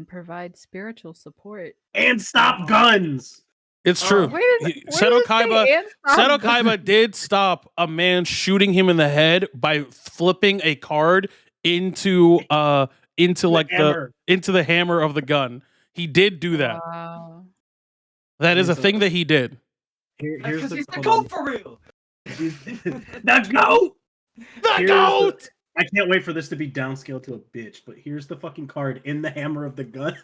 provide spiritual support. And stop guns. It's true. Seto Kaiba did stop a man shooting him in the head by flipping a card into the hammer of the gun. He did do that. Wow. That is a thing that he did. Here's the goat for real. The goat. The goat. I can't wait for this to be downscaled to a bitch. But here's the fucking card in the hammer of the gun.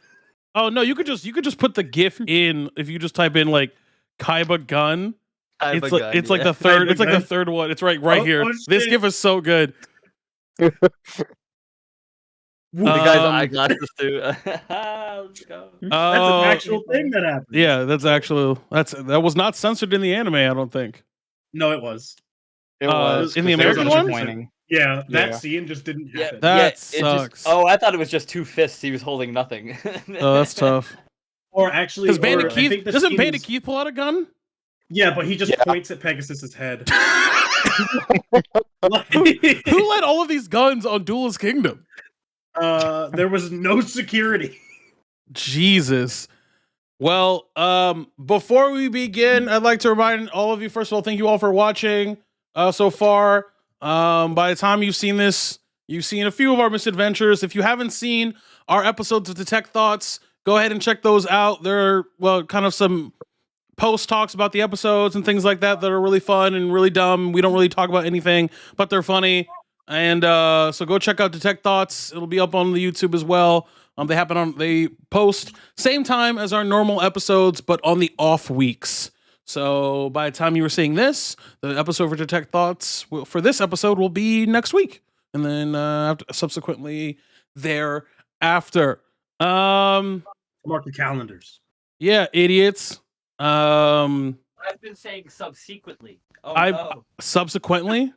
Oh no, you could just put the GIF in if you just type in like Kaiba gun. It's like the third. It's like the third one. It's right here. This GIF is so good. The guy's eyeglasses too. Let's go. That's an actual thing that happened. Yeah, that was not censored in the anime. I don't think. No, it was. It was in the American one. Yeah, that scene just didn't happen. That sucks. I thought it was just two fists. He was holding nothing. Oh, that's tough. Or actually, doesn't Bandit Keith pull out a gun? Yeah, but he just points at Pegasus's head. Who let all of these guns on Duelist Kingdom? There was no security. Jesus. Well, before we begin, I'd like to remind all of you, first of all, thank you all for watching so far. By the time you've seen this, you've seen a few of our misadventures. If you haven't seen our episodes of Detect Thoughts, go ahead and check those out. There are, kind of some post talks about the episodes and things like that are really fun and really dumb. We don't really talk about anything, but they're funny. And so go check out Detect Thoughts. It'll be up on the YouTube as well. They post same time as our normal episodes, but on the off weeks. So by the time you were seeing this, the episode for Detect Thoughts for this episode will be next week, and then subsequently thereafter. Mark the calendars. Yeah, idiots. I've been saying subsequently. Subsequently.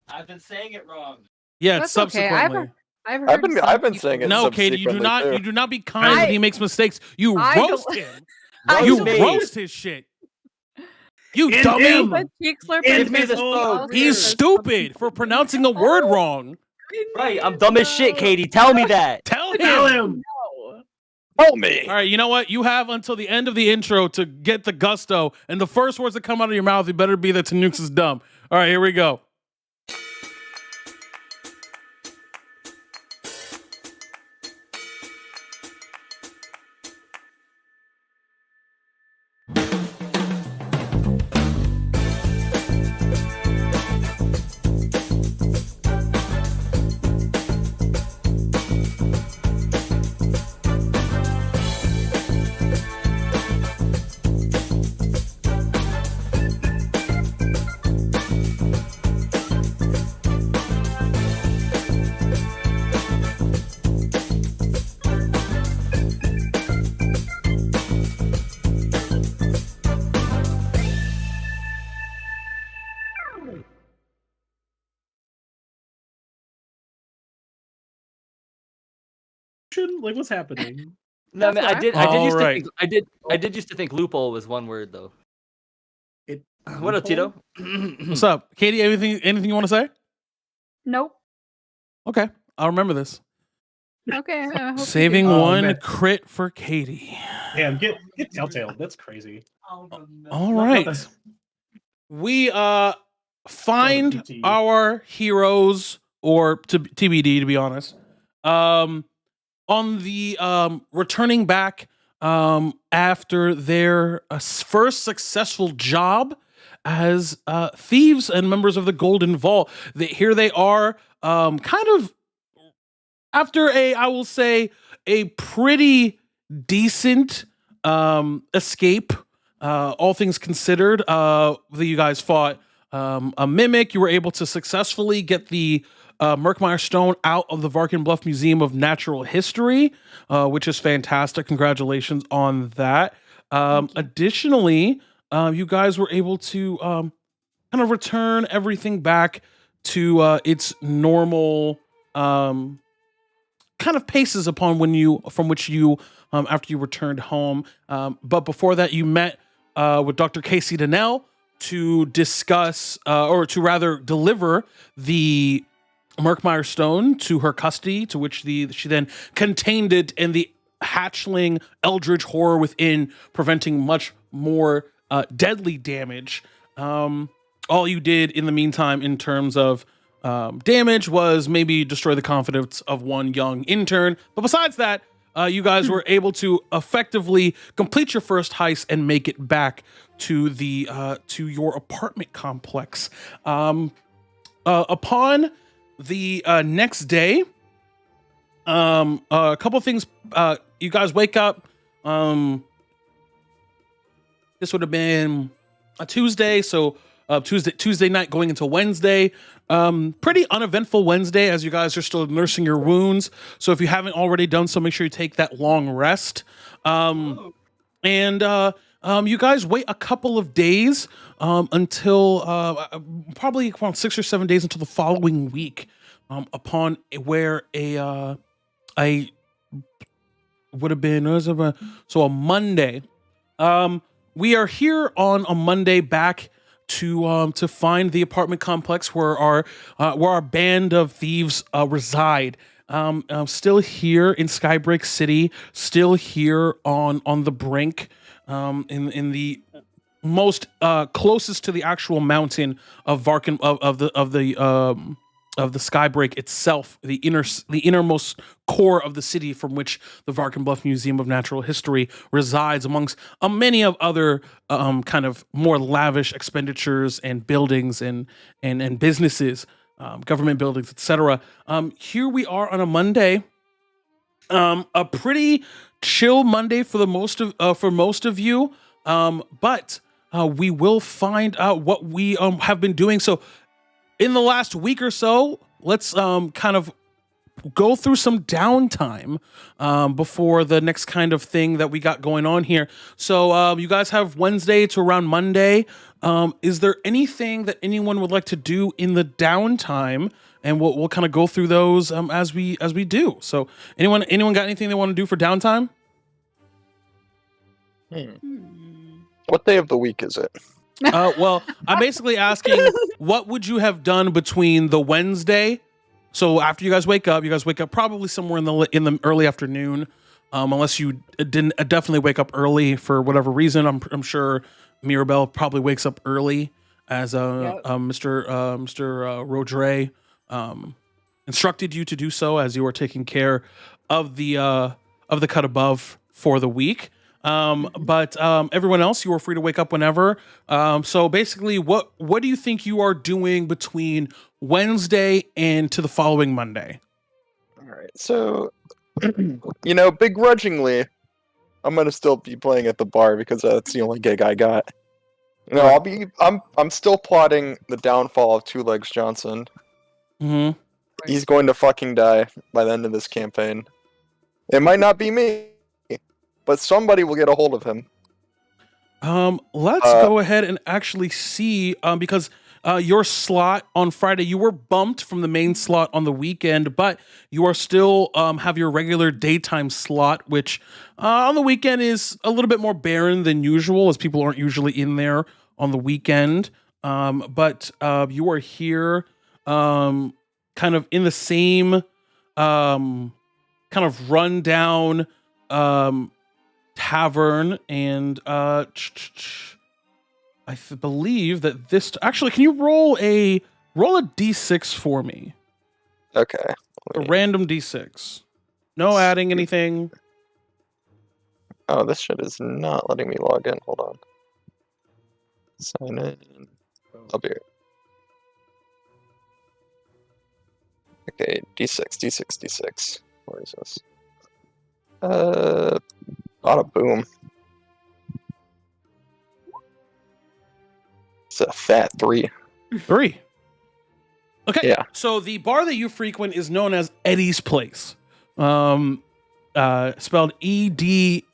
I've been saying it wrong. Yeah, That's subsequently. Okay. I've been saying it. No, Katie, you do not be kind when he makes mistakes. You roast him. You roast his shit. You dummy! He's stupid for pronouncing the word wrong. Right, I'm dumb as shit, Katie. Tell me that. Tell him. Tell me. All right, you know what? You have until the end of the intro to get the gusto, and the first words that come out of your mouth, you better be that Tanukes is dumb. All right, here we go. Like, what's happening? No, man, I did used to think loophole was one word though. What up, Tito? What's up, Katie? Anything you want to say? Nope. Okay, I'll remember this. Okay. I hope Saving one crit for Katie. Damn, get Telltale. That's crazy. All right. We find our heroes, or TBD, to be honest. On the returning back after their first successful job as thieves and members of the Golden Vault. Here they are, kind of after I will say, a pretty decent escape, all things considered. You guys fought a mimic. You were able to successfully get the Merkmeyer Stone out of the Varkin Bluff Museum of Natural History, which is fantastic. Congratulations on that. Additionally, you guys were able to kind of return everything back to its normal kind of paces from which you after you returned home. But before that, you met with Dr. Casey Donnell to discuss, or to rather deliver the Merkmeyer Stone to her custody, to which she then contained it in the hatchling eldritch horror within, preventing much more deadly damage. All you did in the meantime in terms of damage was maybe destroy the confidence of one young intern. But besides that, you guys were able to effectively complete your first heist and make it back to the to your apartment complex. Upon the next day, a couple things. You guys wake up. This would have been a Tuesday, so Tuesday night going into Wednesday. Pretty uneventful Wednesday as you guys are still nursing your wounds. So if you haven't already done so, make sure you take that long rest. And you guys wait a couple of days until probably around 6 or 7 days until the following week, upon where a would have been so a Monday. We are here on a Monday back to find the apartment complex where our band of thieves reside. Still here in Skybreak City, still here on the brink, in the most closest to the actual mountain of Varkin of the Skybreak itself, the innermost core of the city from which the Varkenbluff Museum of Natural History resides, amongst many of other kind of more lavish expenditures and buildings and businesses, government buildings, etc. Here we are on a Monday, a pretty chill Monday for most of you, but we will find out what we have been doing. So in the last week or so, let's kind of go through some downtime before the next kind of thing that we got going on here. So you guys have Wednesday to around Monday. Is there anything that anyone would like to do in the downtime? And we'll kind of go through those as we do. So anyone got anything they want to do for downtime? What day of the week is it? Well, I'm basically asking, what would you have done between the Wednesday? So after you guys wake up probably somewhere in the early afternoon, unless you didn't definitely wake up early for whatever reason. I'm sure Mirabelle probably wakes up early, as Mr. Rodre instructed you to do so as you were taking care of the cut above for the week. But everyone else, you are free to wake up whenever. So basically, what do you think you are doing between Wednesday and to the following Monday? All right, so begrudgingly, I'm gonna still be playing at the bar because that's the only gig I got. I'm still plotting the downfall of Two Legs Johnson. Mm-hmm. He's going to fucking die by the end of this campaign. It might not be me, but somebody will get a hold of him. Let's go ahead and actually see, because your slot on Friday, you were bumped from the main slot on the weekend, but you are still have your regular daytime slot, which on the weekend is a little bit more barren than usual, as people aren't usually in there on the weekend. But you are here kind of in the same kind of rundown tavern, and I believe that this actually, can you roll a d6 for me? Okay. A random d6. No adding anything. Oh, this shit is not letting me log in. Hold on. Sign in. I'll be right. Okay, d6. Where is this? Bada boom. It's a fat 3. 3. Okay. Yeah. So the bar that you frequent is known as Eddie's Place. Spelled Eddie.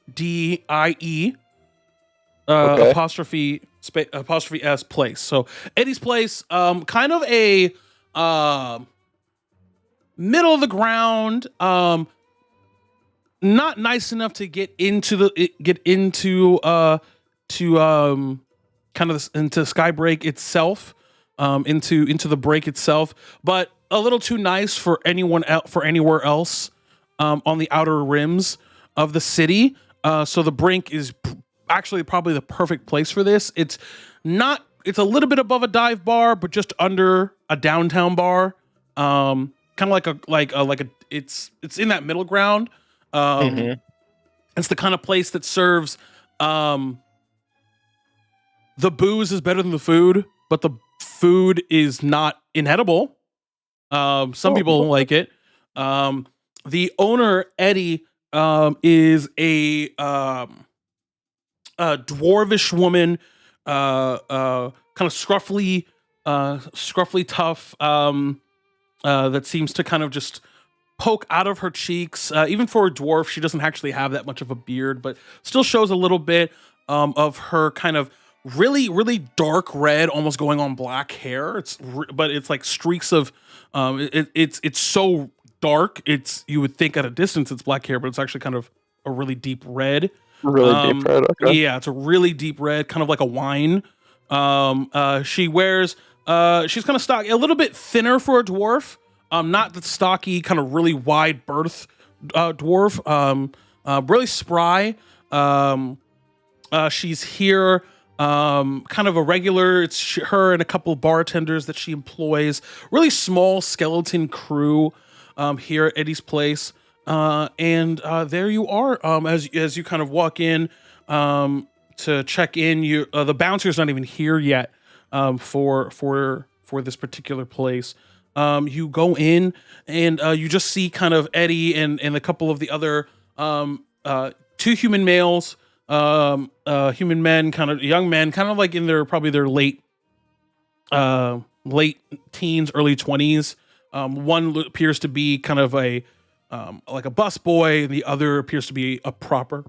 Okay. Apostrophe S place. So Eddie's Place, kind of a middle of the ground, not nice enough to get into kind of into Skybreak itself, into the break itself, but a little too nice for anywhere else on the outer rims. of the city. So the brink is actually probably the perfect place for this. It's a little bit above a dive bar, but just under a downtown bar. Kind of it's in that middle ground. It's the kind of place that serves the booze is better than the food, but the food is not inedible. Some people don't like it. The owner, Eddie, is a dwarvish woman, kind of scruffy tough, that seems to kind of just poke out of her cheeks. Even for a dwarf, she doesn't actually have that much of a beard, but still shows a little bit of her kind of really, really dark red, almost going on black hair. But it's like streaks of, it's so dark. You would think at a distance it's black hair, but it's actually kind of a really deep red. Really deep red. Okay. Yeah, it's a really deep red, kind of like a wine. She wears, she's kind of stocky, a little bit thinner for a dwarf. Not the stocky, kind of really wide berth dwarf. Really spry. She's here, kind of a regular. It's her and a couple of bartenders that she employs. Really small skeleton crew here at Eddie's place. And there you are. As you kind of walk in to check in, the bouncer's not even here yet for this particular place. You go in and you just see kind of Eddie and a couple of the other two human males, human men, kind of young men, kind of like in their late teens, early 20s. One appears to be kind of like a bus boy, and the other appears to be a proper,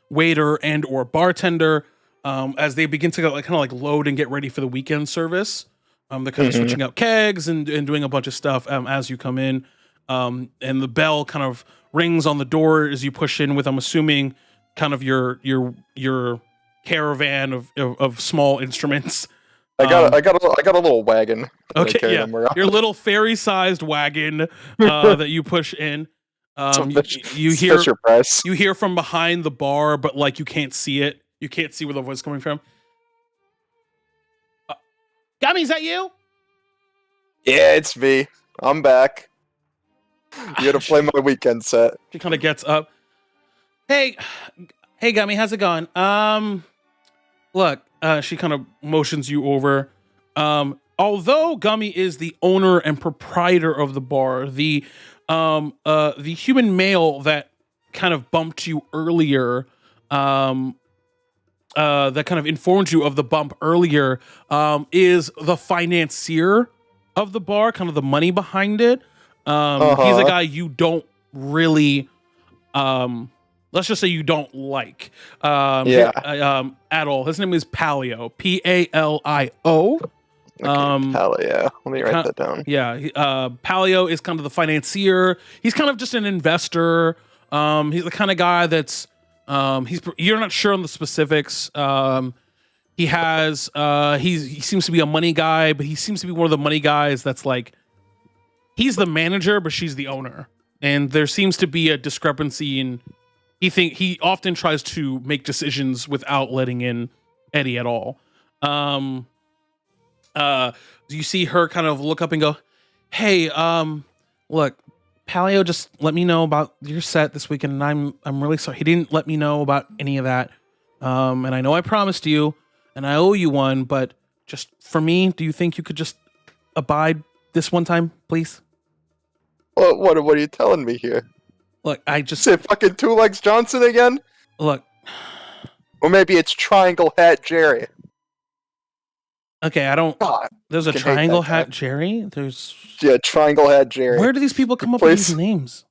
waiter and or bartender. As they begin to kind of load and get ready for the weekend service. They're kind of switching out kegs and doing a bunch of stuff as you come in. And the bell kind of rings on the door as you push in with, I'm assuming, kind of your caravan of small instruments. I got a little wagon. Okay, yeah, your little fairy-sized wagon that you push in. You hear from behind the bar, but you can't see it. You can't see where the voice is coming from. Gummy, is that you? Yeah, it's me. I'm back. You gotta play my weekend set. She kind of gets up. Hey, Gummy, how's it going? Look, she kind of motions you over. Although Gummy is the owner and proprietor of the bar, the human male that kind of bumped you earlier, that kind of informed you of the bump earlier, is the financier of the bar, kind of the money behind it. He's a guy you don't really, let's just say you don't like, at all. His name is Palio, Palio. Palio. Let me write that down. Yeah, Palio is kind of the financier. He's kind of just an investor. He's the kind of guy that's, you're not sure on the specifics. He seems to be a money guy, but he seems to be one of the money guys that's he's the manager, but she's the owner. And there seems to be a discrepancy in, he often tries to make decisions without letting in Eddie at all. You see her kind of look up and go, hey, look, Palio just let me know about your set this weekend, and I'm really sorry. He didn't let me know about any of that. And I know I promised you, and I owe you one, but just for me, do you think you could just abide this one time, please? What are you telling me here? Look, I just say fucking Two Legs Johnson again? Look. Or maybe it's Triangle Hat Jerry. Okay, I don't. God, there's a Triangle Hat Jerry. Yeah, Triangle Hat Jerry. Where do these people come up with these names?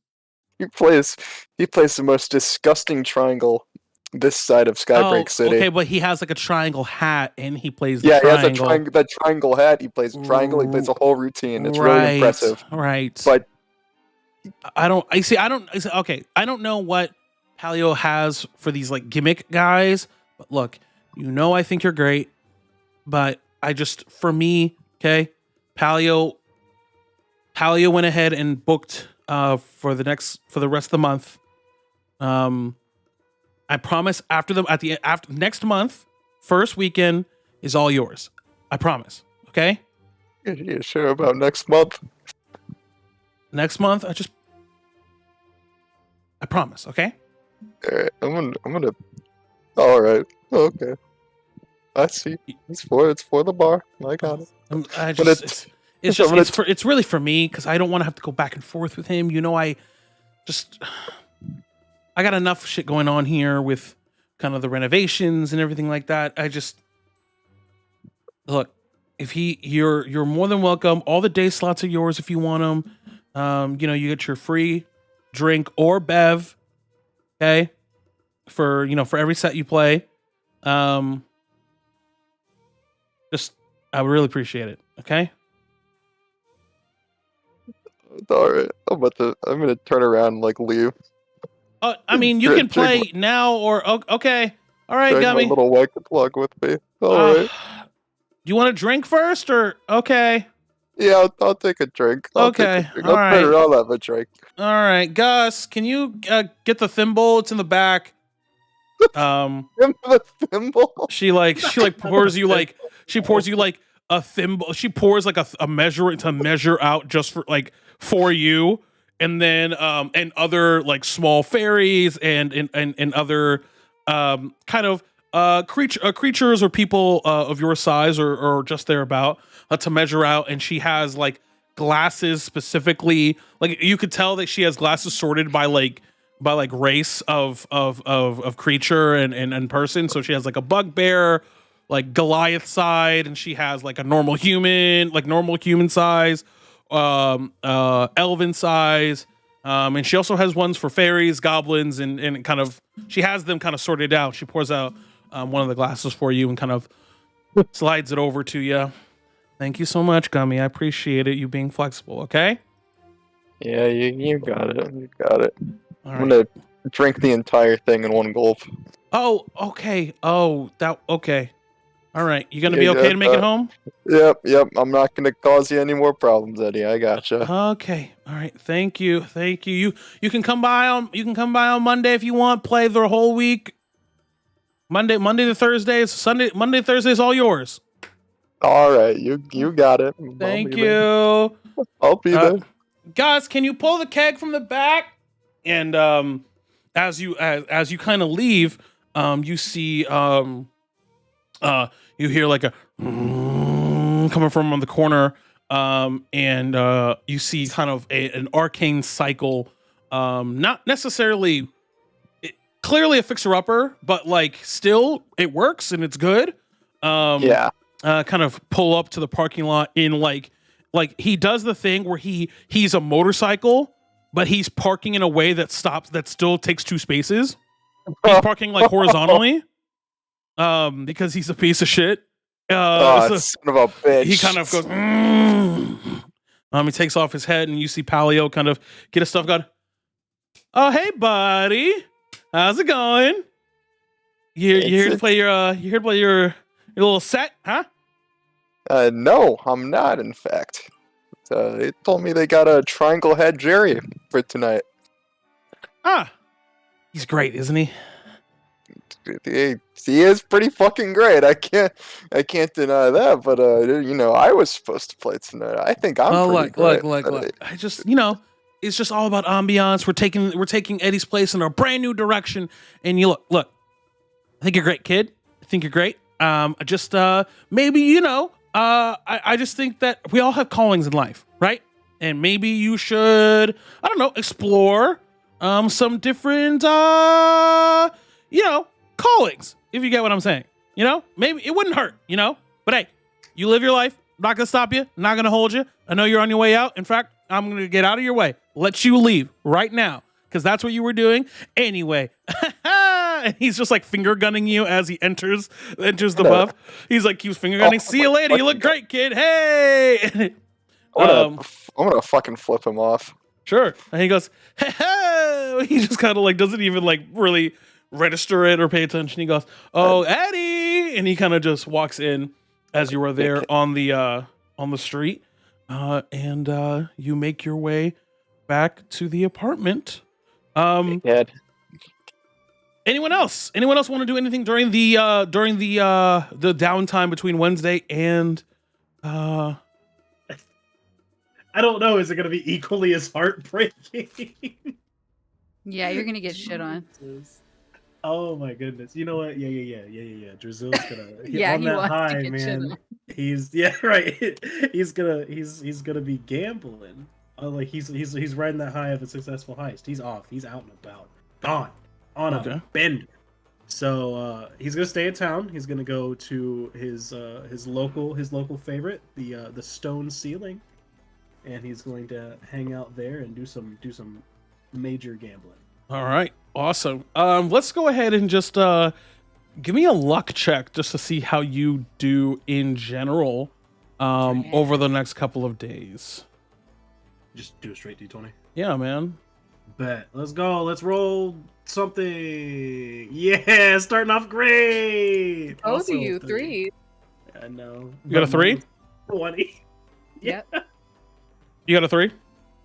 He plays the most disgusting triangle this side of Skybreak City. Okay, but he has a triangle hat, and he plays the triangle. He has that triangle hat. He plays a triangle. He plays a whole routine. It's really impressive. Right. But I don't know what Palio has for these gimmick guys. But look, I think you're great, but for me, okay, Palio went ahead and booked for the rest of the month. I promise after next month, first weekend is all yours. I promise. Okay? You sure about next month? Next month, I promise, okay? Alright, I'm gonna. Alright, okay. I see. It's for the bar. I got it. I But just it's it's really for me because I don't want to have to go back and forth with him. You know, I got enough shit going on here with kind of the renovations and everything like that. I just look, if you're more than welcome. All the day slots are yours if you want them. You know, you get your free drink or bev, okay? For every set you play. Just I would really appreciate it, okay? Alright, I'm gonna turn around and like leave. I mean, you can play now or okay. All right, Drag my Gummy. little white plug with me. Uh, Alright. Do you want to drink first or okay? Yeah, I'll take a drink. I'll Okay, take a drink. all right. I'll have a drink. All right, Gus, can you get the thimble? It's in the back. The thimble. She pours you like a thimble. She pours like a measure to measure out just for you, and then and other like small fairies and other kind of creatures or people of your size or just thereabout to measure out. And she has like glasses specifically, like you could tell that she has glasses sorted by race of creature and person. So she has like a bugbear, like Goliath side, and she has like a normal human size, elven size, and she also has ones for fairies, goblins, and kind of she has them kind of sorted out. She pours out one of the glasses for you and kind of slides it over to you. Thank you so much, Gummy. I appreciate it. You being flexible. Okay. Yeah, you got it. You got it. All I'm right. gonna drink the entire thing in one gulp. Oh, okay. Oh, that okay. All right. You gonna be okay to make it home? Yep. I'm not gonna cause you any more problems, Eddie. I gotcha. Okay. All right. Thank you. You can come by on Monday if you want. Play the whole week. Monday to Thursday. It's Sunday. Monday to Thursday is all yours. All right, you got it. Thank you. I'll be there. Guys, can you pull the keg from the back? And as you kind of leave, you see you hear like a coming from on the corner, and you see kind of an arcane cycle, not necessarily clearly a fixer-upper, but like still it works and it's good. Yeah. Kind of pull up to the parking lot in like he does the thing where he's a motorcycle, but he's parking in a way that still takes 2 spaces. He's parking like horizontally, because he's a piece of shit. Son of a bitch. He kind of goes, he takes off his head, and you see Palio kind of get his stuff going. Oh, hey, buddy, how's it going? You here to play your little set, huh? No, I'm not. In fact, they told me they got a triangle head Jerry for tonight. Ah, he's great, isn't he? He is pretty fucking great. I can't deny that. But I was supposed to play tonight. I think I'm pretty great. Look. I just, it's just all about ambiance. We're taking Eddie's place in a brand new direction. And you look. I think you're great, kid. I think you're great. Just maybe I just think that we all have callings in life, right? And maybe you should, I don't know, explore some different callings, if you get what I'm saying. Maybe it wouldn't hurt, but hey, you live your life. I'm not gonna stop you, I'm not gonna hold you. I know you're on your way out. In fact, I'm gonna get out of your way, let you leave right now, because that's what you were doing anyway. And he's just like finger gunning you as he enters the buff. He's like keeps finger gunning. See you later. You look great, kid. Hey. I'm gonna fucking flip him off. Sure. And he goes, hey. He just kind of like doesn't even like really register it or pay attention. He goes, oh, Eddie, and he kind of just walks in as you are there on the street, and you make your way back to the apartment. Dad, Anyone else? Anyone else want to do anything during the downtime between Wednesday and I don't know. Is it going to be equally as heartbreaking? Yeah, you're gonna get shit on. Oh my goodness! You know what? Yeah. Drizzle's gonna Yeah, on he that wants to high, get shit man. on. He's right. He's gonna be gambling. Like he's riding that high of a successful heist. He's off. He's out and about. Gone on a bender. So he's gonna stay in town. He's gonna go to his local favorite, the stone ceiling, and he's going to hang out there and do some major gambling. All right, awesome. Let's go ahead and just give me a luck check just to see how you do in general over the next couple of days. Just do a straight D20. Yeah, man. Bet. Let's go. Let's roll something. Yeah, starting off great. Both of you, 3. I know. You got a 3? 20. Yep. You got a 3?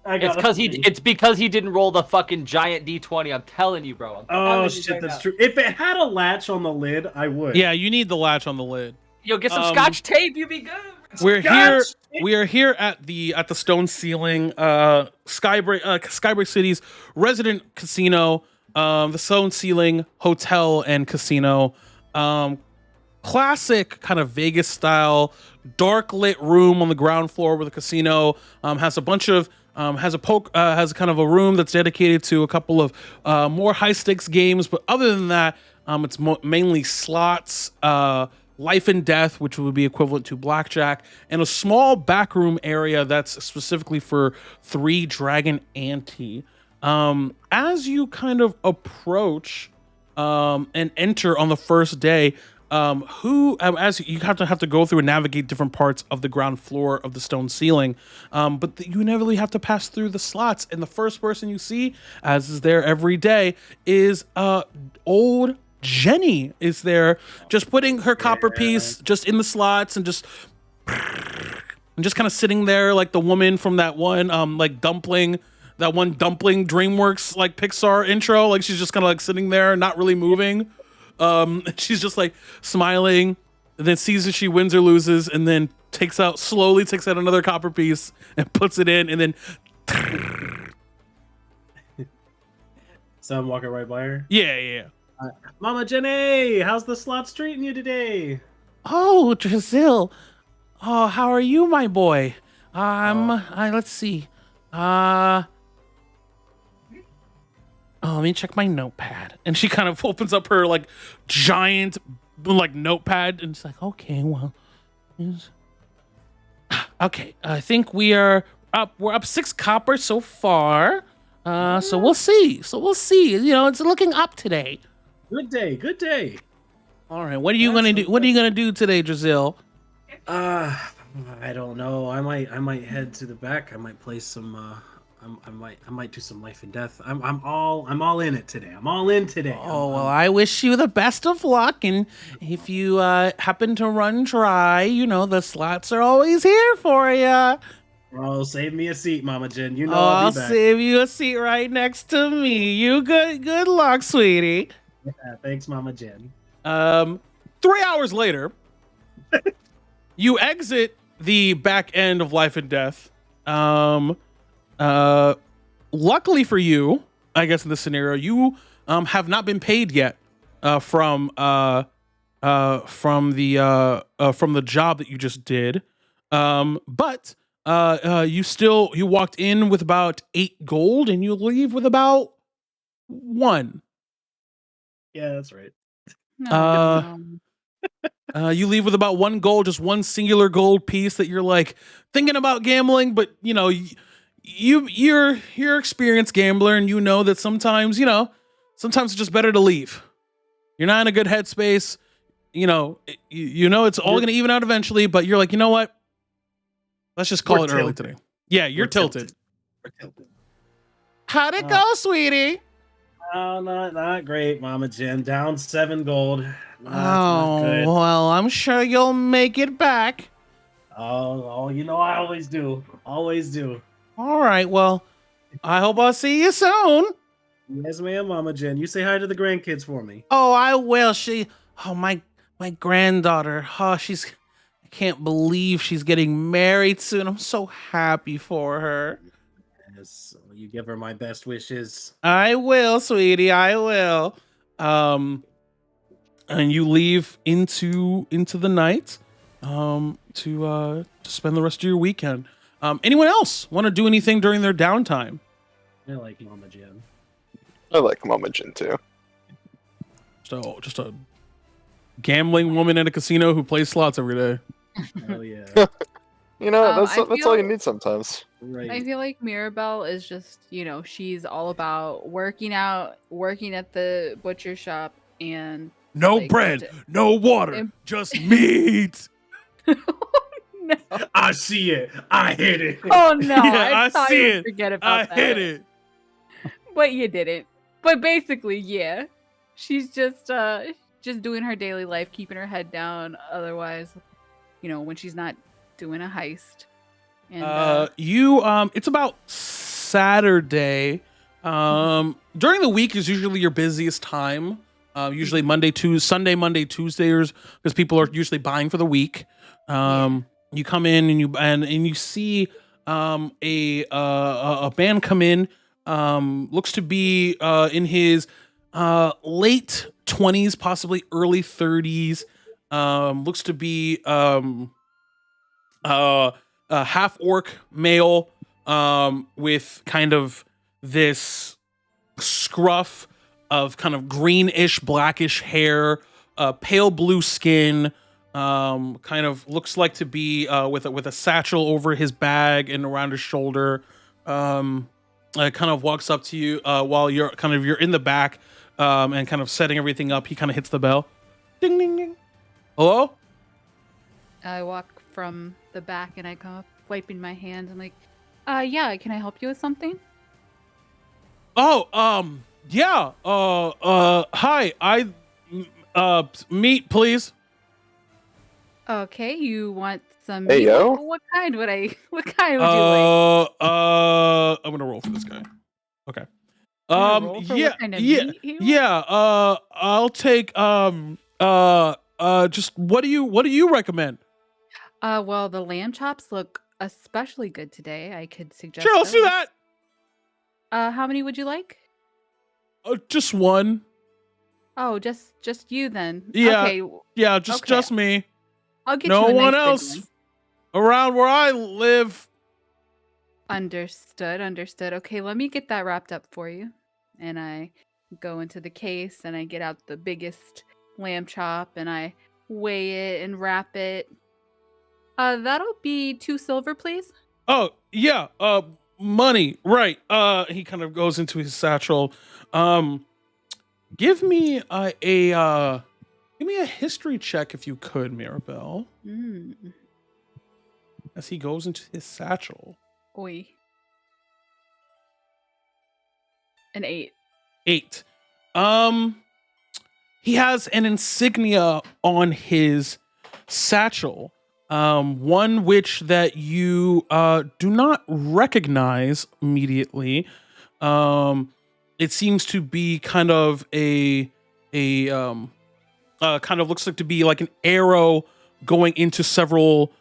It's because he didn't roll the fucking giant D20. I'm telling you, bro. Oh shit, that's true. If it had a latch on the lid, I would. Yeah, you need the latch on the lid. Yo, get some scotch tape. You'll be good. We are here at the stone ceiling, Skybreak City's resident casino, the stone ceiling hotel and casino. Classic kind of Vegas style, dark lit room on the ground floor where the casino has a bunch of has kind of a room that's dedicated to a couple of more high stakes games, but other than that, it's mainly slots, life and death, which would be equivalent to blackjack, and a small backroom area that's specifically for 3 dragon ante. As you kind of approach and enter on the first day, as you have to go through and navigate different parts of the ground floor of the stone ceiling, but you inevitably have to pass through the slots, and the first person you see, as is there every day, is old Jenny is there, just putting her copper piece just in the slots and just kind of sitting there like the woman from that one dumpling DreamWorks like Pixar intro. Like she's just kind of like sitting there, not really moving. She's just like smiling, and then sees if she wins or loses, and then slowly takes out another copper piece and puts it in, and then. So I'm walking right by her. Yeah. Mama Jenny, how's the slots treating you today? Oh, Drizzle. Oh, how are you, my boy? Let's see. Oh, let me check my notepad. And she kind of opens up her like giant like notepad and it's like, okay, well, okay. I think we're up 6 copper so far. So we'll see. You know, it's looking up today. Good day. All right, what are you gonna do? What are you gonna do today, Drizzle? I don't know. I might head to the back. I might play some. I might do some life and death. I'm all in it today. I'm all in today. Well, I wish you the best of luck. And if you happen to run dry, you know the slots are always here for you. Oh, save me a seat, Mama Jen. You know I'll save you a seat right next to me. You good luck, sweetie. Yeah, thanks, Mama Jen. 3 hours later, you exit the back end of life and death. Luckily for you, I guess in this scenario, you have not been paid yet from the job that you just did. But you walked in with about 8 gold and you leave with about 1. Yeah, that's right. You leave with about 1 gold, just 1 singular gold piece that you're like thinking about gambling, but you know, you're experienced gambler and you know that sometimes it's just better to leave. You're not in a good headspace. You know it's all going to even out eventually, but you're like, you know what? Let's just call it early today. Yeah, you're tilted. We're tilted. How'd it go, sweetie? Oh, not great, Mama Jen. Down 7 gold. Not good. Well, I'm sure you'll make it back. Oh, you know I always do. Always do. All right, well, I hope I'll see you soon. Yes, ma'am, Mama Jen. You say hi to the grandkids for me. Oh, I will. My granddaughter. Oh, I can't believe she's getting married soon. I'm so happy for her. Yes, you give her my best wishes. I will, sweetie. I will. And you leave into the night, to spend the rest of your weekend. Anyone else want to do anything during their downtime? I like Mama Jen. I like Mama Jin too. Just a gambling woman at a casino who plays slots every day. Oh yeah. That's all you feel- need sometimes. Right. I feel like Mirabelle is just, she's all about working out, working at the butcher shop, and No like, bread, just- no water, just meat. no. I see it. I hit it. Oh no! Yeah, I thought see you would it. Forget I about that. hit it. But you didn't. But basically, yeah, she's just doing her daily life, keeping her head down. Otherwise, when she's not doing a heist. And It's about Saturday. During the week is usually your busiest time. Usually Sunday, Monday, Tuesdays, because people are usually buying for the week. You come in and you see a man come in. Looks to be in his late 20s, possibly early 30s. Looks to be a half orc male, with kind of this scruff of kind of greenish, blackish hair, pale blue skin. Kind of looks like to be with a satchel over his bag and around his shoulder. Kind of walks up to you while you're in the back, and kind of setting everything up. He kind of hits the bell. Ding ding ding. Hello? I walk from the back and I come up, wiping my hands. I'm like, yeah, can I help you with something? Oh, yeah. Hi. Meat, please. Okay, you want some Hey, meat? yo. What kind would you like? I'm gonna roll for this guy. Okay. You're gonna roll for Yeah, what kind of yeah, meat he wants? yeah. I'll take just what do you recommend? Well, the lamb chops look especially good today. I could suggest Sure, let's do those. that. How many would you like? Just one. Oh, just you then. Yeah, Okay, yeah, okay. just me. I'll get No you a one nice big else one. around where I live. Understood. Okay, let me get that wrapped up for you. And I go into the case and I get out the biggest lamb chop and I weigh it and wrap it. That'll be 2 silver, please. Oh, yeah, money, right. He kind of goes into his satchel. Give me a history check if you could, Mirabelle. As he goes into his satchel. Oi. An 8. 8. He has an insignia on his satchel. One which that you do not recognize immediately. It seems to be kind of a kind of looks like to be like an arrow going into several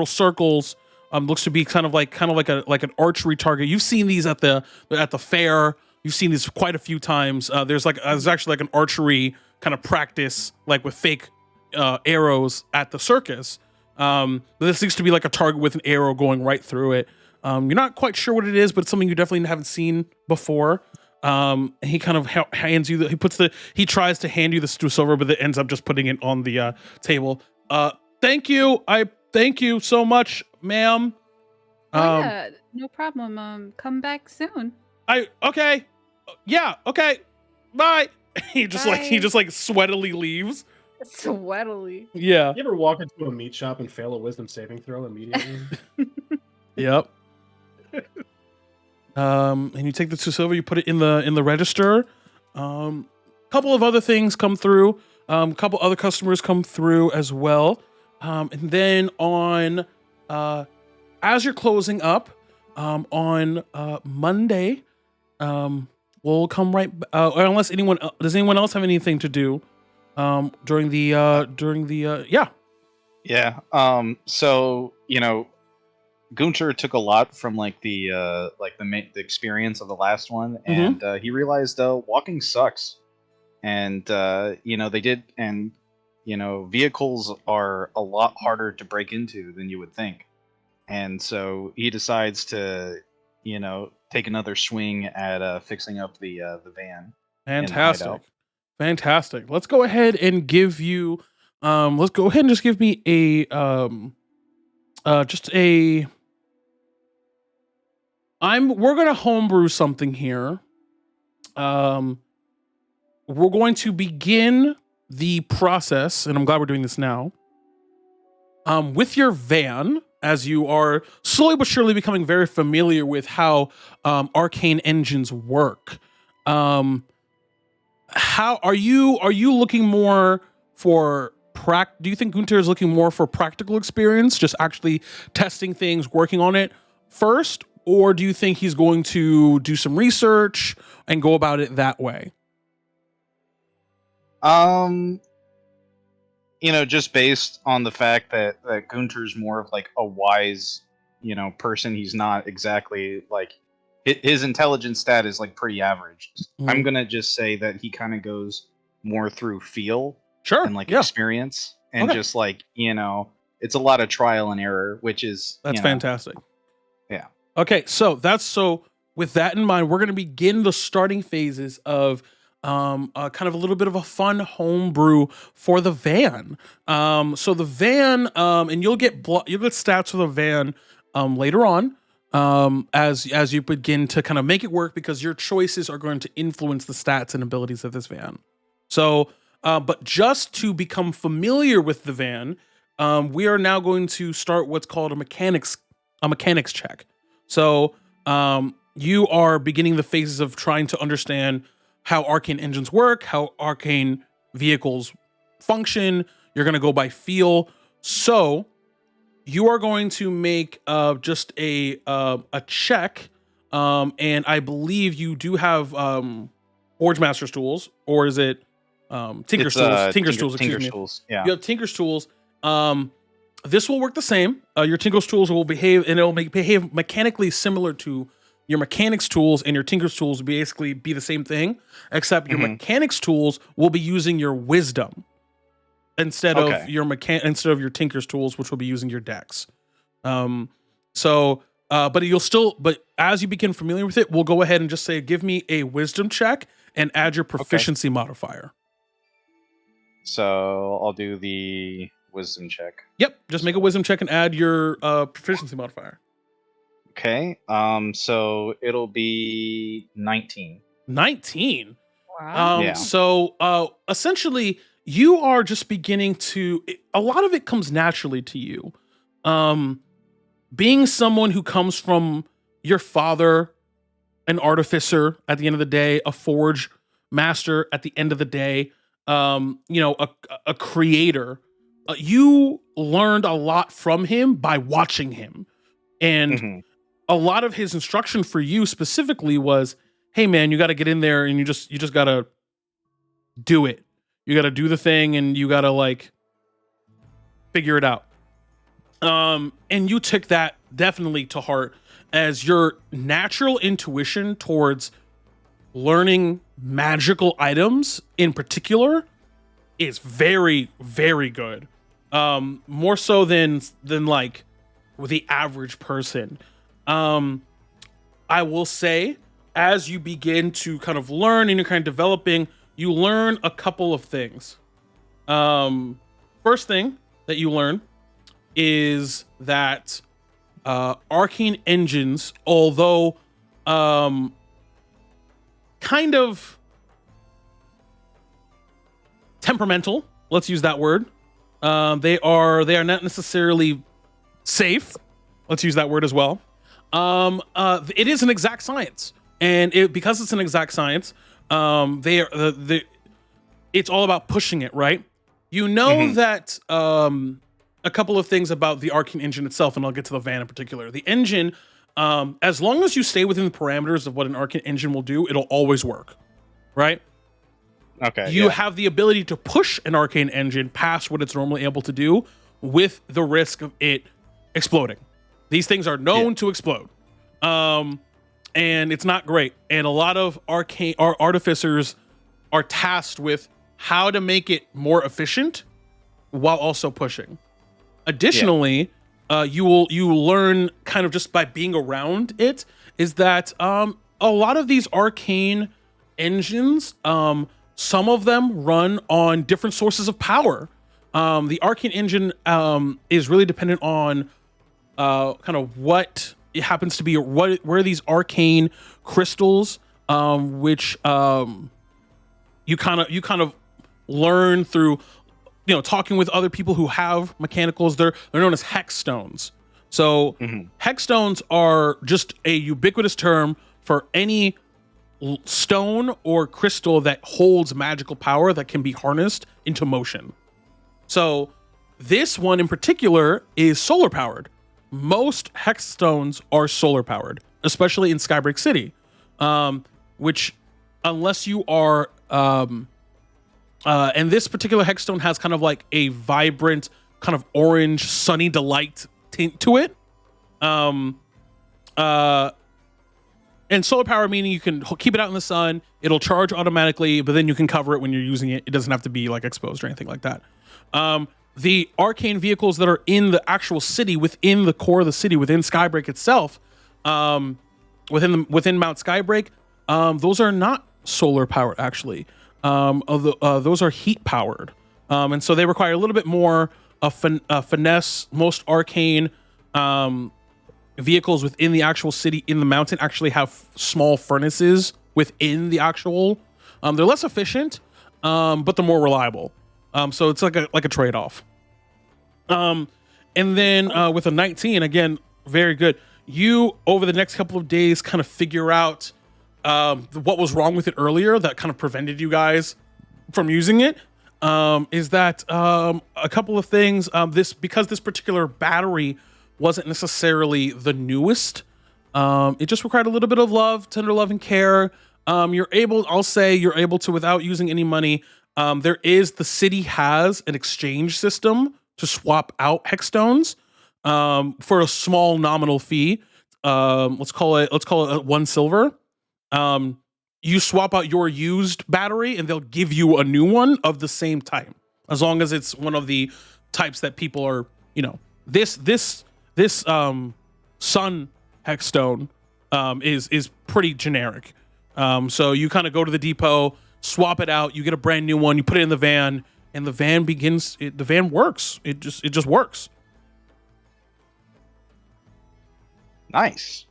circles. Looks to be kind of like an archery target. You've seen these at the fair. You've seen these quite a few times. There's actually like an archery kind of practice, like with fake arrows at the circus. This seems to be like a target with an arrow going right through it. You're not quite sure what it is, but it's something you definitely haven't seen before. He kind of hands you he tries to hand you the silver, but it ends up just putting it on the table. Thank you. I thank you so much, ma'am. Oh yeah, no problem. Come back soon. Okay. Yeah, okay. Bye. He just Bye. sweatily leaves. Sweatily. Yeah. You ever walk into a meat shop and fail a wisdom saving throw immediately? Yep. And you take the 2 silver, you put it in the register. Couple of other things come through. Couple other customers come through as well. And then on as you're closing up on Monday, we'll come right. Or unless does anyone else have anything to do? During the yeah. Yeah. So Gunter took a lot from the experience of the last one, and he realized walking sucks, and they did, and vehicles are a lot harder to break into than you would think, and so he decides to take another swing at fixing up the van in the hideout. Fantastic. Let's go ahead and give you let's go ahead and just give me a we're gonna homebrew something here. We're going to begin the process, and I'm glad we're doing this now. With your van, as you are slowly but surely becoming very familiar with how arcane engines work. How are you looking more for do you think Gunter is looking more for practical experience, just actually testing things, working on it first, or do you think he's going to do some research and go about it that way? Just based on the fact that Gunter's more of like a wise, person. He's not exactly like his intelligence stat is like pretty average. I'm gonna just say that he kind of goes more through feel, and like experience, and just like it's a lot of trial and error, which is that's fantastic. Yeah. Okay, so with that in mind, we're gonna begin the starting phases of kind of a little bit of a fun homebrew for the van. So the van, and you'll get stats for the van later on. As you begin to kind of make it work, because your choices are going to influence the stats and abilities of this van. So, but just to become familiar with the van, we are now going to start what's called a mechanics check. So, you are beginning the phases of trying to understand how arcane engines work, how arcane vehicles function. You're going to go by feel. So, you are going to make just a check, and I believe you do have Forge Master's tools, or is it Tinker's tools? Tinker's tools, excuse me. Yeah. You have Tinker's tools. This will work the same. Your Tinker's tools will behave, and it'll behave mechanically similar to your mechanics tools, and your Tinker's tools will basically be the same thing, except your mechanics tools will be using your wisdom instead of your Tinker's tools, which will be using your dex. But as you become familiar with it, we'll go ahead and just say, give me a wisdom check and add your proficiency modifier. So I'll do the wisdom check. Yep, just make a wisdom check and add your proficiency modifier. Okay. So it'll be 19. 19. Wow. Yeah. So essentially, you are just beginning to. A lot of it comes naturally to you. Being someone who comes from your father, an artificer at the end of the day, a forge master at the end of the day, a creator. You learned a lot from him by watching him, and a lot of his instruction for you specifically was, "Hey, man, you got to get in there, and you just got to do it. You got to do the thing, and you got to like figure it out." And you took that definitely to heart, as your natural intuition towards learning magical items in particular is very, very good. More so than like with the average person. I will say, as you begin to kind of learn and you're kind of developing, you learn a couple of things. First thing that you learn is that arcane engines, although kind of temperamental, let's use that word, they are not necessarily safe. Let's use that word as well. It is an exact science, and because it's an exact science, it's all about pushing it, right? You know that a couple of things about the arcane engine itself, and I'll get to the van in particular. The engine As long as you stay within the parameters of what an arcane engine will do, it'll always work, right? Okay. You have the ability to push an arcane engine past what it's normally able to do with the risk of it exploding. These things are known to explode. And it's not great. And a lot of artificers are tasked with how to make it more efficient while also pushing. Additionally, you will learn kind of just by being around it is that a lot of these arcane engines, some of them run on different sources of power. The arcane engine is really dependent on kind of what it happens to be, where these arcane crystals, which you kind of learn through, talking with other people who have mechanicals. They're known as hex stones. So hex stones are just a ubiquitous term for any stone or crystal that holds magical power that can be harnessed into motion. So this one in particular is solar powered. Most hex stones are solar powered, especially in Skybreak City, which unless you are and this particular hex stone has kind of like a vibrant kind of orange sunny delight tint to it. And solar power meaning you can keep it out in the sun, it'll charge automatically, but then you can cover it when you're using it. It doesn't have to be like exposed or anything like that. The arcane vehicles that are in the actual city, within the core of the city, within Skybreak itself, within Mount Skybreak, those are not solar powered actually. Those are heat powered, and so they require a little bit more finesse. Most arcane vehicles within the actual city in the mountain actually have small furnaces within the actual. They're less efficient, but they're more reliable. So it's like a trade-off. And then with a 19, again, very good. You over the next couple of days kind of figure out what was wrong with it earlier that kind of prevented you guys from using it. Is that a couple of things? Because this particular battery wasn't necessarily the newest. It just required a little bit of love, tender love and care. You're able to, without using any money, the city has an exchange system to swap out hex stones for a small nominal fee. Let's call it 1 silver. You swap out your used battery and they'll give you a new one of the same type, as long as it's one of the types that people are, this sun hex stone is pretty generic. So you kind of go to the depot, swap it out, you get a brand new one, you put it in the van, and the van works. It just works. Nice.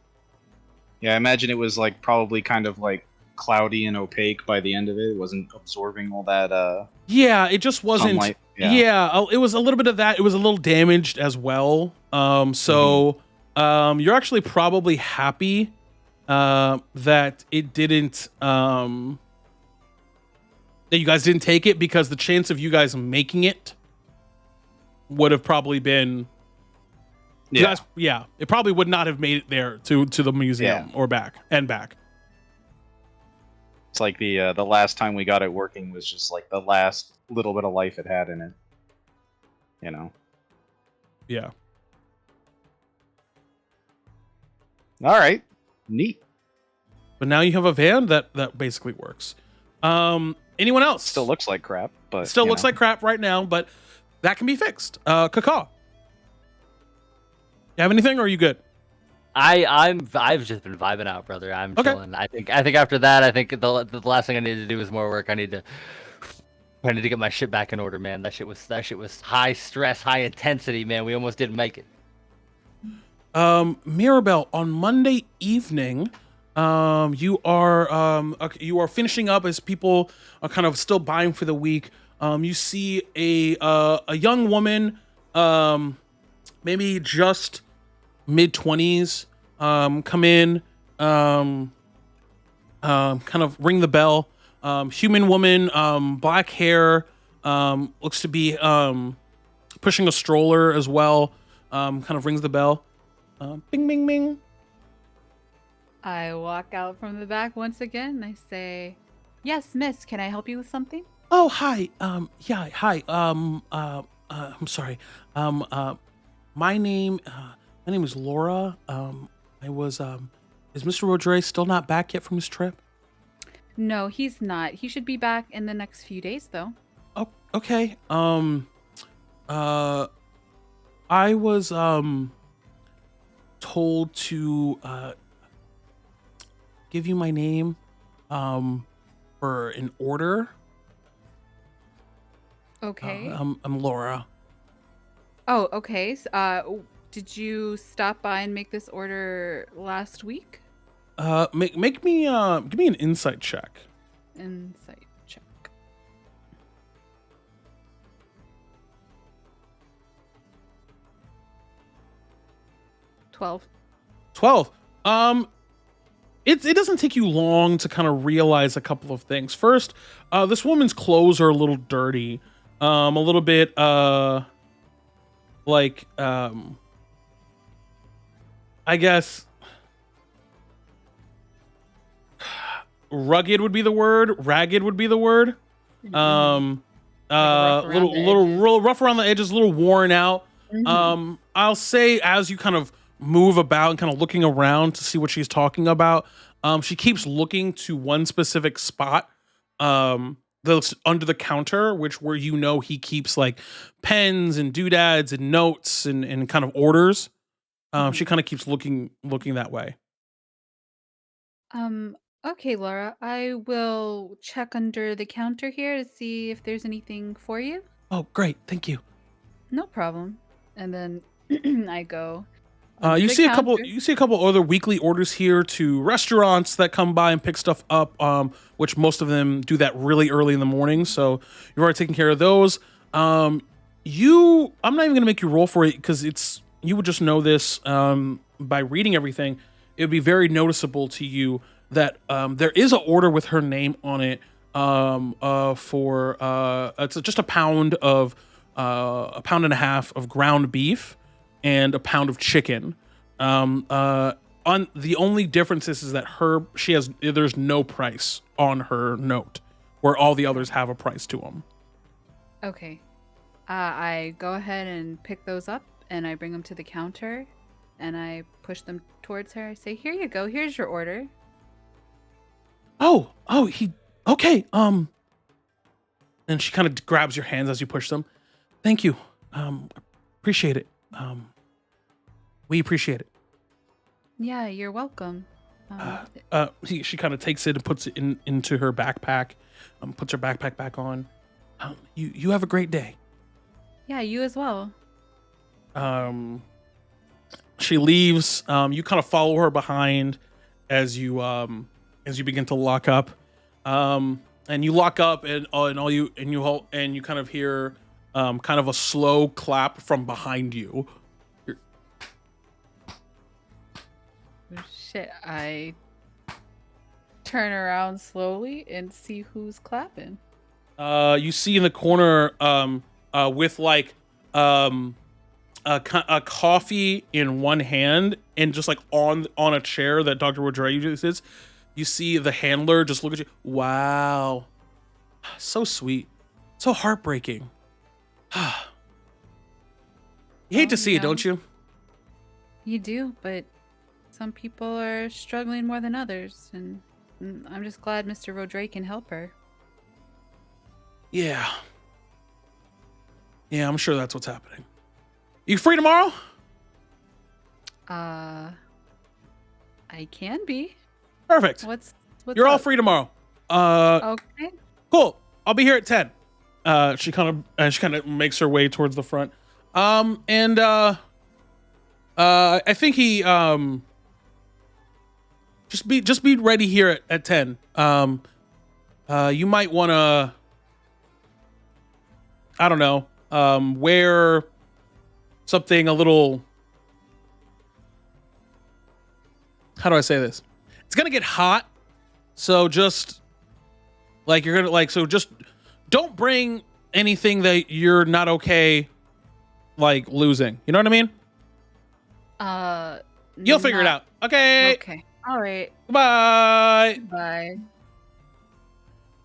Yeah, I imagine it was like probably kind of like cloudy and opaque by the end of it. It wasn't absorbing all that yeah, it just wasn't sunlight. Yeah, it was a little bit of that. It was a little damaged as well. You're actually probably happy that it didn't that you guys didn't take it, because the chance of you guys making it would have probably been it probably would not have made it there to the museum or back. It's like the last time we got it working was just like the last little bit of life it had in it. Yeah. All right. Neat. But now you have a van that basically works. Anyone else? Still looks like crap, but still looks like crap right now, but that can be fixed. Kaka, you have anything, or are you good? I've just been vibing out, brother. I'm chilling. I think after that, I think the last thing I need to do is more work. I need to get my shit back in order, man. That shit was high stress, high intensity, man. We almost didn't make it. Mirabelle, on Monday evening, you are finishing up as people are kind of still buying for the week. You see a young woman, maybe just mid-20s, come in, kind of ring the bell. Human woman, black hair, looks to be pushing a stroller as well. Kind of rings the bell. Bing, bing, bing. I walk out from the back once again. And I say, "Yes, miss. Can I help you with something?" Oh, hi. Yeah, hi. I'm sorry. Um, uh, my name is Laura. I was, is Mr. Rodriguez still not back yet from his trip? No, he's not. He should be back in the next few days, though. Oh, okay. Uh, I was, told to, give you my name, for an order. Okay. I'm Laura. Oh, okay. Did you stop by and make this order last week? Make me, give me an insight check. Insight check. 12. 12. It doesn't take you long to kind of realize a couple of things. First, this woman's clothes are a little dirty. A little bit like I guess rugged would be the word, ragged would be the word. Mhm. Like rough around the edges. Little rough around the edges, a little worn out. Mhm. I'll say as you kind of move about and kind of looking around to see what she's talking about, she keeps looking to one specific spot, that's under the counter, which where you know he keeps like pens and doodads and notes and kind of orders. She Mhm. kind of keeps looking that way. Um, okay, Laura. I will check under the counter here to see if there's anything for you. Oh, great, thank you. No problem. And then I go under You the see a couple. counter. You see a couple other weekly orders here to restaurants that come by and pick stuff up. Which most of them do that really early in the morning. So you've already taken care of those. I'm not even gonna make you roll for it because you would just know this by reading everything. It would be very noticeable to you that there is an order with her name on it. For it's just a pound and a half of ground beef and a pound of chicken. On the only difference is that there's no price on her note, where all the others have a price to them. Okay. I go ahead and pick those up and I bring them to the counter and I push them towards her. I say, "Here you go. Here's your order." He okay. And she kind of grabs your hands as you push them. Thank you. Appreciate it. We appreciate it. Yeah, you're welcome. She kind of takes it and puts it into her backpack. Puts her backpack back on. You have a great day. Yeah, you as well. She leaves. You kind of follow her behind as you begin to lock up. And you lock up and you kind of hear kind of a slow clap from behind you. Shit, I turn around slowly and see who's clapping. You see in the corner with like a coffee in one hand and just like on a chair that Dr. Rodriguez sits. You see the handler just look at you. Wow. So sweet. So heartbreaking. You hate to see it, don't you? You do, but some people are struggling more than others, and I'm just glad Mr. Rodriguez can help her. Yeah. Yeah, I'm sure that's what's happening. You free tomorrow? I can be. Perfect. What's You're all up? free tomorrow. Okay. Cool. I'll be here at 10. She kind of makes her way towards the front. I think he just be ready here at 10. You might want to, I don't know, wear something a little, how do I say this? It's going to get hot. So just like you're going to like, so just don't bring anything that you're not okay like losing. You know what I mean? You'll figure it out. Okay. Okay. All right. Bye. Bye.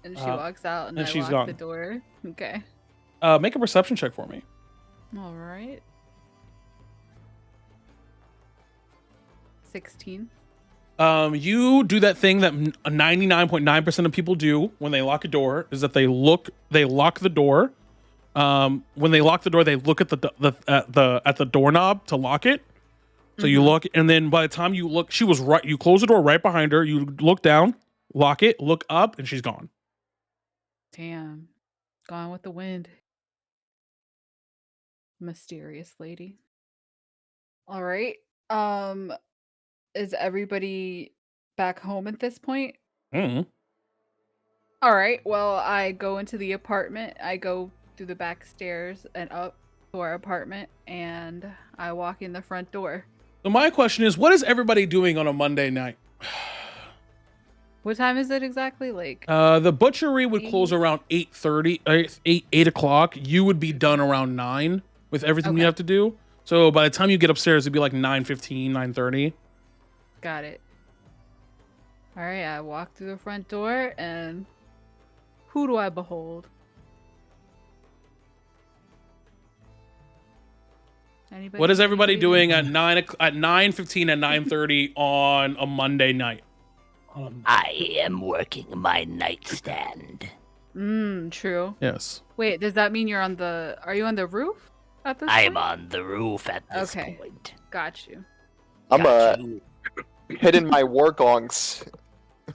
And she walks out, and and I she's lock gone. the door. Okay. Make a perception check for me. All right. 16. You do that thing that 99.9% of people do when they lock a door, is that they lock the door. When they lock the door, they look at the doorknob to lock it. So you look, and then by the time you look, she was right. You close the door right behind her. You look down, lock it, look up, and she's gone. Damn. Gone with the wind. Mysterious lady. All right. Is everybody back home at this point? Mm. All right. Well, I go into the apartment. I go through the back stairs and up to our apartment, and I walk in the front door. So my question is, what is everybody doing on a Monday night? What time is it exactly? Like, The butchery would close 8? around 8:30, 8 o'clock. You would be done around 9 with everything you Okay. have to do. So by the time you get upstairs, it'd be like 9:15, 9:30. Got it. All right. I walk through the front door, and who do I behold? Anybody? What is everybody Anybody? doing at 9:15 and 9:30 on a Monday night? I am working my nightstand. True. Yes. Wait, does that mean are you on the roof at this I point? am on the roof at this Okay. point. Got you. I'm hitting my war gongs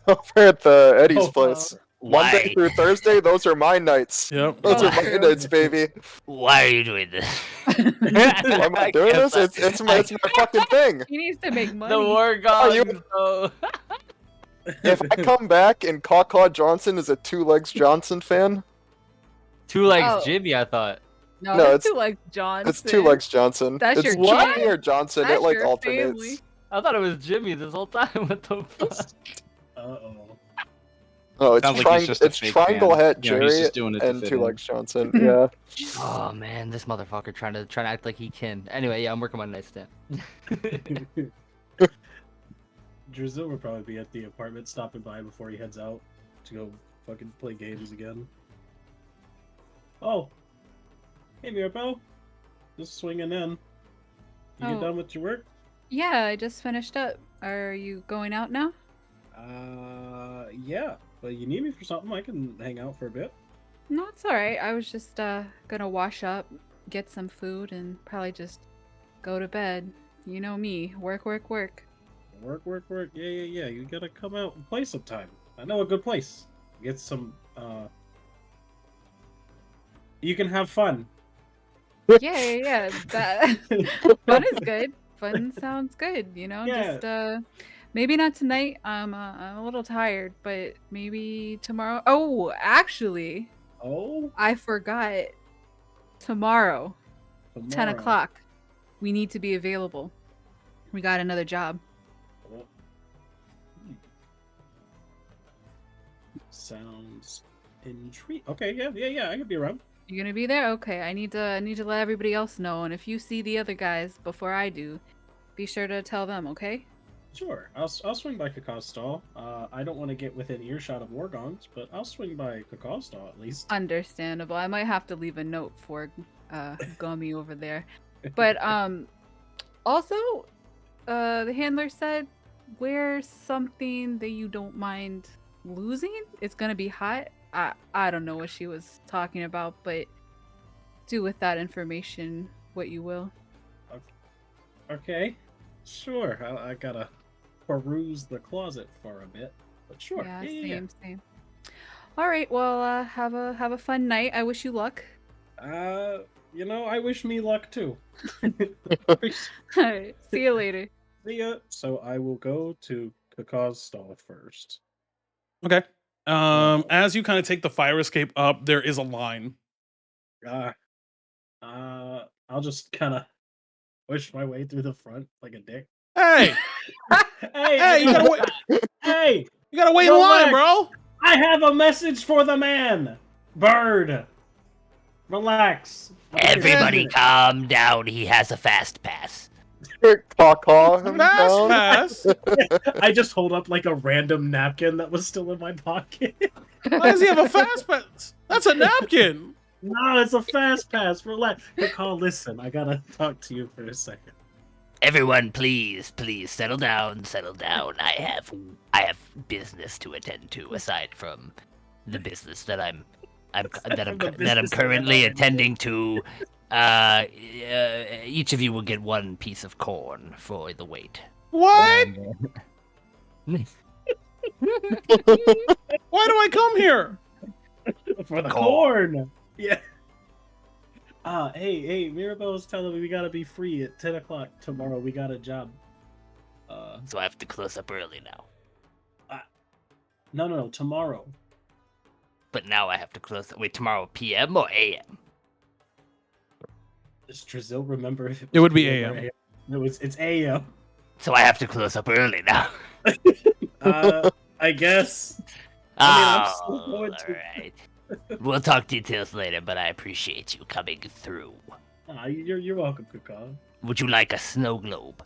over at the Eddie's Oh, place. Monday through Thursday, those are my nights. Yep. Those Oh, are my true. nights, baby. Why are you doing this? Why am I doing this? It's my fucking thing. He needs to make money. The war Are you- gods, though. If I come back and Caw Johnson is a Two Legs Johnson fan, Two Legs Oh. Jimmy, I thought. No, No, it's Two Legs Johnson. it's Two Legs Johnson. That's it's your Jimmy kid? or Johnson. That's it like your alternates. family. I thought it was Jimmy this whole time. What the fuck? Uh-oh. Oh, it's Sounds like triangle. he's just a It's fake Triangle fan. Head You know, Jerry he's just doing it to and fit Two in. Legs Johnson. Yeah. Oh man, this motherfucker trying to act like he can. Anyway, yeah, I'm working my nightstand. Drizzle will probably be at the apartment stopping by before he heads out to go fucking play games again. Oh. Hey, Mirabelle. Just swinging in. You get Oh. done with your work? Yeah, I just finished up. Are you going out now? Yeah. But you need me for something, I can hang out for a bit. No, it's alright. I was just gonna wash up, get some food, and probably just go to bed. You know me. Work, work, work. Work. Yeah. You gotta come out and play sometime. I know a good place. Get some, you can have fun. Yeah. That fun is good. Fun sounds good, you know? Yeah. Just maybe not tonight. I'm a little tired, but maybe tomorrow. Oh, actually, Oh? I forgot. Tomorrow, 10 Tomorrow. o'clock. We need to be available. We got another job. Oh. Sounds intriguing. Okay, yeah, I could be around. You gonna be there? Okay, I need to let everybody else know, and if you see the other guys before I do, be sure to tell them, okay? Sure, I'll swing by Kakaw's stall. I don't want to get within earshot of Wargongs, but I'll swing by Kakaw's stall at least. Understandable. I might have to leave a note for Gummy over there. But also the handler said wear something that you don't mind losing. It's gonna be hot. I don't know what she was talking about, but do with that information what you will. Okay, sure. I gotta peruse the closet for a bit, but sure. Yeah, same. All right, well, have a fun night. I wish you luck. I wish me luck too. See you later. See ya. So I will go to Kakaw's stall first. Okay. As you kind of take the fire escape up, there is a line. I'll just kind of push my way through the front like a dick. Hey, Hey, you gotta wait. Hey, You gotta wait in line, bro. I have a message for the man. Bird, relax. Everybody calm down. He has a fast pass. Caw him Fast down. pass. I just hold up like a random napkin that was still in my pocket. Why does he have a fast pass? That's a napkin. No, it's a fast pass. Relax. Call, listen, I gotta talk to you for a second. Everyone, please, settle down, I have business to attend to aside from the business that I'm currently attending to. Each of you will get one piece of corn for the wait. What? Why do I come here? For the corn. Yeah. Hey, Mirabelle's telling me we gotta be free at 10 o'clock tomorrow. We got a job. So I have to close up early now. No, tomorrow. But now I have to close. Wait, tomorrow PM or AM? Does Drazil remember if It would be PM or AM. No, it's AM. So I have to close up early now. I guess. I'm still going to. Alright. We'll talk details later, but I appreciate you coming through. You're welcome, Kakao. Would you like a snow globe?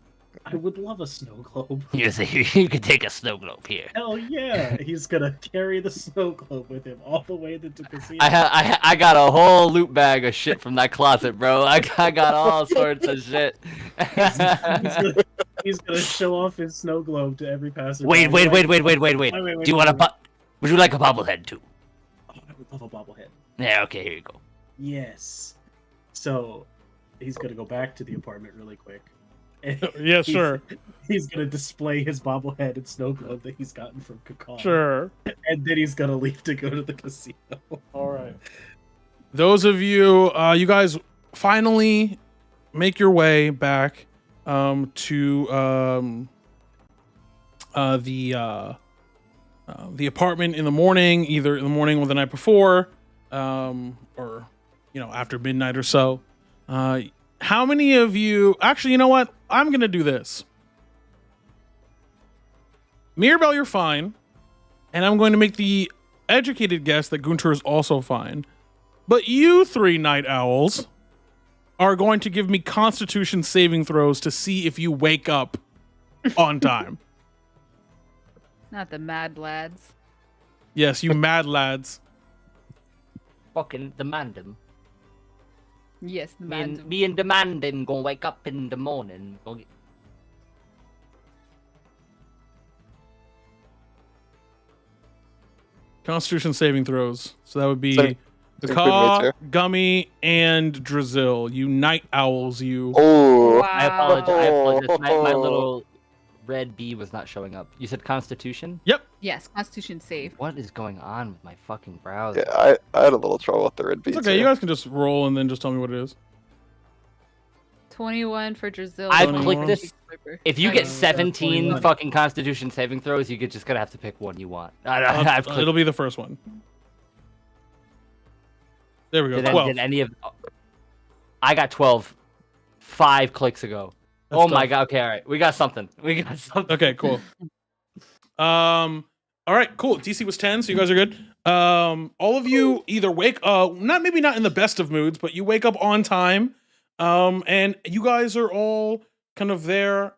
I would love a snow globe. You can take a snow globe here. Hell yeah! He's gonna carry the snow globe with him all the way to the casino. I got a whole loot bag of shit from that closet, bro. I got all sorts of shit. He's gonna show off his snow globe to every passerby. Wait. Do you want a Would you like a bobblehead too? Oh, I would love a bobblehead. Yeah. Okay. Here you go. Yes. So he's gonna go back to the apartment really quick. Yeah, sure. He's gonna display his bobblehead and snow globe that he's gotten from Kakao. Sure. And then he's gonna leave to go to the casino. All right. Those of you, you guys finally make your way back to the apartment in the morning, either in the morning or the night before, or after midnight or so. How many of you? Actually, you know what? I'm gonna do this. Mirabelle, you're fine, and I'm going to make the educated guess that Gunter is also fine. But you three night owls are going to give me Constitution saving throws to see if you wake up on time. Not the mad lads. Yes, you mad lads. Fucking demand him. Yes, the mad. Me and demanding gonna wake up in the morning. Constitution saving throws. So that would be Same. the Same Caw, crewmates, Gummy, and Drazil. You night owls, you. Oh. Wow. I apologize. My little red bee was not showing up. You said Constitution? Yep. Yes, Constitution save. What is going on with my fucking browser? Yeah, I had a little trouble with the red beats. It's okay. You guys can just roll and then just tell me what it is. 21 for Drazil. I've 21. clicked this. If you get 17 21. fucking Constitution saving throws, you're just gonna have to pick one you want. I've clicked. It'll be the first one. There we go. Did 12. any of? I got 12. 5 clicks ago. That's Oh my tough. god. Okay, all right. We got something. Okay, cool. All right, cool. DC was 10, so you guys are good. All of you either wake maybe not in the best of moods, but you wake up on time. And you guys are all kind of there.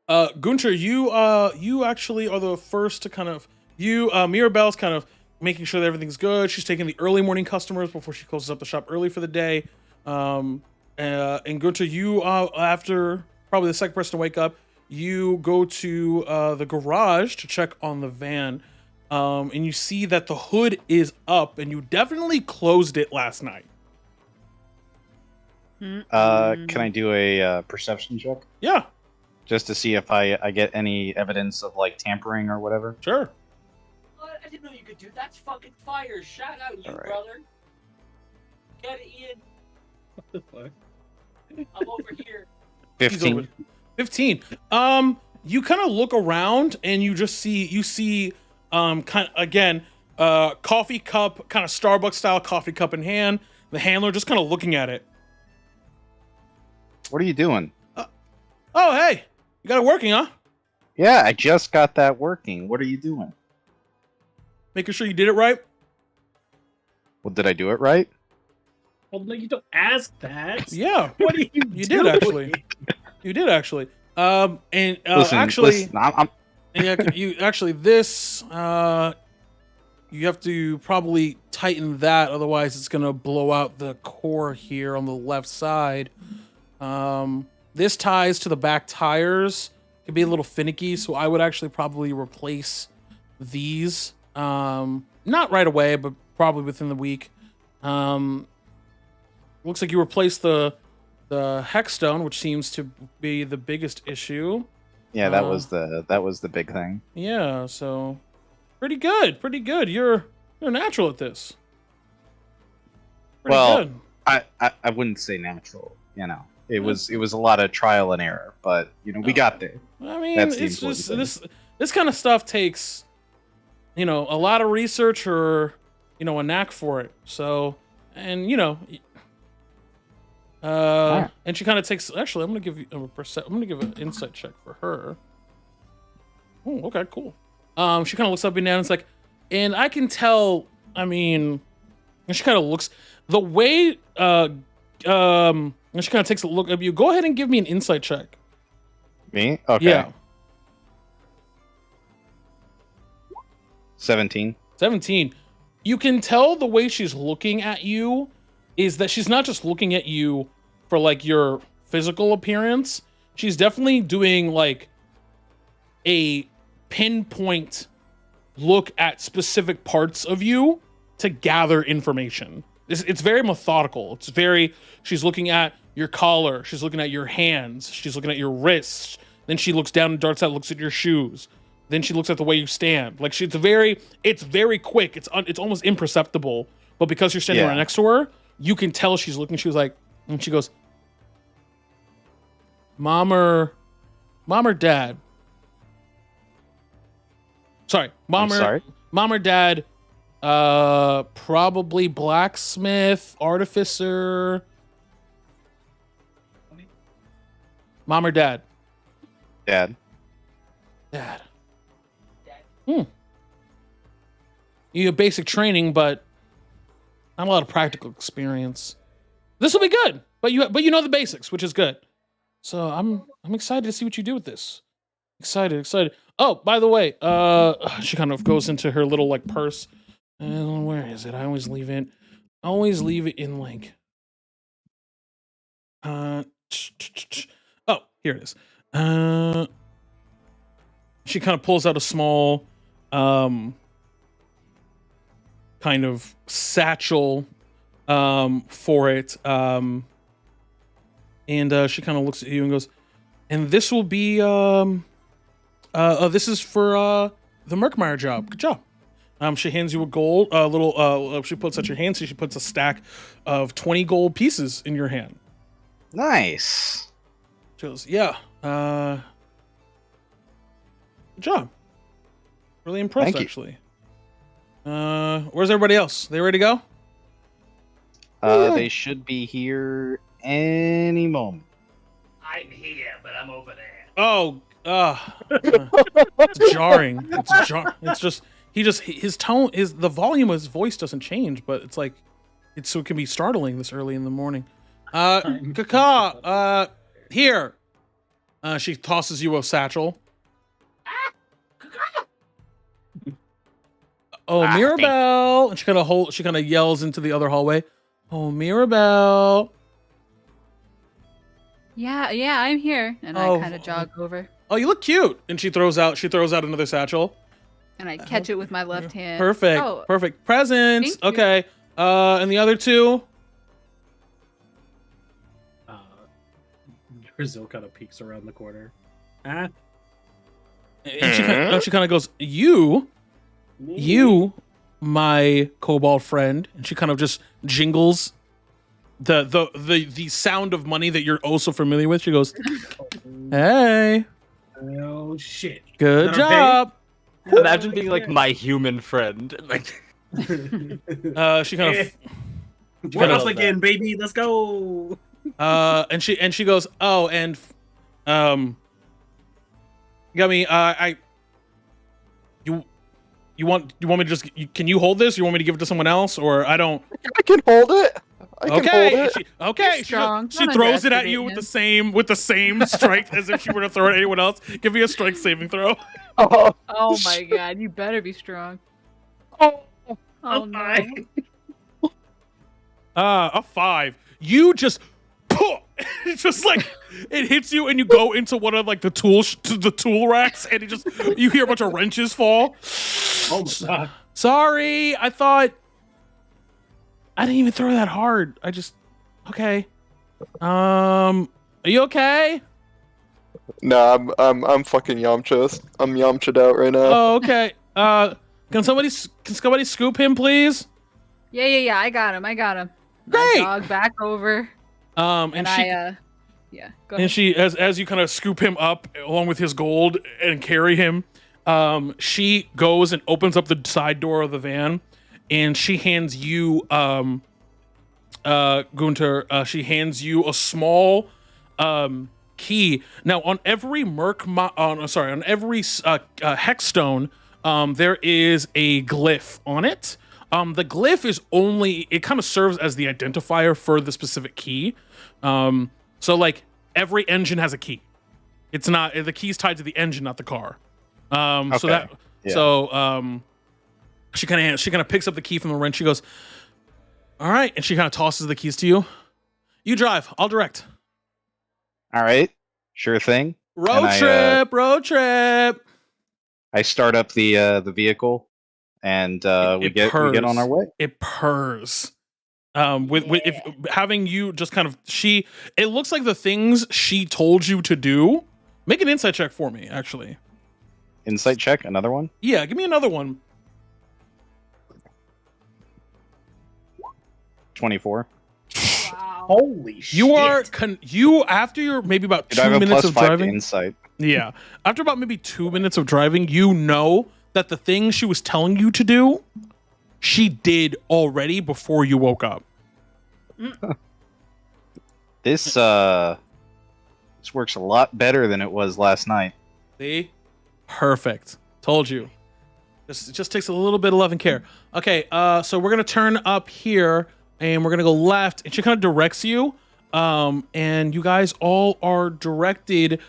Gunter, you actually are the first to kind of Mirabelle's kind of making sure that everything's good. She's taking the early morning customers before she closes up the shop early for the day. And Gunter, you after probably the second person to wake up, you go to the garage to check on the van. And you see that the hood is up, and you definitely closed it last night. Can I do a perception check? Yeah, Just to see if I get any evidence of like tampering or whatever? sure. What? I didn't know you could do that. That's fucking fire. Shout out, you All right. brother. Get it, Ian. What the fuck? I'm over here. He's 15. over. 15. You kind of look around and you see kind of again, coffee cup, kind of Starbucks style coffee cup in hand. The handler just kind of looking at it. What are you doing? Oh, hey, you got it working, huh? Yeah, I just got that working. What are you doing? Making sure you did it right. Well, did I do it right? Well, no, you don't ask that. Yeah, What are you you doing? did actually. You did actually. And Listen, I'm yeah, you actually this you have to probably tighten that, otherwise it's gonna blow out the core here on the left side. This ties to the back tires. Could be a little finicky, so I would actually probably replace these. Not right away, but probably within the week. Looks like you replaced the hexstone, which seems to be the biggest issue. yeah, that was the big thing. Yeah, so pretty good, pretty good. You're natural at this. Pretty Well, good. I wouldn't say natural. You know, it was a lot of trial and error, but you know we got there. I mean, That's the it's important just thing. this kind of stuff takes, a lot of research or, a knack for it. So, and and she kind of takes. Actually, I'm gonna give you I'm gonna give an insight check for her. Oh, okay, cool. She kind of looks up and down. And it's like, and I can tell. I mean, and she kind of looks the way. And she kind of takes a look at you. Go ahead and give me an insight check. Me? Okay. Yeah. 17. 17. You can tell the way she's looking at you is that she's not just looking at you for like your physical appearance. She's definitely doing like a pinpoint look at specific parts of you to gather information. It's very methodical. She's looking at your collar. She's looking at your hands. She's looking at your wrists. Then she looks down and darts out, looks at your shoes. Then she looks at the way you stand. Like it's very quick. It's almost imperceptible. But because you're standing right next to her, you can tell she's looking. She was like, and she goes, Mom or Dad? Sorry, Mom or Dad? Probably blacksmith, artificer. Mom or Dad? Dad. Dad. You have basic training, but not a lot of practical experience. This will be good, but you know the basics, which is good. So I'm excited to see what you do with this. Excited. Oh, by the way, she kind of goes into her little like purse. Where is it? I always leave it in like. Oh, here it is. She kind of pulls out a small, kind of satchel, for it. And she kind of looks at you and goes, and this will be, this is for, the Merkmeyer job. Good job. She hands you a gold, she puts at your hand, so she puts a stack of 20 gold pieces in your hand. Nice. She goes, yeah, good job. Really impressed, Thank you. actually. Where's everybody else? They ready to go? They should be here any moment. I'm here, but I'm over there. Oh, it's jarring. It's just his tone the volume of his voice doesn't change, but it's like so it can be startling this early in the morning. Kaka, here. She tosses you a satchel. Oh, Mirabelle! And she kind of yells into the other hallway. Oh, Mirabelle! Yeah, I'm here. And I kind of jog over. Oh, you look cute! And she throws out another satchel. And I catch it with my left hand. Perfect. Oh, Perfect. Presents. thank you. Okay. And the other two. Brazil kind of peeks around the corner. Huh? And she kind of goes, You, my kobold friend. And she kind of just jingles the sound of money that you're oh so familiar with. She goes, Hey, Oh shit! good Is that job. Imagine being like my human friend. Like, She kind of We're love up again, baby. Let's go. and she goes, oh, and got me. You want me to just? Can you hold this? You want me to give it to someone else, or I don't? I can hold it. I can hold it. You're strong. She Don't throws it at you underestimate with the same strength as if she were to throw it at anyone else. Give me a strength saving throw. Oh, Oh my god, you better be strong. Oh, Oh no. A 5. You just, it's just like it hits you, and you go into one of like the tool racks, and you hear a bunch of wrenches fall. oh my god. Sorry, I thought I didn't even throw that hard. Okay. Are you okay? no, I'm fucking Yamcha. I'm Yamcha'd out right now. Oh, okay. Can somebody scoop him, please? Yeah, I got him. I Great. dog back over. And she, go and ahead. she, as you kind of scoop him up along with his gold and carry him, she goes and opens up the side door of the van, and she hands you, Gunter, she hands you a small, key. Now, on every on every hex stone, there is a glyph on it. The glyph is it kind of serves as the identifier for the specific key. So like every engine has a key. It's not, the key's tied to the engine, not the car. Okay. She kind of picks up the key from the wrench. She goes, all right. And she kind of tosses the keys to you. You drive, I'll direct. All right, sure thing. Road trip. I start up the vehicle, and we get on our way. It purrs. If having you just kind of it looks like the things she told you to do. Make an insight check for me, actually. Insight check, another one. Yeah, give me another one. 24. Wow. Holy shit. You after you're maybe about Did I have 2 a minutes plus of 5 to driving. insight? Yeah, after about maybe 2 minutes of driving, you know that the thing she was telling you to do, she did already before you woke up. This works a lot better than it was last night. See? Perfect. Told you. It just takes a little bit of love and care. Okay, so we're gonna turn up here and we're gonna go left, and she kind of directs you. And you guys all are directed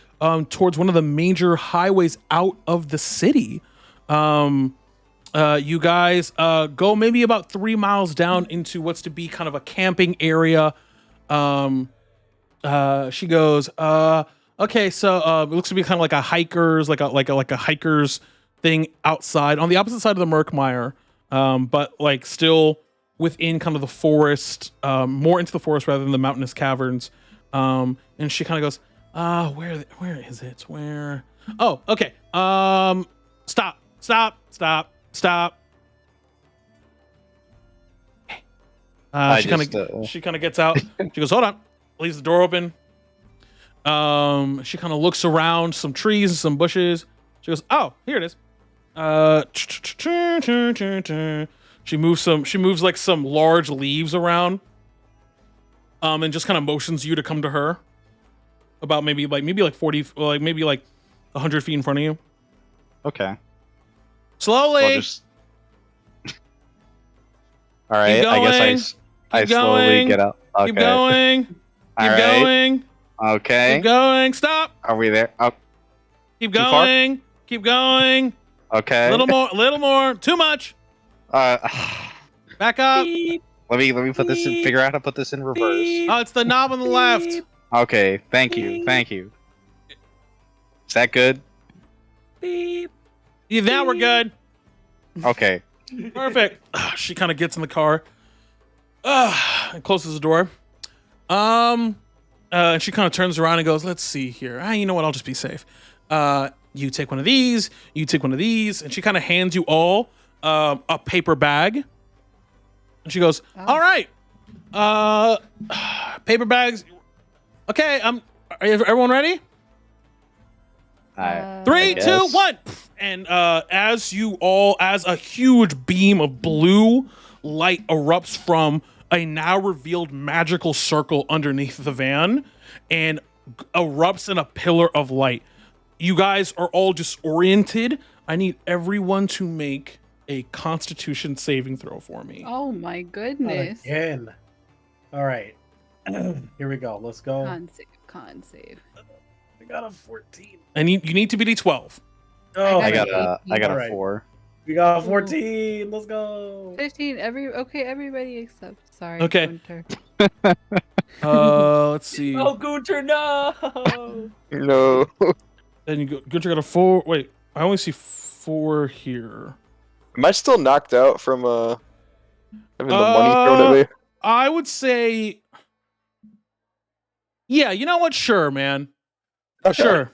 towards one of the major highways out of the city. You guys go maybe about 3 miles down into what's to be kind of a camping area. She goes, okay, so it looks to be kind of like a hiker's, like a hiker's thing outside on the opposite side of the Merkmire, but like still within kind of the forest, more into the forest rather than the mountainous caverns. And she kind of goes, where is it? Where? Oh, okay. Stop. She kind of gets out. She goes, hold on. Leaves the door open. She kind of looks around some trees and some bushes. She goes, oh, here it is. She moves like some large leaves around. And just kind of motions you to come to her. About maybe like 40, like maybe like 100 feet in front of you. Okay. Slowly. All right. I guess I slowly get out. Okay. Keep going. Keep going. Okay. Keep going. Stop. Are we there? Oh. Keep going. Keep going. Okay. A little more. Too much. Back up. Beep. Let me put this in. Figure out how to put this in reverse. Oh, it's the knob on the left. Okay. Thank you. Is that good? Beep. Yeah, now we're good. Okay. Perfect. She kind of gets in the car. And closes the door. And she kind of turns around and goes, let's see here. You know what? I'll just be safe. You take one of these. You take one of these. And she kind of hands you all a paper bag. And she goes, all right. Paper bags. Okay. Everyone ready? 3, 2, 1. And as a huge beam of blue light erupts from a now revealed magical circle underneath the van and erupts in a pillar of light. You guys are all disoriented. I need everyone to make a Constitution saving throw for me. Oh my goodness. Again. All right. Here we go. Let's go. Con save. Con save. I got a 14. And you need to beat a 12. Oh, I got got an a I got a Alright. 4. we got a 14. Let's go. 15. Everybody except. Sorry. Okay. Gunter. Let's see. Oh, Gunter, no! No. Then you go. Gunter got a 4. Wait, I only see 4 here. Am I still knocked out from having the money thrown at me? I would say, yeah. You know what? Sure, man. Okay. Sure.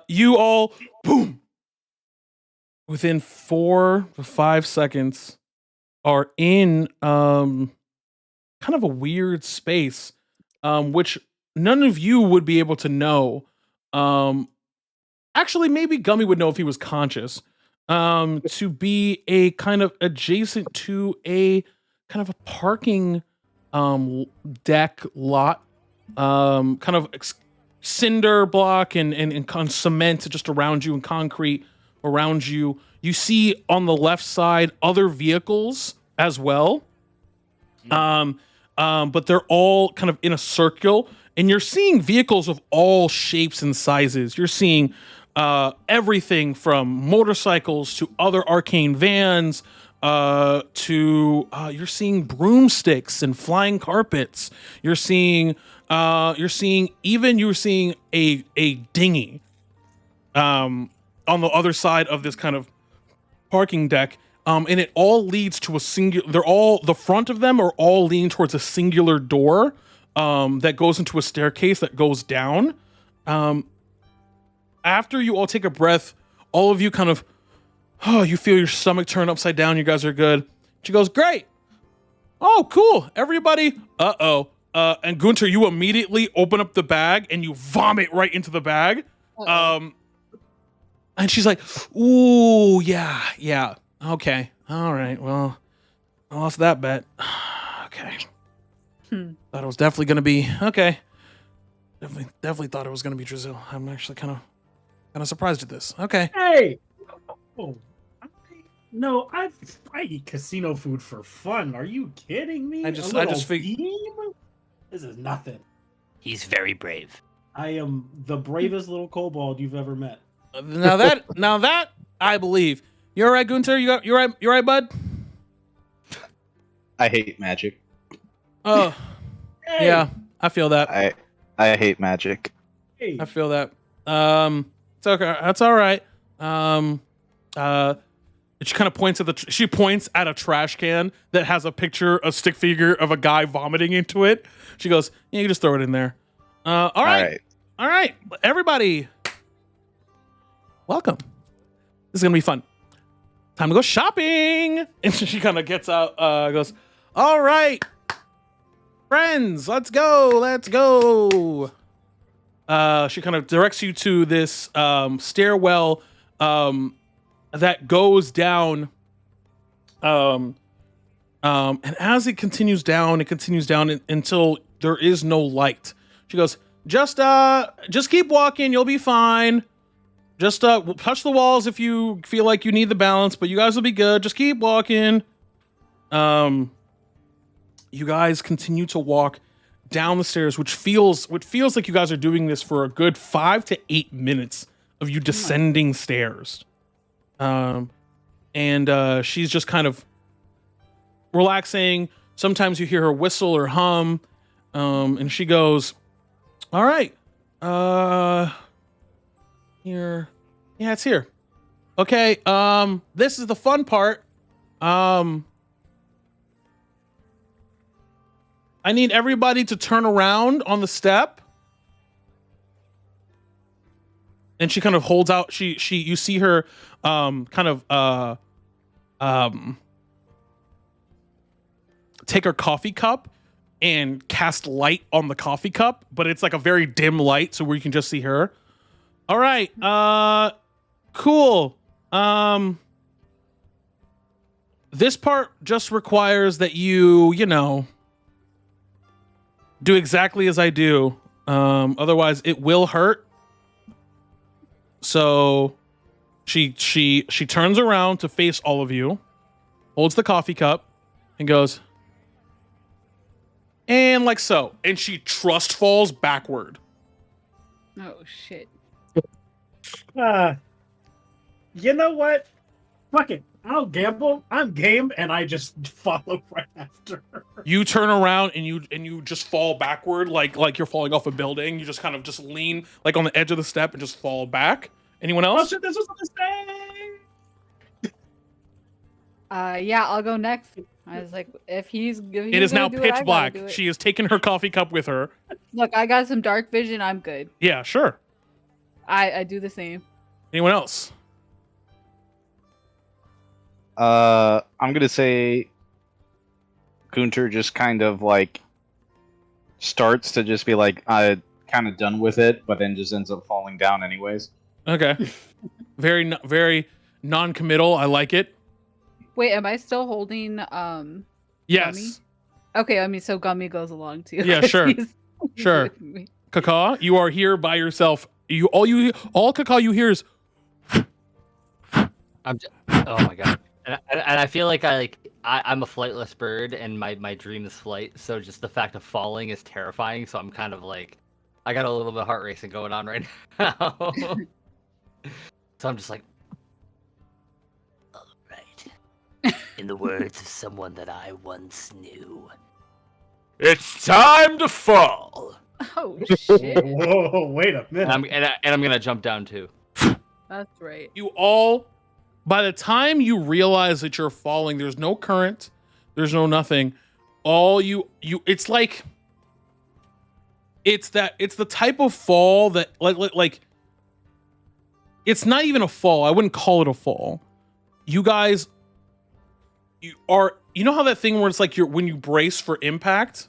You all boom within 4 to 5 seconds are in kind of a weird space, which none of you would be able to know. Actually, maybe Gummy would know if he was conscious. To be a kind of adjacent to a kind of a parking deck lot, kind of cinder block and cement just around you and concrete around you. You see on the left side other vehicles as well. But they're all kind of in a circle, and you're seeing vehicles of all shapes and sizes. You're seeing everything from motorcycles to other arcane vans, to you're seeing broomsticks and flying carpets. You're seeing a dinghy on the other side of this kind of parking deck. And it all leads to a singular. The front of them are all leaning towards a singular door that goes into a staircase that goes down. After you all take a breath, all of you kind of, you feel your stomach turn upside down. You guys are good. She goes, great. Oh, cool. Everybody. And Gunter, you immediately open up the bag and you vomit right into the bag. And she's like, ooh, yeah. Okay. All right. Well, I lost that bet. Okay. Thought it was definitely going to be okay. Definitely thought it was going to be Drizzle. I'm actually kind of surprised at this. Okay. Hey. Oh. No, I eat casino food for fun. Are you kidding me? I just figured. This is nothing. He's very brave. I am the bravest little kobold you've ever met. Now that I believe. You're right, Gunter. You're right, bud. I hate magic. Oh, Hey. yeah. I feel that. I hate magic. Hey. I feel that. It's okay. That's all right. She kind of points at a trash can that has a stick figure of a guy vomiting into it. She goes, yeah, you can just throw it in there. All right. Everybody, welcome. This is gonna be fun. Time to go shopping. And she kind of gets out, goes, all right, friends, let's go. She kind of directs you to this stairwell that goes down. And as it continues down until there is no light. She goes, just keep walking, you'll be fine. Just touch the walls if you feel like you need the balance, but you guys will be good. Just keep walking. You guys continue to walk down the stairs, which feels like you guys are doing this for a good 5 to 8 minutes of you descending stairs. And she's just kind of relaxing. Sometimes you hear her whistle or hum. And she goes, all right, here. Yeah, it's here. Okay, this is the fun part. I need everybody to turn around on the step. And she kind of holds out, you see her take her coffee cup and cast light on the coffee cup, but it's like a very dim light, so where you can just see her. All right, cool. This part just requires that you do exactly as I do. Otherwise it will hurt. So she turns around to face all of you, holds the coffee cup, and goes, and like so, and she trust falls backward. Oh shit. You know what? Fuck it. I'll gamble. I'm game, and I just follow right after her. You turn around and you just fall backward like you're falling off a building. You just kind of just lean like on the edge of the step and just fall back. Anyone Oh else? shit! This was a mistake. Yeah, I'll go next. I was like, if he's It is now pitch black. She has taken her coffee cup with her. Look, I got some dark vision. I'm good. Yeah, sure. I do the same. Anyone else? I'm gonna say Gunter just kind of like starts to just be like kind of done with it, but then just ends up falling down anyways. Okay. Very non-committal. I like it. Wait, am I still holding Yes. Gummy? Okay, I mean, so Gummy goes along too. Yeah, 'cause sure. he's Sure. with me. Kaka, you are here by yourself. All Kaka you hear is Oh my god. And I feel like I'm a flightless bird, and my dream is flight. So just the fact of falling is terrifying. So I'm kind of like, I got a little bit of heart racing going on right now. So I'm just like, all right. In the words of someone that I once knew, it's time to fall. Oh shit. Whoa! Wait a minute. And I'm gonna jump down too. That's right. you all, by the time you realize that you're falling, there's no current, there's no nothing. All it's like, it's the type of fall that like it's not even a fall. I wouldn't call it a fall. You guys, you know how that thing where it's like when you brace for impact,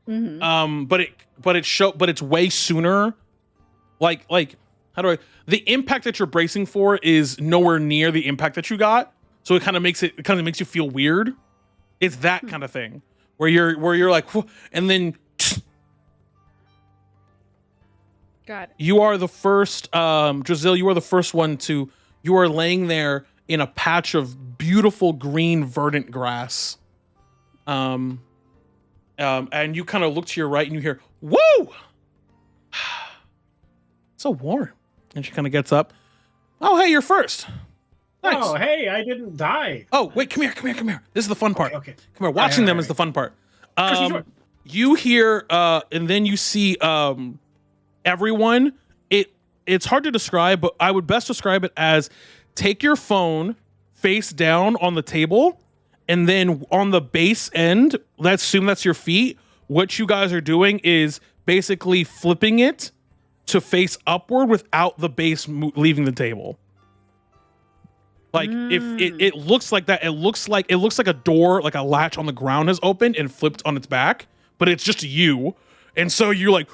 Mm-hmm. but it's way sooner. Like how do the impact that you're bracing for is nowhere near the impact that you got, so it kind of makes you feel weird. It's that kind of thing where you're like, and then Got it. you are the first, Drazil, you are the first one you are laying there in a patch of beautiful green verdant grass. And you kind of look to your right and you hear, woo! So warm. And she kind of gets up. Oh, hey, you're first. Nice. Oh, hey, I didn't die. Oh, wait, come here. This is the fun part. Okay. Come here. Watching them right. is the fun part. Sure. You hear, and then you see everyone. It's hard to describe, but I would best describe it as take your phone face down on the table, and then on the base end, let's assume that's your feet. What you guys are doing is basically flipping it to face upward without the base leaving the table. Like if it looks like that, it looks like a door, like a latch on the ground has opened and flipped on its back, but it's just you, and so you're like,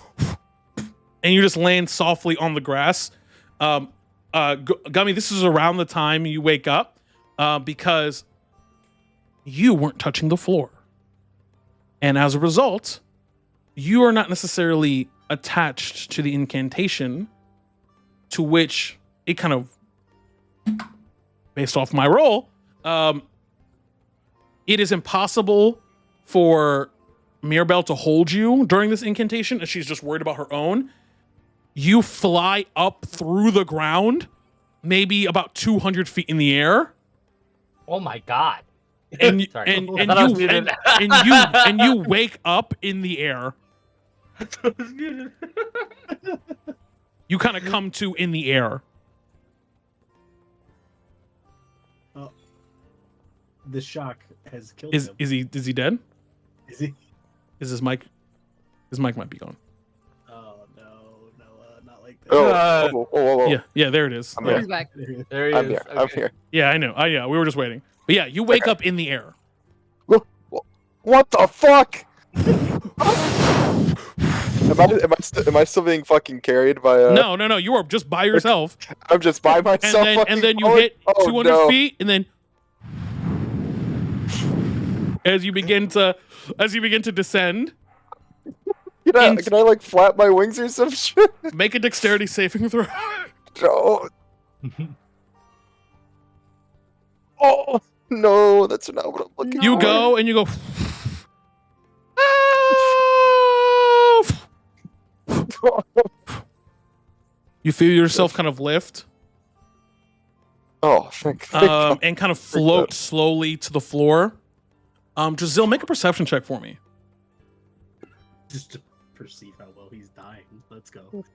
and you just land softly on the grass. Gummy, this is around the time you wake up, because you weren't touching the floor, and as a result, you are not necessarily attached to the incantation, to which it kind of, based off my roll, it is impossible for Mirabelle to hold you during this incantation, and she's just worried about her own. You fly up through the ground, maybe about 200 feet in the air, Oh my god. and Sorry. and I thought I was muted. and you wake up in the air. You kind of come to in the air. The shock has killed Is him. is he dead? Is he? Is his mic? His mic might be gone. Oh no, not like that. Oh. Yeah, there it is. I'm Yeah. here. He's back. There he I'm is. here. I'm Okay. here. Yeah, I know. Yeah, we were just waiting. But yeah, you wake up in the air. What the fuck? Am I still being fucking carried by a? No. You are just by yourself, I'm just by and myself. then you falling? hit Oh, 200 no. feet, and then as you begin to descend, Can I like flap my wings or some shit? make a dexterity saving throw. No. Oh. No, that's not what I'm looking You for. go and you go. You feel yourself kind of lift, Oh, thank God. and kind of float slowly to the floor. Giselle, make a perception check for me. Just to perceive how well he's dying. Let's go.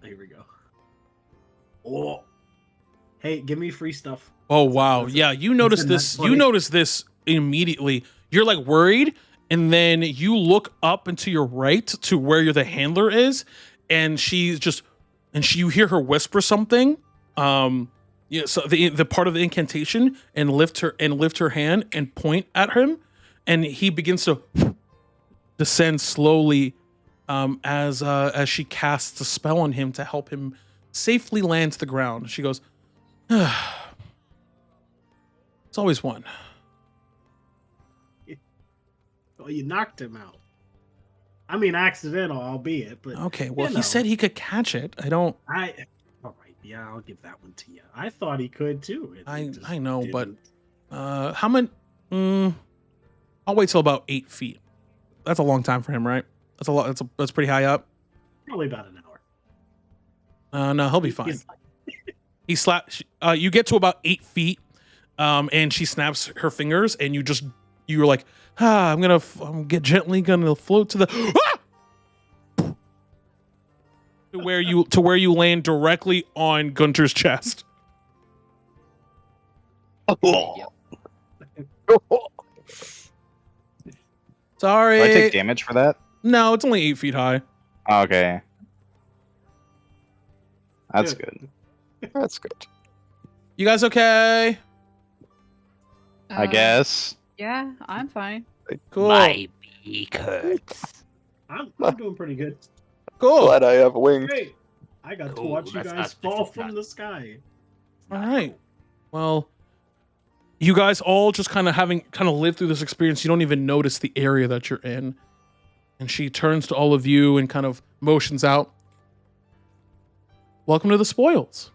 Here we go. Oh, hey, give me free stuff. Oh wow, That's yeah, you notice this. You notice this immediately. You're like worried, and then you look up and to your right to where the handler is, and she's just, you hear her whisper something. Yeah, so the part of the incantation, and lift her hand and point at him, and he begins to descend slowly, as she casts a spell on him to help him safely land to the ground. She goes, "It's always one." Well, you knocked him out. I mean, accidental, albeit, but Okay, well, you he know. said he could catch it. All right, yeah, I'll give that one to you. I thought he could too. I just know, but didn't. how many? I'll wait till about 8 feet. That's a long time for him, right? That's a lot. That's pretty high up. Probably about an hour. No, he'll be fine. He slaps. You get to about 8 feet, and she snaps her fingers, and you're like, I'm gently gonna float to the to where you land directly on Gunter's chest. Sorry. Do I take damage for that? No, it's only 8 feet high. Okay. That's good. That's good. You guys okay? I guess. Yeah, I'm fine. Cool. My beak hurts. I'm doing pretty good. Cool. Glad I have wings. Great. I got to Cool, watch you that's guys not- fall that's from not- the sky. All right. Well, you guys all just kind of lived through this experience. You don't even notice the area that you're in. And she turns to all of you and kind of motions out. Welcome to the spoils.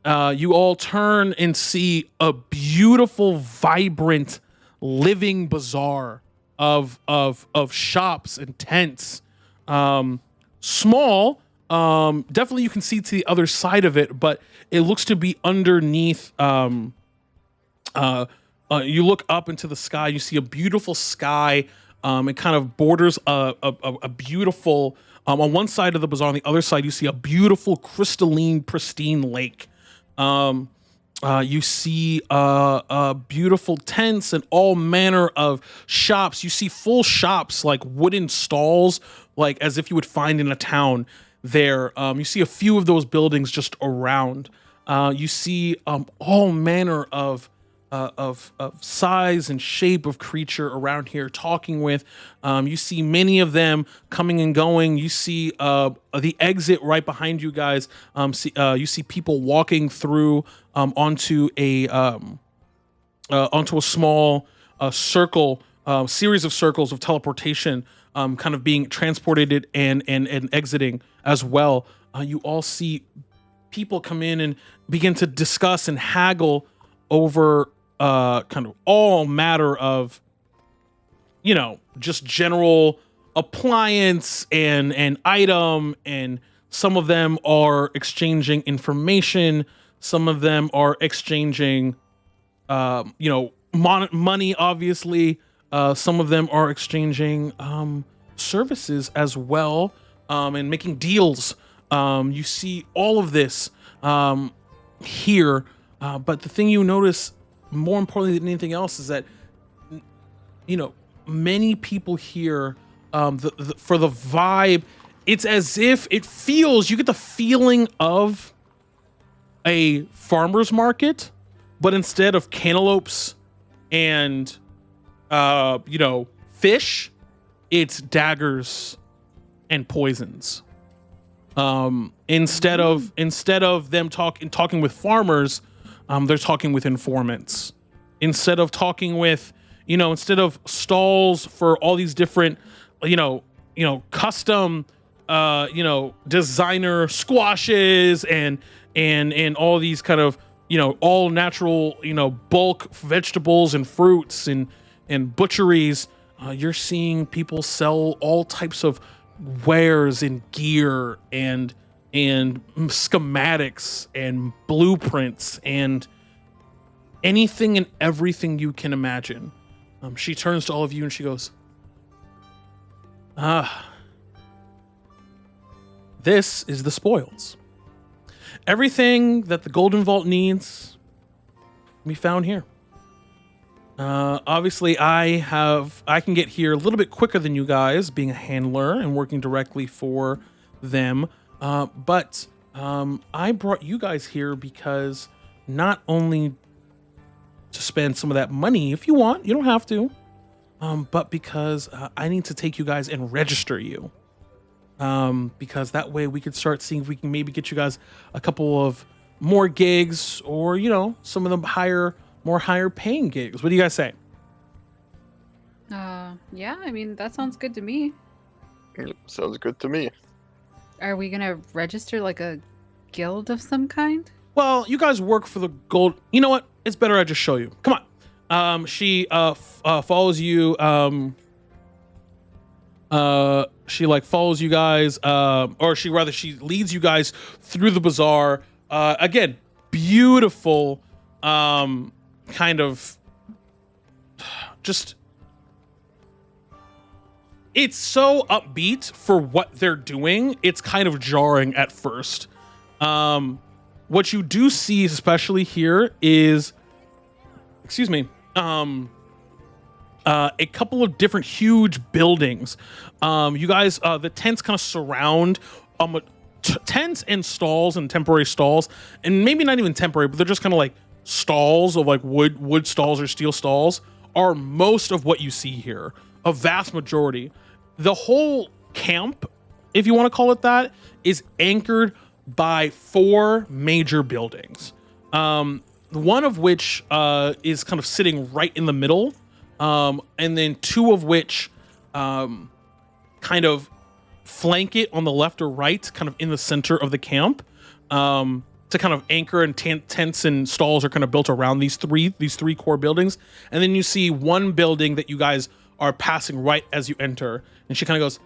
You all turn and see a beautiful, vibrant, living bazaar of shops and tents. Small. Definitely you can see to the other side of it, but it looks to be underneath. You look up into the sky. You see a beautiful sky. It kind of borders a beautiful. On one side of the bazaar, on the other side, you see a beautiful, crystalline, pristine lake. You see beautiful tents and all manner of shops. You see full shops, like wooden stalls, like as if you would find in a town there. You see a few of those buildings just around. You see all manner of size and shape of creature around here talking with. You see many of them coming and going. You see the exit right behind you guys. You see people walking through onto a small circle, series of circles of teleportation, kind of being transported and exiting as well. You all see people come in and begin to discuss and haggle over kind of all matter of, just general appliance and item, and some of them are exchanging information, some of them are exchanging money, obviously, some of them are exchanging services as well, and making deals. You see all of this here, but the thing you notice more importantly than anything else is that many people here, for the vibe, it's as if you get the feeling of a farmer's market, but instead of cantaloupes and fish, it's daggers and poisons. Instead of them talking with farmers, they're talking with informants. Instead of talking with, instead of stalls for all these different, custom, designer squashes and all these kind of all natural, bulk vegetables and fruits and butcheries. You're seeing people sell all types of wares and gear and schematics and blueprints and anything and everything you can imagine. She turns to all of you and she goes, this is the spoils. Everything that the Golden Vault needs can be found here. Obviously, I can get here a little bit quicker than you guys, being a handler and working directly for them. But I brought you guys here because not only to spend some of that money, if you want, you don't have to, but because I need to take you guys and register you. Because that way we could start seeing if we can maybe get you guys a couple of more gigs, or some of them more higher paying gigs. What do you guys say? Yeah, I mean, that sounds good to me. Sounds good to me. Are we gonna register like a guild of some kind? Well, you guys work for the gold. You know what? It's better I just show you. Come on. She follows you. She follows you guys, or she leads you guys through the bazaar. Again, beautiful, kind of just, it's so upbeat for what they're doing. It's kind of jarring at first. What you do see, especially here, is, excuse me, a couple of different huge buildings. You guys, the tents kind of surround tents and stalls and temporary stalls, and maybe not even temporary, but they're just kind of stalls of wood stalls or steel stalls are most of what you see here. A vast majority. The whole camp, if you want to call it that, is anchored by 4 major buildings. One of which is kind of sitting right in the middle. And then 2 of which kind of flank it on the left or right, kind of in the center of the camp, to kind of anchor, and tents and stalls are kind of built around these three core buildings. And then you see one building that you guys are passing right as you enter, and she kind of goes,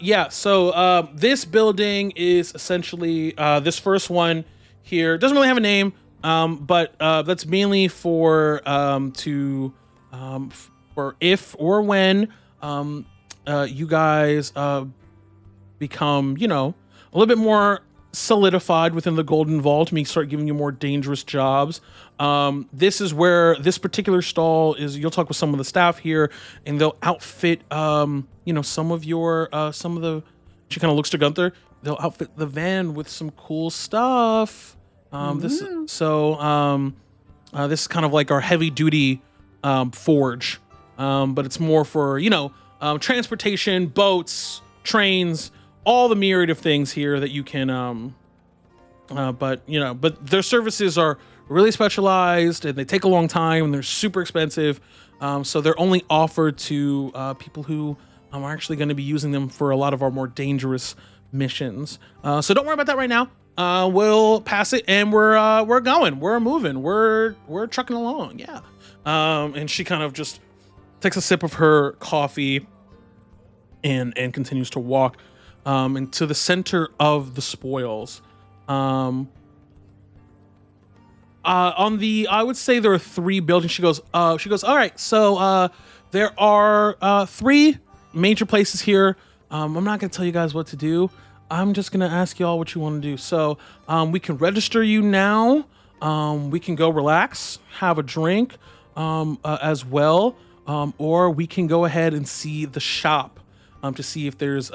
yeah, so this building is essentially this first one here doesn't really have a name, but that's mainly for if or when you guys become, a little bit more solidified within the Golden Vault, and start giving you more dangerous jobs. This is where this particular stall is. You'll talk with some of the staff here, and they'll outfit, some of the. She kind of looks to Gunther. They'll outfit the van with some cool stuff. This is kind of like our heavy duty forge, but it's more for transportation, boats, trains, all the myriad of things here that you can. But their services are really specialized, and they take a long time, and they're super expensive. So they're only offered to people who are actually going to be using them for a lot of our more dangerous missions. So don't worry about that right now. We'll pass it, and we're going, we're moving, we're trucking along. Yeah. And she kind of just takes a sip of her coffee and continues to walk into the center of the spoils. I would say there are 3 buildings. She goes, all right, so there are 3 major places here. I'm not gonna tell you guys what to do. I'm just gonna ask y'all what you want to do. So we can register you now. We can go relax, have a drink as well, or we can go ahead and see the shop to see if there's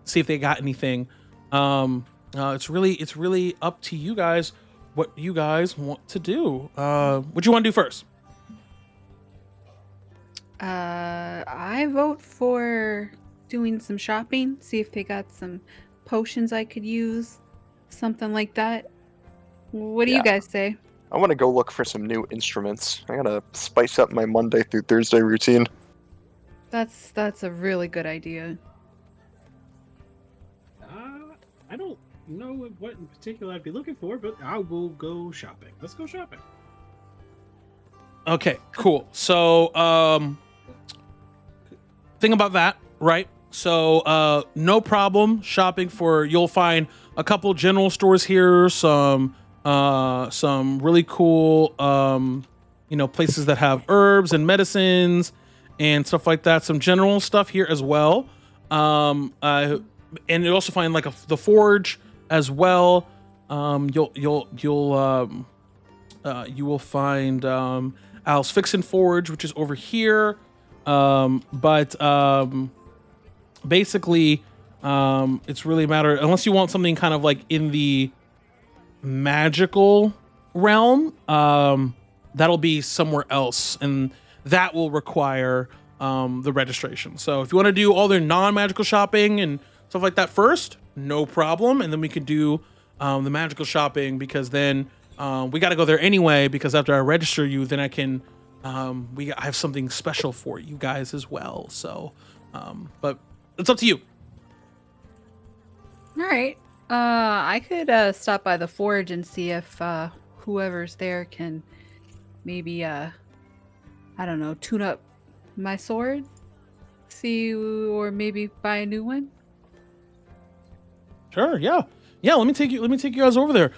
see if they got anything. It's really up to you guys what you guys want to do. What do you want to do first? I vote for doing some shopping, see if they got some potions I could use, something like that. What do you guys say? I want to go look for some new instruments. I gotta spice up my Monday through Thursday routine. That's a really good idea. I don't know what in particular I'd be looking for, but I will go shopping. Let's go shopping. Okay, cool. So, thing about that, right? So, no problem shopping for. You'll find a couple general stores here, some really cool, places that have herbs and medicines and stuff like that. Some general stuff here as well. And you'll also find like the forge as well. You will find Al's Fix and Forge, which is over here. But basically, it's really a matter, unless you want something kind of like in the magical realm, that'll be somewhere else, and that will require the registration. So if you want to do all their non-magical shopping and stuff like that first, no problem, and then we can do the magical shopping, because then we got to go there anyway, because after I register you, then I can I have something special for you guys as well. So but it's up to you. All right. I could stop by the forge and see if whoever's there can maybe I don't know, tune up my sword, see, or maybe buy a new one. Sure, yeah. Let me take you guys over there.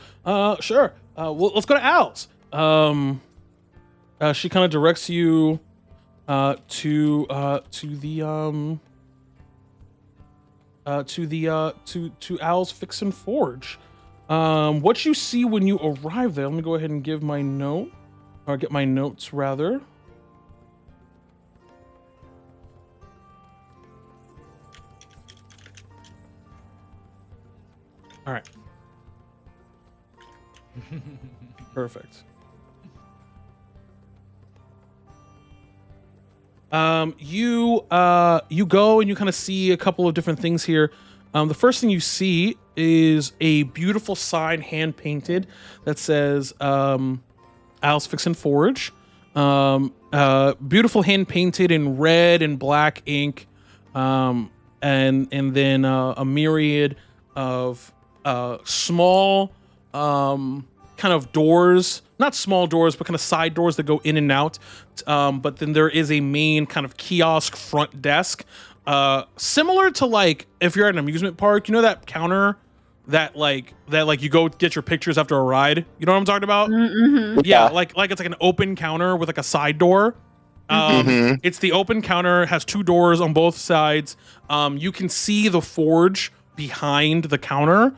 Sure. Well, let's go to Al's. She kind of directs you to Al's Fix and Forge. What you see when you arrive there, let me go ahead and give my note, or get my notes rather. All right. Perfect. You go and you kind of see a couple of different things here. The first thing you see is a beautiful sign, hand painted, that says Al's Fix and Forge. Beautiful hand painted in red and black ink, and then a myriad of small kind of doors, not small doors, but kind of side doors that go in and out. But then there is a main kind of kiosk front desk, similar to like if you're at an amusement park, you know, that counter that you go get your pictures after a ride. You know what I'm talking about? Mm-hmm. Yeah, like it's like an open counter with like a side door. It's the open counter, has two doors on both sides. You can see the forge behind the counter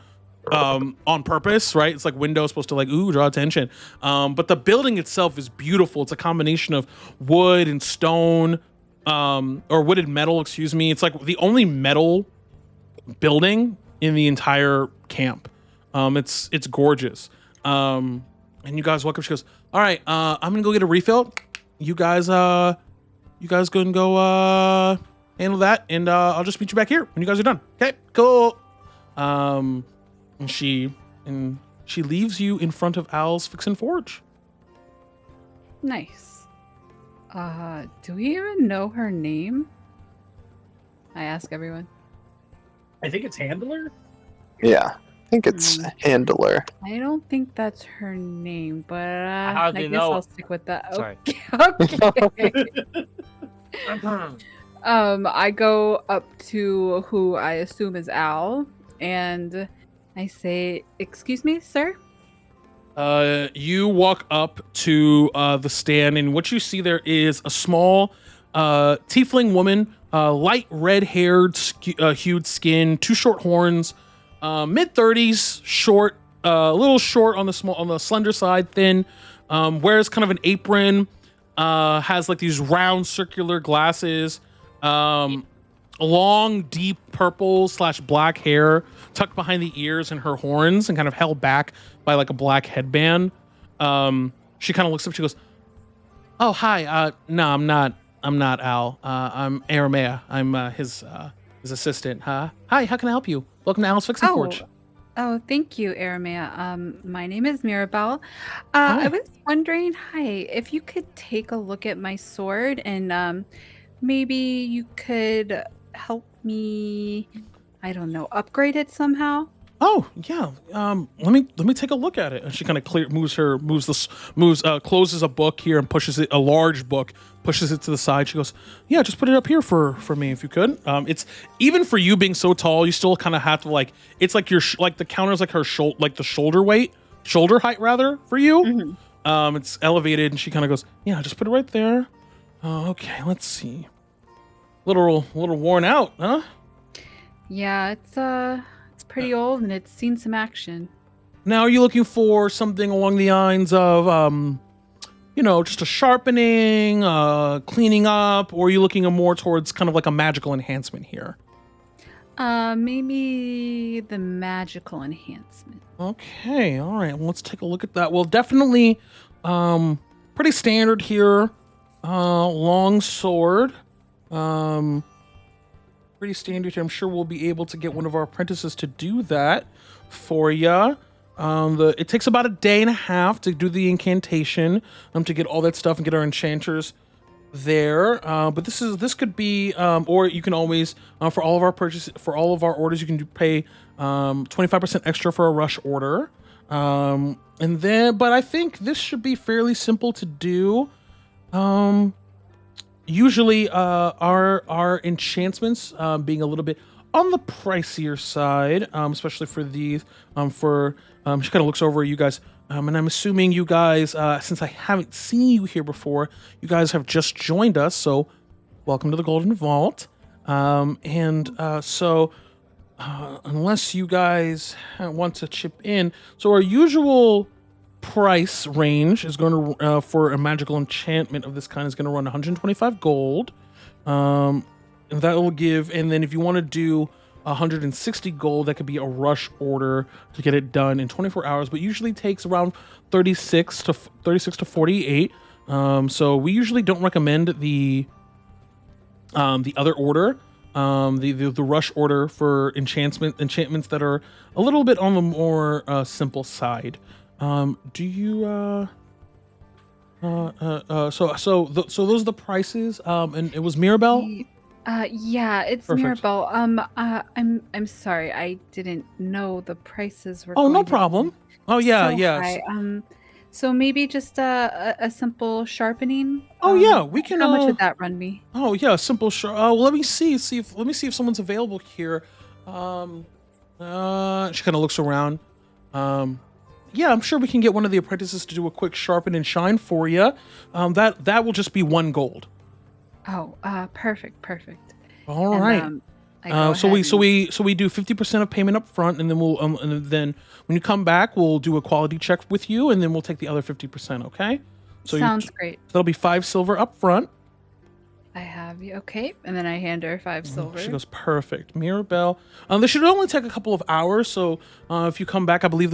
on purpose, right? It's like windows supposed to like draw attention. But the building itself is beautiful. It's a combination of wood and stone, or wood and metal, excuse me. It's like the only metal building in the entire camp. It's gorgeous. And you guys walk up. She goes, "All right, I'm gonna go get a refill. You guys go and go handle that, and I'll just meet you back here when you guys are done." Okay, cool. And she leaves you in front of Al's Fix and Forge. Nice. Do we even know her name? I ask everyone. I think it's Handler. Yeah, I think it's Handler. I don't think that's her name, but How do I you guess know? I'll stick with that. Sorry. Okay. I go up to who I assume is Al, and I say, "Excuse me, sir." You walk up to the stand, and what you see there is a small tiefling woman, light red-haired, hued skin, two short horns, mid-30s, short, a little short on the slender side, thin, wears kind of an apron, has like these round circular glasses, long, deep purple/black hair tucked behind the ears and her horns and kind of held back by like a black headband. She kind of looks up. She goes, "Oh, hi. No, I'm not Al. I'm Aramea. I'm his assistant. Hi. How can I help you? Welcome to Al's Fix and Forge." Oh, thank you, Aramea. My name is Mirabelle. Hi. I was wondering, if you could take a look at my sword and maybe you could help me, I don't know, upgrade it somehow. Oh yeah. Let me take a look at it. And she kind of closes a book here and pushes it, a large book, pushes it to the side. She goes, yeah, just put it up here for me if you could. It's even for you being so tall, you still kind of have to like. It's like your like the counter's like her the shoulder height rather for you. Mhm. It's elevated, and she kind of goes, yeah, just put it right there. Okay, let's see. Little worn out, huh? Yeah, it's pretty old and it's seen some action. Now, are you looking for something along the lines of, just a sharpening, cleaning up, or are you looking more towards kind of like a magical enhancement here? Maybe the magical enhancement. Okay, all right. Well, let's take a look at that. Well, definitely, pretty standard here. Long sword. Pretty standard here. I'm sure we'll be able to get one of our apprentices to do that for you. It takes about a day and a half to do the incantation, to get all that stuff and get our enchanters there. But this could be, or you can always, for all of our orders, you can pay 25% extra for a rush order. But I think this should be fairly simple to do. Usually, our enchantments being a little bit on the pricier side, especially for these. She kind of looks over at you guys, and I'm assuming you guys, since I haven't seen you here before, you guys have just joined us. So, welcome to the Golden Vault. Unless you guys want to chip in, so our usual price range is going to for a magical enchantment of this kind is going to run 125 gold, and that will give. And then if you want to do 160 gold, that could be a rush order to get it done in 24 hours, but usually takes around 36 to 48. So we usually don't recommend the other order, the rush order for enchantments that are a little bit on the more simple side. Do you so those are the prices, and it was Mirabelle. Yeah, it's Perfect. Mirabelle. I'm sorry, I didn't know the prices were. Oh, no going to be problem. Oh yeah, so yes. high. So maybe just a simple sharpening. Oh yeah, we can. How much would that run me? Oh yeah, simple. Well, let me see if someone's available here. She kind of looks around. Yeah, I'm sure we can get one of the apprentices to do a quick sharpen and shine for you. That will just be 1 gold. Oh, perfect. All And, right. I go So ahead we do 50% of payment up front, and then when you come back, we'll do a quality check with you, and then we'll take the other 50%. Okay. So sounds great. that'll be 5 silver up front. I have you. Okay, and then I hand her 5 silver. She goes, perfect. Mirabelle. This should only take a couple of hours, so if you come back, I believe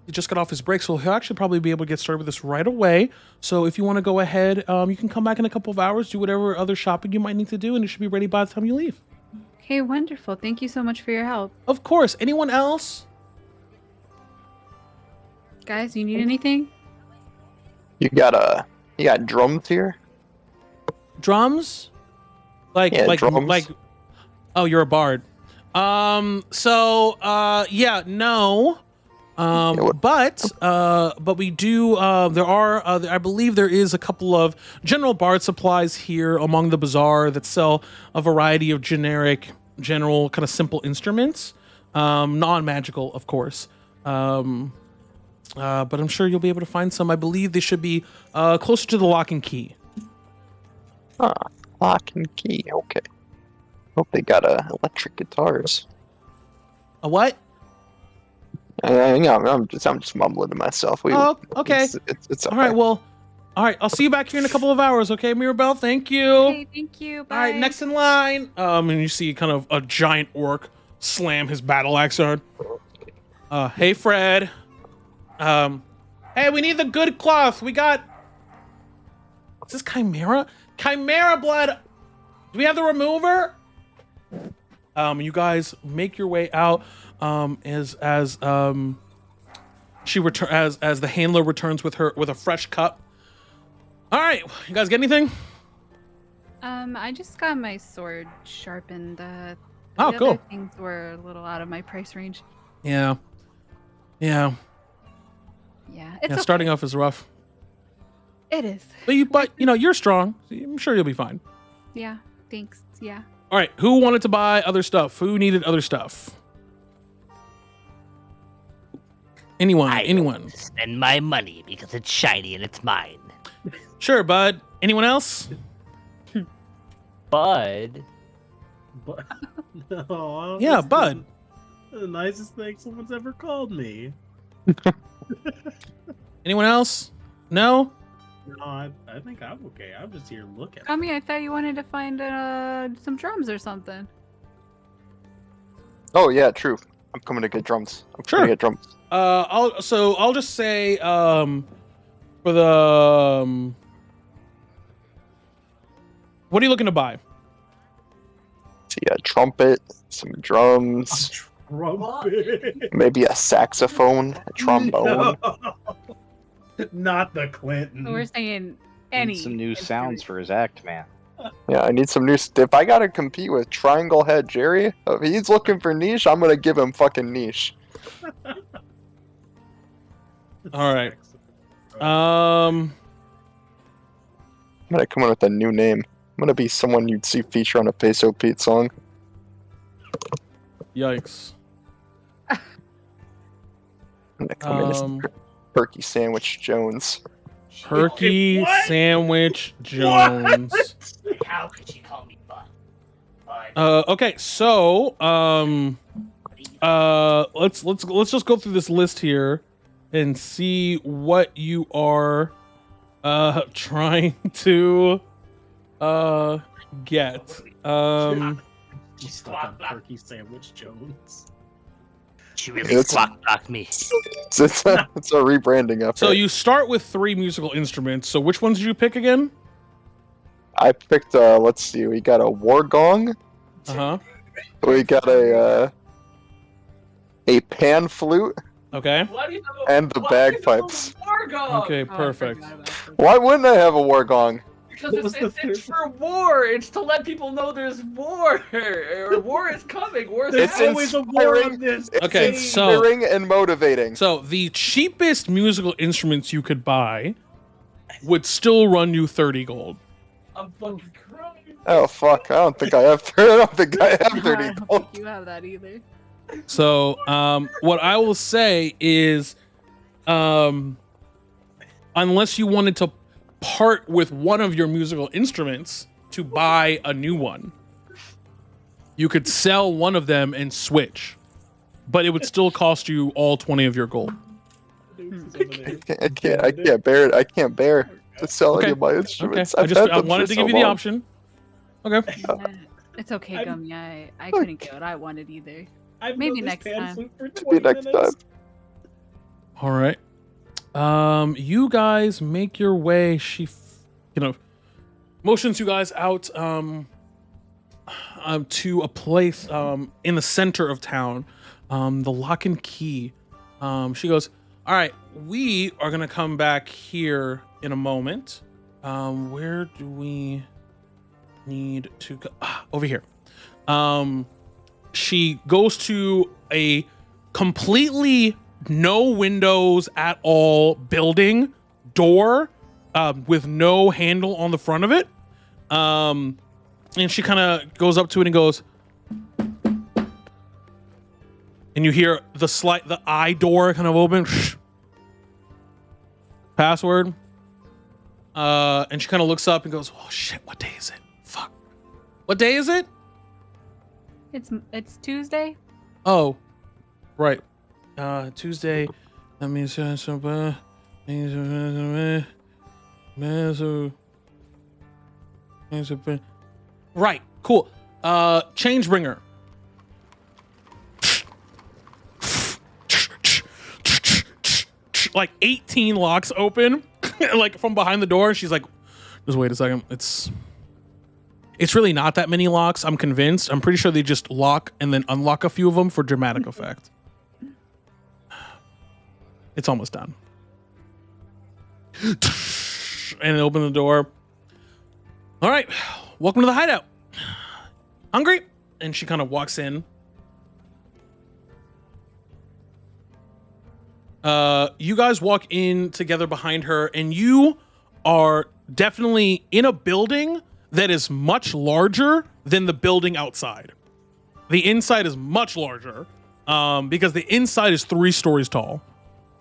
he just got off his break, so he'll actually probably be able to get started with this right away. So if you want to go ahead, you can come back in a couple of hours, do whatever other shopping you might need to do, and it should be ready by the time you leave. Okay, wonderful. Thank you so much for your help. Of course. Anyone else? Guys, you need anything? You got drums here? Drums? Like drums. oh, you're a bard. No. But we do. There are. I believe there is a couple of general bard supplies here among the bazaar that sell a variety of general kind of simple instruments, non-magical, of course. But I'm sure you'll be able to find some. I believe they should be closer to the lock and key. Lock and key. Okay. Hope they got electric guitars. A what? I'm just mumbling to myself. Okay. It's all right. Well, all right. I'll see you back here in a couple of hours. Okay, Mirabelle. Thank you. Okay, thank you. Bye. All right. Next in line. And you see kind of a giant orc slam his battle axe on. Hey, Fred. Hey, we need the good cloth. We got. Is this Chimera? Chimera blood. Do we have the remover? You guys make your way out. As the handler returns with a fresh cup. All right, you guys get anything? I just got my sword sharpened. Oh, the cool. other things were a little out of my price range. Yeah. Yeah. Yeah, it's Yeah, okay. starting off is rough. It is. But you're strong. So I'm sure you'll be fine. Yeah, thanks. Yeah. All right, who wanted to buy other stuff? Who needed other stuff? Anyone? Spend my money because it's shiny and it's mine. Sure, bud. Anyone else? Bud. But no, Yeah, bud. The nicest thing someone's ever called me. Anyone else? No? No, I think I'm okay. I'm just here looking. Tommy, I thought you wanted to find some drums or something. Oh yeah, true. I'm coming to get drums. I'm Sure. coming to get drums. I'll just say for the what are you looking to buy? So yeah, trumpet, some drums, Trumpet. maybe a saxophone, a trombone. No. Not the Clinton. So we're saying any. Need some new sounds for his act, man. Yeah, I need some new. If I gotta compete with Triangle Head Jerry, if he's looking for niche, I'm gonna give him fucking niche. All right. I'm gonna come in with a new name. I'm gonna be someone you'd see feature on a Peso Pete song. Yikes. I'm gonna come in as Perky Sandwich Jones. Perky What? Sandwich Jones. What? How could she call me Bud? Okay, so let's just go through this list here and see what you are trying to get. She's stuck on Perky Sandwich Jones. She really It's- squawk blocked me. It's a rebranding effort. So you start with 3 musical instruments. So which ones did you pick again? I picked. Let's see. We got a war gong. Uh-huh. We got a pan flute Okay. and the bagpipes. Okay, perfect. Why wouldn't I have a war gong? Because What was the it's third for war. It's to let people know there's war. Or war is coming. War is There's It's happening. always a war inspiring. on this. It's Okay, so- inspiring and motivating. So the cheapest musical instruments you could buy would still run you 30 gold. I'm fucking crying. Oh fuck! I don't think I have. I don't think I have I 30 don't gold. think you have that either. So, what I will say is, unless you wanted to part with one of your musical instruments to buy a new one, you could sell one of them and switch, but it would still cost you all 20 of your gold. I can't bear it. I can't bear to sell any Okay. of my Okay, instruments. I I've had them wanted for to so give you the long. option. Okay. Yeah, it's okay, I'm- Gummy. I couldn't get what I wanted either. I've Maybe known this next pan time. flute for Maybe 20 next minutes. All right. You guys make your way. She, motions you guys out to a place in the center of town, the Lock and Key. She goes, "All right, we are gonna come back here in a moment. Where do we need to go? Over here." She goes to a completely no windows at all building door with no handle on the front of it. And she kind of goes up to it and goes, and you hear the eye door kind of open. Password. And she kind of looks up and goes, "Oh shit, what day is it? Fuck. What day is it? It's Tuesday. Oh, right. Tuesday. That means right. Cool. Changebringer. Like 18 locks open, like from behind the door. She's like, "Just wait a second. It's really not that many locks. I'm convinced. I'm pretty sure they just lock and then unlock a few of them for dramatic effect." It's almost done. And open the door. All right, welcome to the hideout. Hungry? and she kind of walks in. You guys walk in together behind her, and you are definitely in a building that is much larger than the building outside. The inside is much larger because the inside is 3 stories tall.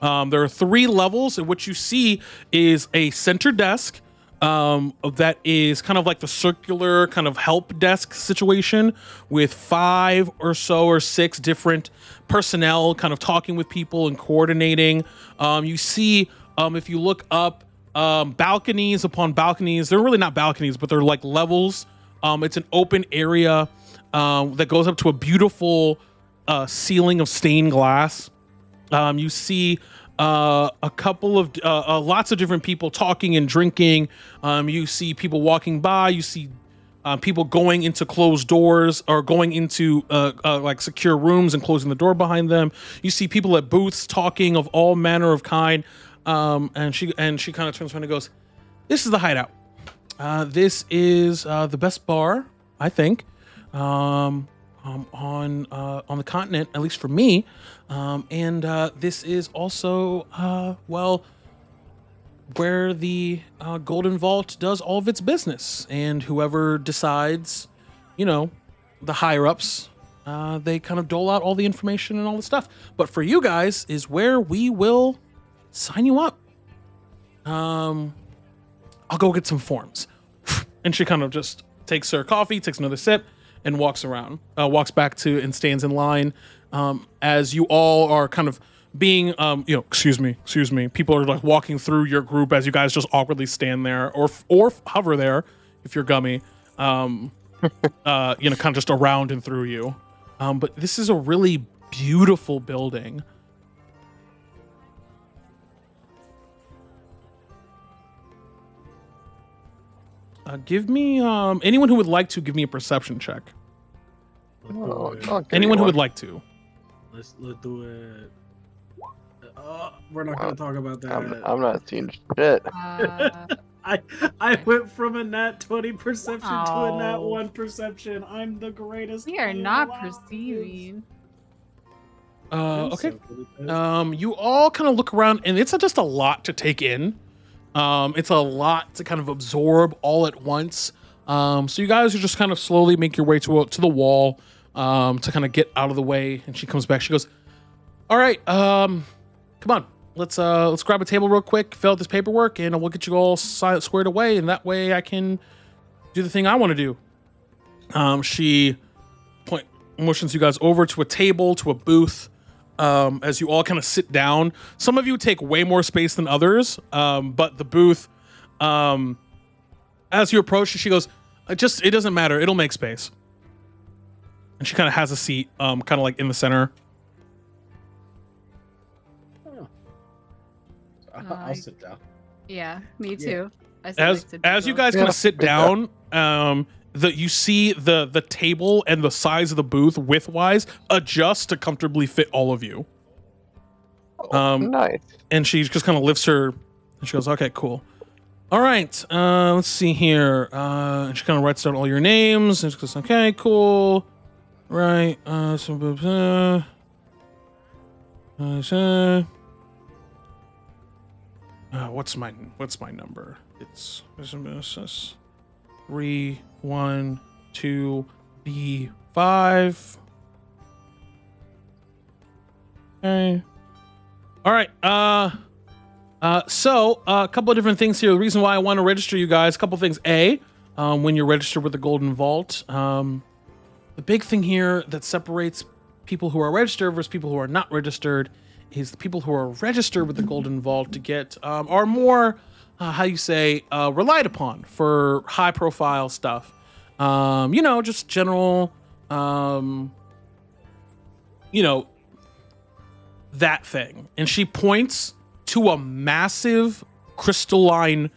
There are 3 levels, and what you see is a center desk that is kind of like the circular kind of help desk situation with 5 or so or 6 different personnel kind of talking with people and coordinating. You see, if you look up, balconies upon balconies. They're really not balconies, but they're like levels. It's an open area that goes up to a beautiful ceiling of stained glass. You see a couple of lots of different people talking and drinking. You see people walking by. You see people going into closed doors or going into like secure rooms and closing the door behind them. You see people at booths talking of all manner of kind. And she kind of turns around and goes, "This is the Hideout. This is the best bar, I think, on the continent, at least for me. And this is also well, where the Golden Vault does all of its business. And whoever decides, you know, the higher ups, they kind of dole out all the information and all the stuff. But for you guys is where we will sign you up. I'll go get some forms." And she kind of just takes her coffee, takes another sip, and walks back to and stands in line. As you all are kind of being, excuse me. People are like walking through your group as you guys just awkwardly stand there or hover there if you're gummy, kind of just around and through you. But this is a really beautiful building. Give me anyone who would like to give me a perception check. Anyone who would like to. Let's do it. We're not gonna talk about that. I'm not seeing shit. I went from a nat 20 perception to a nat 1 perception. I'm the greatest. We are not perceiving. Okay. You all kind of look around, and it's just a lot to take in. It's a lot to kind of absorb all at once. So you guys are just kind of slowly make your way to the wall, to kind of get out of the way. And she comes back. She goes, "All right, come on, let's grab a table real quick, fill out this paperwork, and we'll get you all squared away. And that way I can do the thing I want to do." She motions you guys over to a table, to a booth. As you all kind of sit down. Some of you take way more space than others, but the booth, as you approach, she goes, it doesn't matter. It'll make space." And she kind of has a seat, kind of like in the center. I'll sit down. Yeah, me too. As you guys kind of sit down, you see the table and the size of the booth width-wise adjust to comfortably fit all of you. Nice. And she just kind of lifts her, and she goes, "Okay, cool. All right, let's see here." And she kind of writes down all your names, and she goes, "Okay, cool. Right. What's my number? It's 312B5. Okay. All right. So a couple of different things here. The reason why I want to register you guys, a couple of things. When you're registered with the Golden Vault, the big thing here that separates people who are registered versus people who are not registered is the people who are registered with the Golden Vault to get are more relied upon for high profile stuff. Just general, that thing. And she points to a massive crystalline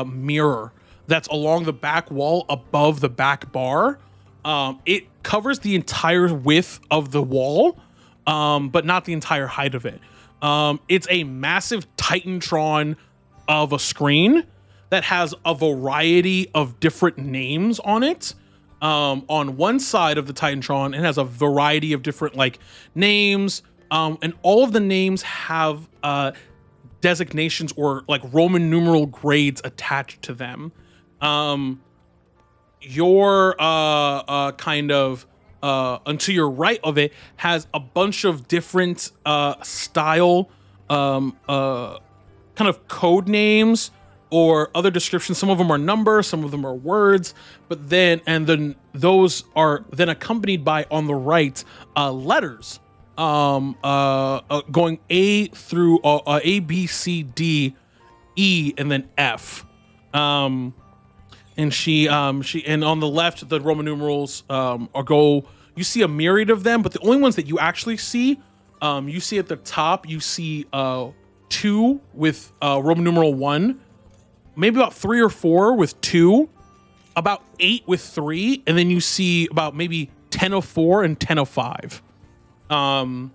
mirror that's along the back wall above the back bar. It covers the entire width of the wall, but not the entire height of it. It's a massive Titantron of a screen that has a variety of different names on it. on one side of the Titantron. It has a variety of different like names, and all of the names have designations or like Roman numeral grades attached to them. Your kind of and to your right of it has a bunch of different style kind of code names or other descriptions. Some of them are numbers, some of them are words, but then those are then accompanied by, on the right, letters going A through A, B, C, D, E, and then F. And she and on the left, the Roman numerals you see a myriad of them, but the only ones that you actually see, you see at the top, you see 2 with Roman numeral 1, maybe about 3 or 4 with 2, about 8 with 3, and then you see about maybe 10 of 4 and 10 of 5. And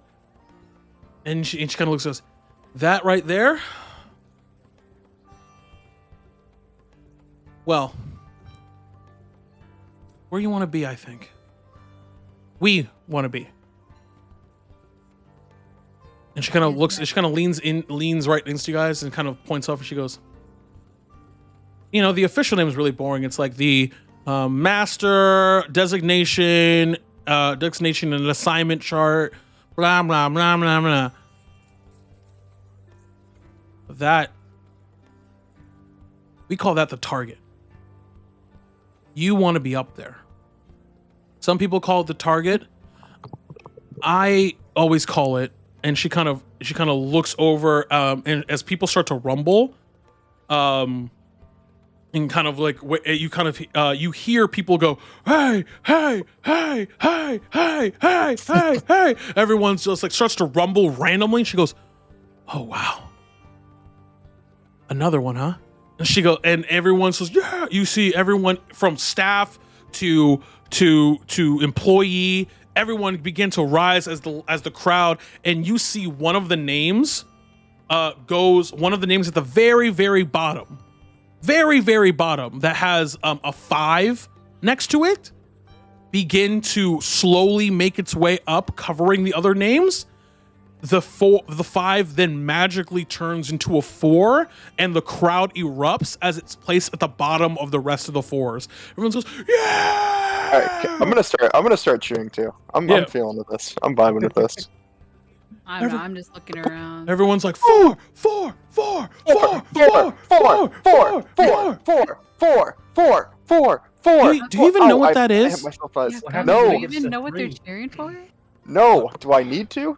she kind of looks at us. That right there? Well, where you want to be, I think. We want to be. And she kind of looks, she kind of leans right next to you guys and kind of points off, and she goes, you know, the official name is really boring. It's like the master designation and assignment chart, blah, blah, blah, blah, blah. That, we call that the target. You want to be up there. Some people call it the target. I always call it, and she kind of looks over, and as people start to rumble, and kind of like you hear people go, hey, hey, hey, hey, hey, hey, hey, hey. Everyone's just like starts to rumble randomly. And she goes, oh wow, another one, huh? And she goes, and everyone says, yeah. You see everyone from staff to employee, everyone begin to rise as the crowd, and you see one of the names one of the names at the very, very bottom, that has a 5 next to it, begin to slowly make its way up, covering the other names. The 5 then magically turns into a 4, and the crowd erupts as it's placed at the bottom of the rest of the 4s. Everyone goes, yeah! All right, I'm gonna start cheering too. I'm feeling this. I'm vibing with this. I'm just looking around. Everyone's like 4, 4, 4, 4, 4, 4, 4, 4, 4. Do you even know what that is? I hit myself as, Yeah, no, do you even know what they're cheering for? no. Do I need to?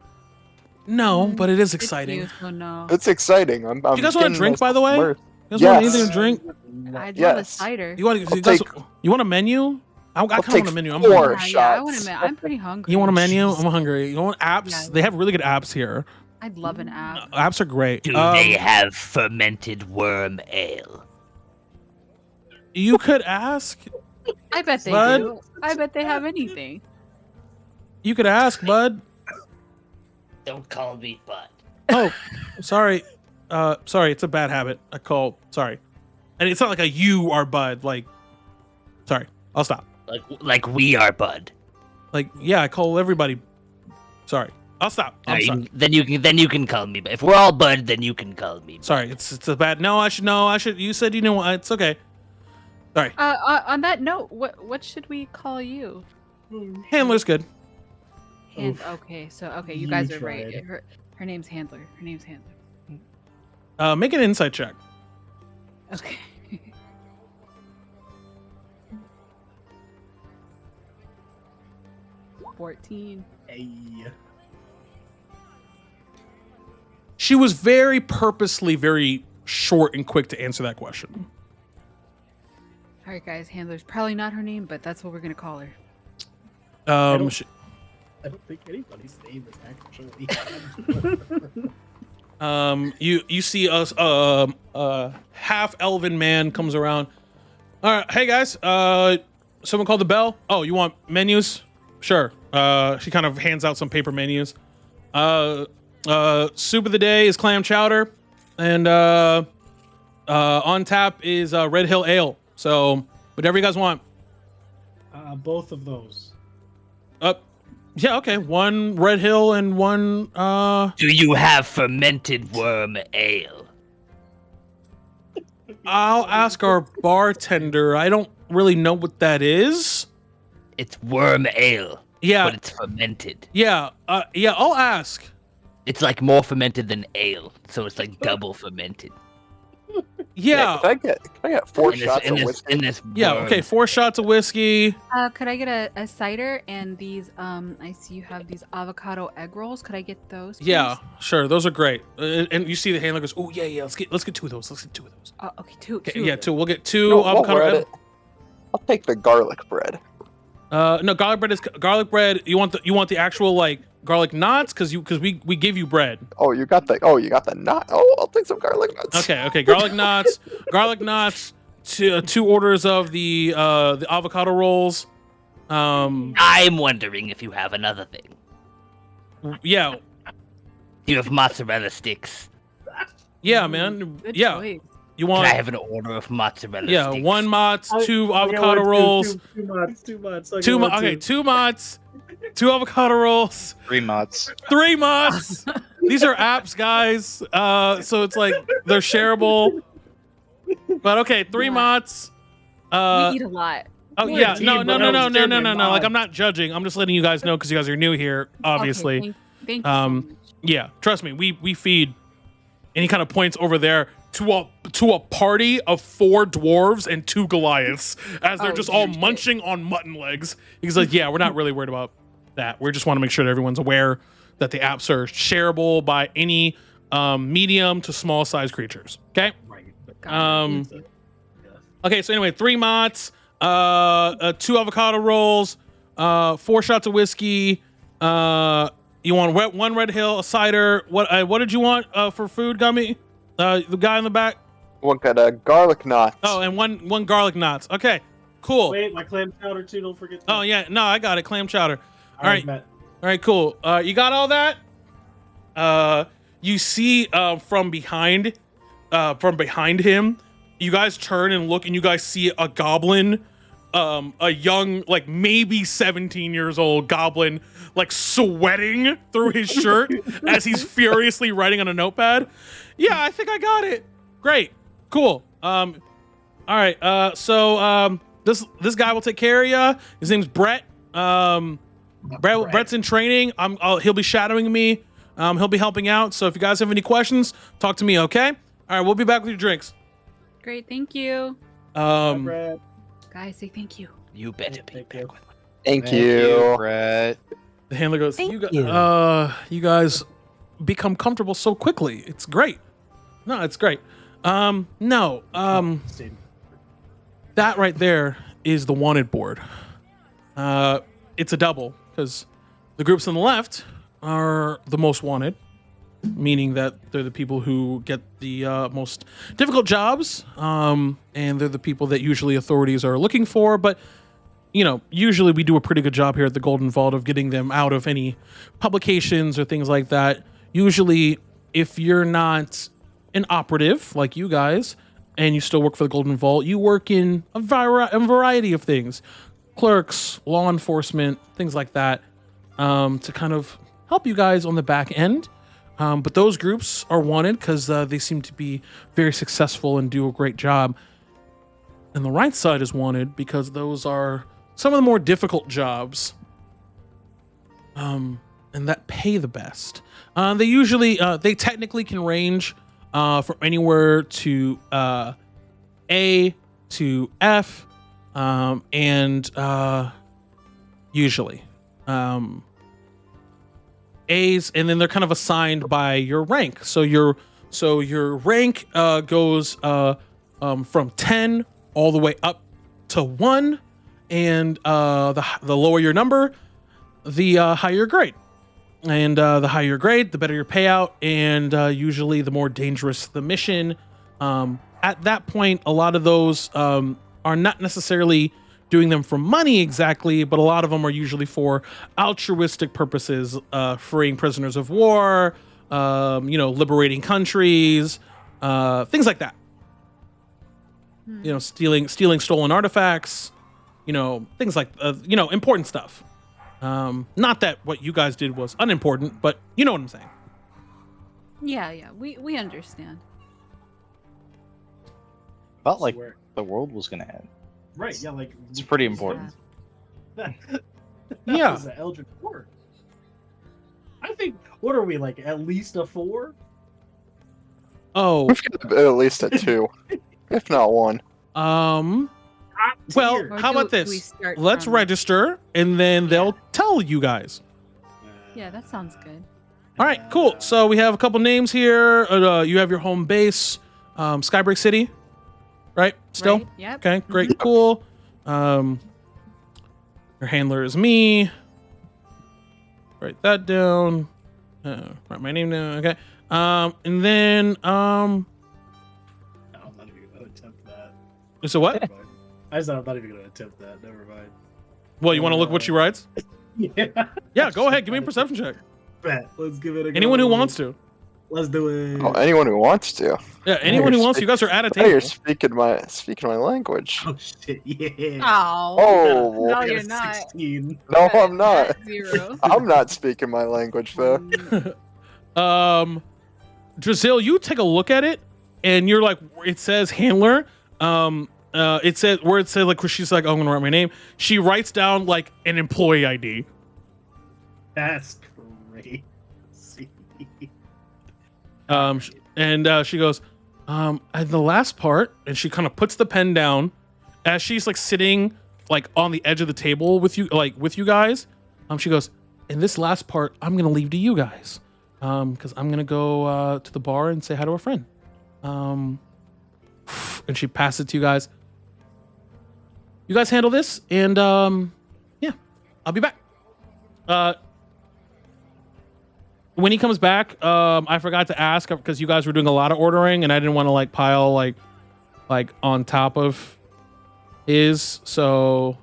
No, but it is It's exciting. you, so no. It's exciting. I'm You guys want to drink, by the way? You immersed. guys want Yes. anything to drink? I'd love a Yes. cider. You want a menu? I kind of take want a menu. I'm 4 hungry. I want shots. I'm pretty hungry. You want a menu? I'm hungry. You want apps? Yeah. They have really good apps here. I'd love an app. Apps are great. Do they have fermented worm ale? You could ask. I bet they Bud? do. I bet they have anything. You could ask, bud. Don't call me Bud. Oh, sorry. Sorry, it's a bad habit. I call. Sorry, and it's not like a you are bud. Like, sorry, I'll stop. Like we are Bud. Like, yeah, I call everybody. Sorry, I'll stop. I'm sorry. Then you can call me. But if we're all Bud, then you can call me. Sorry, it's a bad. No, I should. You said you know what? It's okay. Sorry. On that note, what should we call you? Handler's good. Okay, you guys are right. Her name's Handler. Make an insight check. Okay. $14. Hey. She was very purposely very short and quick to answer that question. All right, guys. Handler's probably not her name, but that's what we're gonna call her. I don't think anybody's name is actually. You see us half elven man comes around. All right, hey guys, someone called the bell. Oh, you want menus? Sure. She kind of hands out some paper menus. Soup of the day is clam chowder, and on tap is Red Hill Ale. So whatever you guys want. Both of those. Yeah, okay. One Red Hill and one Do you have fermented worm ale? I'll ask our bartender. I don't really know what that is. It's worm ale, Yeah. but it's fermented. Yeah, I'll ask. It's like more fermented than ale, so it's like double fermented. Yeah. Can I get 4 In shots of whiskey? in this Yeah, worm. okay, 4 shots of whiskey. Could I get a cider and these? I see you have these avocado egg rolls. Could I get those? Please? Yeah, sure. Those are great. And you see the handler goes, "Oh yeah. Let's get 2 of those. Let's get 2 of those." Okay, two. Okay, two yeah, of 2. them. We'll get 2 No, what avocado. bread? I'll take the garlic bread. No, garlic bread is garlic bread. You want the actual like garlic knots cuz we give you bread. Oh, you got the nut. Oh, I'll take some garlic nuts. Okay, garlic knots. Garlic knots. 2 orders of the avocado rolls. I'm wondering if you have another thing. Yeah. Do you have mozzarella sticks? Yeah, man. Good Yeah. choice. You Can want I have an order of mozzarella Yeah, sticks? 1 mozz, 2 I'll get avocado one, rolls. 2 mods. 2 mods. I'll get 2 one, okay, too. 2 mozz, 2 avocado rolls, 3 mods. 3 mozz. These are apps, guys. So it's like they're shareable. But okay, 3 Yeah. mozz. We eat a lot. Oh We're a yeah, team, no. but I was Like German I'm not judging. I'm just letting you guys know because you guys are new here, obviously. Okay, thank you so much. Yeah, trust me, we feed. And he kind of points over there to a party of 4 dwarves and 2 Goliaths as they're Oh, just all shit. munching on mutton legs. He's like, yeah, we're not really worried about that. We just want to make sure that everyone's aware that the apps are shareable by any medium to small size creatures. Okay. Right. Okay. So anyway, 3 motts, 2 avocado rolls, 4 shots of whiskey. You want 1 Red Hill, a cider. What did you want for food, Gummy? The guy in the back. One got a garlic nuts. Oh, and one garlic knots. Okay, cool. Wait, my clam chowder too. Don't forget. Oh yeah, no, I got it. Clam chowder. All right, Matt. all right, cool. You got all that? You see from behind him, you guys turn and look, and you guys see a goblin, a young, like maybe 17 years old goblin, like sweating through his shirt as he's furiously writing on a notepad. Yeah, I think I got it. Great, cool. All right. So this guy will take care of you. His name's Brett. Brett's in training. He'll be shadowing me. He'll be helping out. So if you guys have any questions, talk to me. Okay. All right. We'll be back with your drinks. Great, thank you. Brad. Guys, say thank you. You better be Thank back you. with me. Thank you. Brett. The handler goes, Thank you you. guys become comfortable so quickly. It's great. No, it's great. No. That right there is the wanted board. It's a double because the groups on the left are the most wanted, meaning that they're the people who get the most difficult jobs, and they're the people that usually authorities are looking for. But usually we do a pretty good job here at the Golden Vault of getting them out of any publications or things like that. Usually, if you're not an operative like you guys and you still work for the Golden Vault, you work in a variety of things. Clerks, law enforcement, things like that, to kind of help you guys on the back end. But those groups are wanted because they seem to be very successful and do a great job. And the right side is wanted because those are some of the more difficult jobs, and that pay the best. They usually, they technically can range from anywhere to A to F, and usually A's, and then they're kind of assigned by your rank. So your rank goes from 10 all the way up to 1, and the lower your number, the higher your grade. And the higher your grade, the better your payout, and usually the more dangerous the mission. At that point, a lot of those are not necessarily doing them for money exactly, but a lot of them are usually for altruistic purposes, freeing prisoners of war, liberating countries, things like that. Stealing stolen artifacts, things like important stuff. Not that what you guys did was unimportant, but you know what I'm saying. Yeah, we understand. Felt like Swear. the world was gonna end. Right, yeah, like It's pretty important. That Yeah. was an Eldritch Horror. I think, what are we, like, at least a 4? Oh, We've got at least a 2, if not 1. well, Tier. Or how about do we this? start Let's from- register, and then they'll tell you guys. Yeah, that sounds good. All right, cool. So we have a couple names here. You have your home base, Skybreak City, right? Still? Right? Yep. Okay, great, cool. Your handler is me. Write that down. Write my name down. Okay. And then I'm not even gonna attempt that. so what? Never mind. I said I'm not even gonna attempt that. Never mind. Well, you want to look what she writes? Yeah. Yeah, go ahead. Give me a perception check. Bet. Let's give it a go. Anyone who wants to. Let's do it. Oh, anyone who wants to. Yeah, anyone who wants to. You guys are at a Hey, you're table. speaking my language. Oh shit! Yeah. Oh. Oh, No, I got you're a not. 16. no, I'm not. At 0. I'm not speaking my language though. Drazil, you take a look at it, and you're like, it says handler. It says where it says like, she's like, oh, I'm gonna write my name. She writes down like an employee ID. That's crazy. She goes, at the last part, and she kind of puts the pen down as she's like sitting like on the edge of the table with you guys. She goes, and this last part, I'm gonna leave to you guys, because I'm gonna go to the bar and say hi to a friend. And she passes it to you guys. You guys handle this, and yeah, I'll be back. When he comes back, I forgot to ask because you guys were doing a lot of ordering, and I didn't want to like pile like on top of his. So,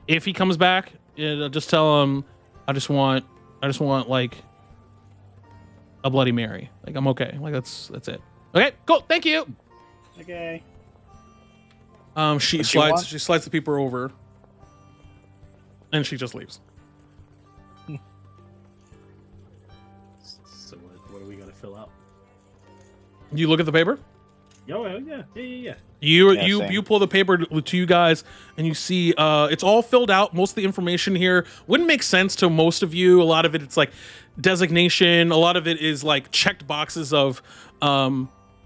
if he comes back, just tell him I just want like a Bloody Mary. Like I'm okay. Like that's it. Okay, cool. Thank you. Okay. She What you want? slides the paper over, and she just leaves. So what are we gonna fill out? You look at the paper. Yeah. You pull the paper to you guys, and you see it's all filled out. Most of the information here wouldn't make sense to most of you. A lot of it's like designation. A lot of it is like checked boxes of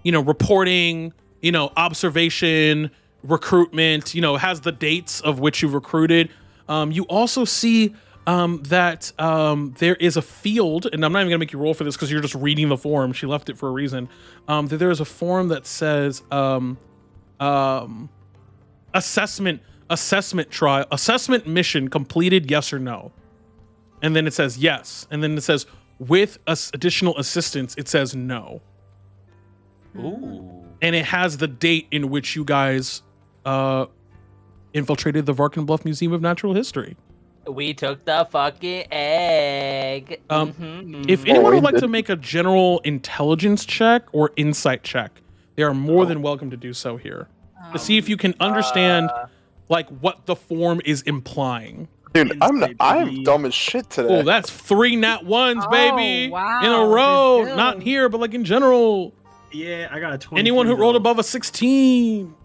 reporting, observation, recruitment. Has the dates of which you've recruited. You also see that there is a field, and I'm not even gonna make you roll for this because you're just reading the form. She left it for a reason. That there is a form that says assessment mission completed, yes or no, and then it says yes, and then it says with additional assistance, it says no. Ooh. And it has the date in which you guys infiltrated the Varkenbluff Museum of Natural History. We took the fucking egg. If anyone we would like did. to make a general intelligence check or insight check, they are more than welcome to do so here to see if you can understand like what the form is implying. Dude, I'm Insight, dumb as shit today. Oh, that's 3 nat ones, baby, wow, in a row. Brazil. Not here, but like in general. Yeah, I got a 20. Anyone who rolled above a 16.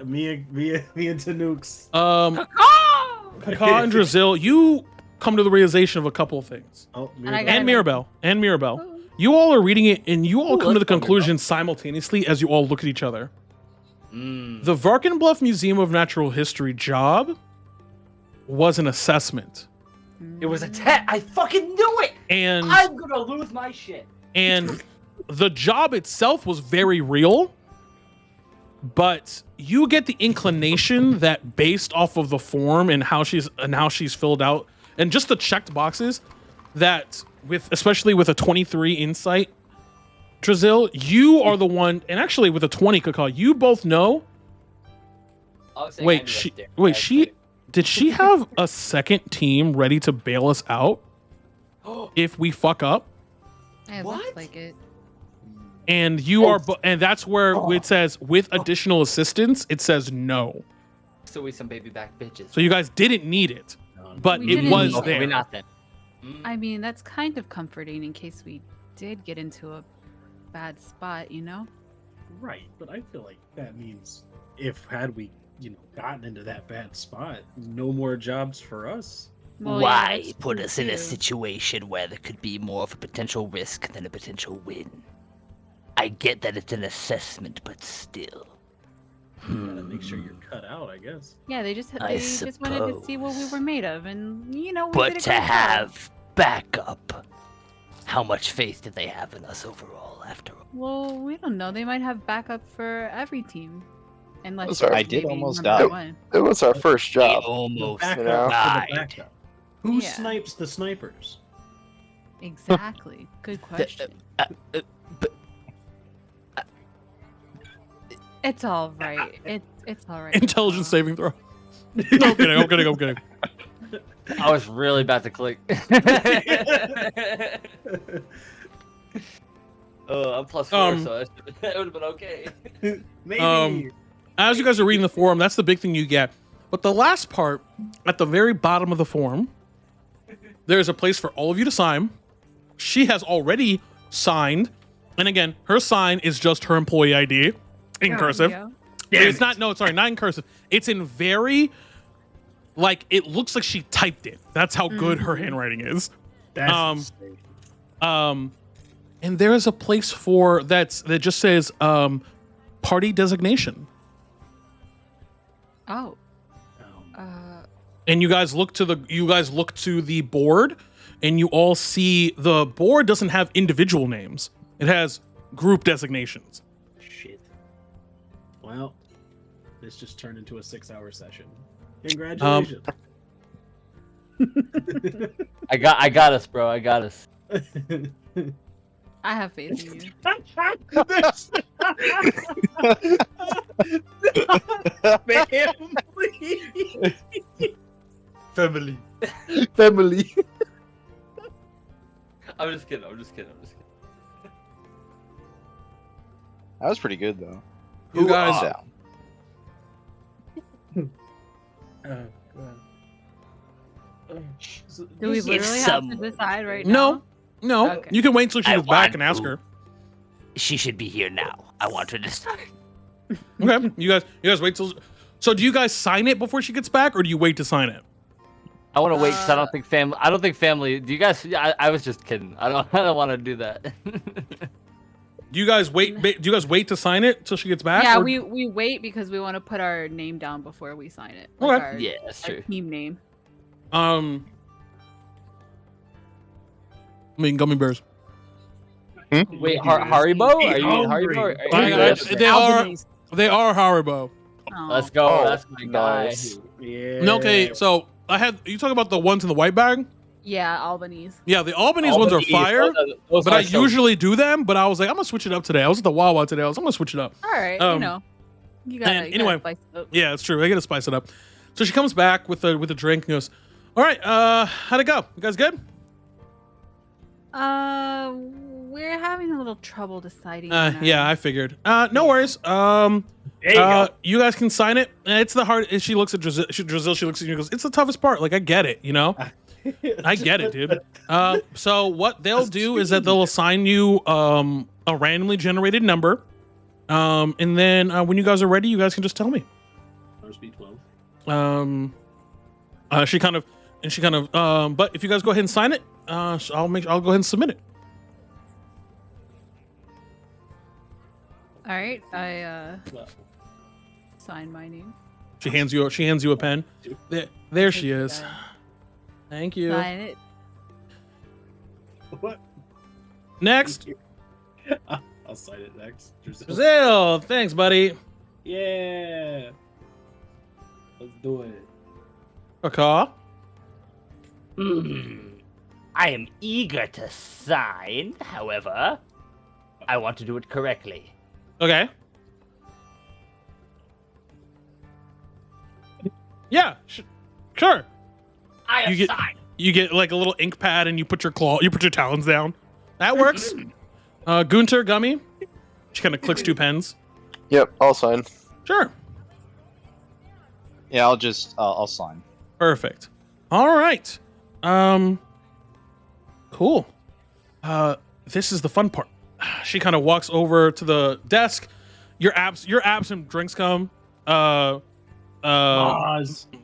Me and Tanooks. Kaka and Drazil, you come to the realization of a couple of things. Oh, And I And got Mirabelle. Oh. You all are reading it, and you all Ooh, come to the let's go, conclusion simultaneously as you all look at each other. Mm. The Varkenbluff Museum of Natural History job was an assessment. It was a test. I fucking knew it. And I'm gonna lose my shit. and the job itself was very real, but you get the inclination that based off of the form and how she's filled out and just the checked boxes, that especially with a 23 insight, Drazil, you are the one, and actually with a 20, Kaka, you both know. Wait, did she have a second team ready to bail us out if we fuck up? It What? looks like it. and and that's where it says with additional assistance. It says no. So we some baby back bitches. So you guys didn't need it, but We it didn't was need it. there. We not then. I mean, that's kind of comforting in case we did get into a bad spot, you know? Right, but I feel like that means had we, gotten into that bad spot, no more jobs for us. Well, yeah, Why that's put true, us in a too. situation where there could be more of a potential risk than a potential win? I get that it's an assessment, but still. Gotta make sure you're cut out, I guess. Yeah, they just I wanted to see what we were made of, and we did But a to great job. have backup, how much faith did they have in us overall, after all? Well, we don't know. They might have backup for every team, unless Sorry. it's I did maybe almost number die. one. It was our first job. We almost Backup know? for died. the backup. Who Yeah. snipes the snipers? Exactly. Good question. It's all right. It's all right. Intelligence Paul. saving throw. No, I'm kidding. I was really about to click. I'm +4, so it would have been okay. Maybe. As you guys are reading the form, that's the big thing you get. But the last part, at the very bottom of the form, there's a place for all of you to sign. She has already signed, and again, her sign is just her employee ID in cursive. Yeah. It's not not in cursive. It's in very, it looks like she typed it. That's how good her handwriting is. That's insane. And there is a place that just says party designation. Oh. And you guys look to the board, and you all see the board doesn't have individual names. It has group designations. Shit. Well, this just turned into a 6-hour session. Congratulations. I got us, bro. I got us. I have faith in you. Family. Family. I'm just kidding. That was pretty good though. You guys, Down. Do we literally have to decide right now? no. Okay. You can wait until she I gets back want and ask to. her. She should be here now. I want her to start. Okay, you guys wait till. So do you guys sign it before she gets back, or do you wait to sign it? I want to wait because I don't think family. Do you guys? I was just kidding. I don't want to do that. Do you guys wait? Do you guys wait to sign it till she gets back? Yeah, or- we wait because we want to put our name down before we sign it. Okay. Our, Yeah, that's our true. team name. I mean, gummy bears. Wait, Haribo? Are you eating hungry. Haribo? They are Haribo. Oh. Let's go. Oh, That's my guy. nice. Yeah. No, okay, so you talk about the ones in the white bag? Yeah, Albanese. Yeah, the Albanese ones are fire. Those But are I so- usually do them, but I was like, I'm gonna switch it up today. I was at the Wawa today. I'm gonna switch it up. All right, Um, you know, you gotta. and You anyway, gotta spice it up. Yeah, it's true. I gotta spice it up. So she comes back with a drink and goes, "All right, how'd it go? You guys good?" We're having a little trouble deciding. on Yeah, our- I figured. No worries. There you go. You guys can sign it. It's the hard. She looks at Drizzle. She looks at you and goes, "It's the toughest part. Like I get it, you know. I get it, dude." So what they'll do is that they'll assign you a randomly generated number, and then when you guys are ready, you guys can just tell me. Must be 12. She kind of, but if you guys go ahead and sign it, I'll go ahead and submit it. All right, I sign my name. She hands you a pen. There she is. Thank you. Sign it. What? Next, I'll sign it next. Brazil. Thanks, buddy. Yeah. Let's do it. Okay. I am eager to sign. However, I want to do it correctly. Okay. Yeah. Sure. I have You get- signed. You get like a little ink pad and you put your talons down. That works. Gunter, Gummy. She kind of clicks 2 pens. Yep, I'll sign. Sure. Yeah, I'll sign. Perfect. All right. Cool. This is the fun part. She kind of walks over to the desk. Your absent drinks come.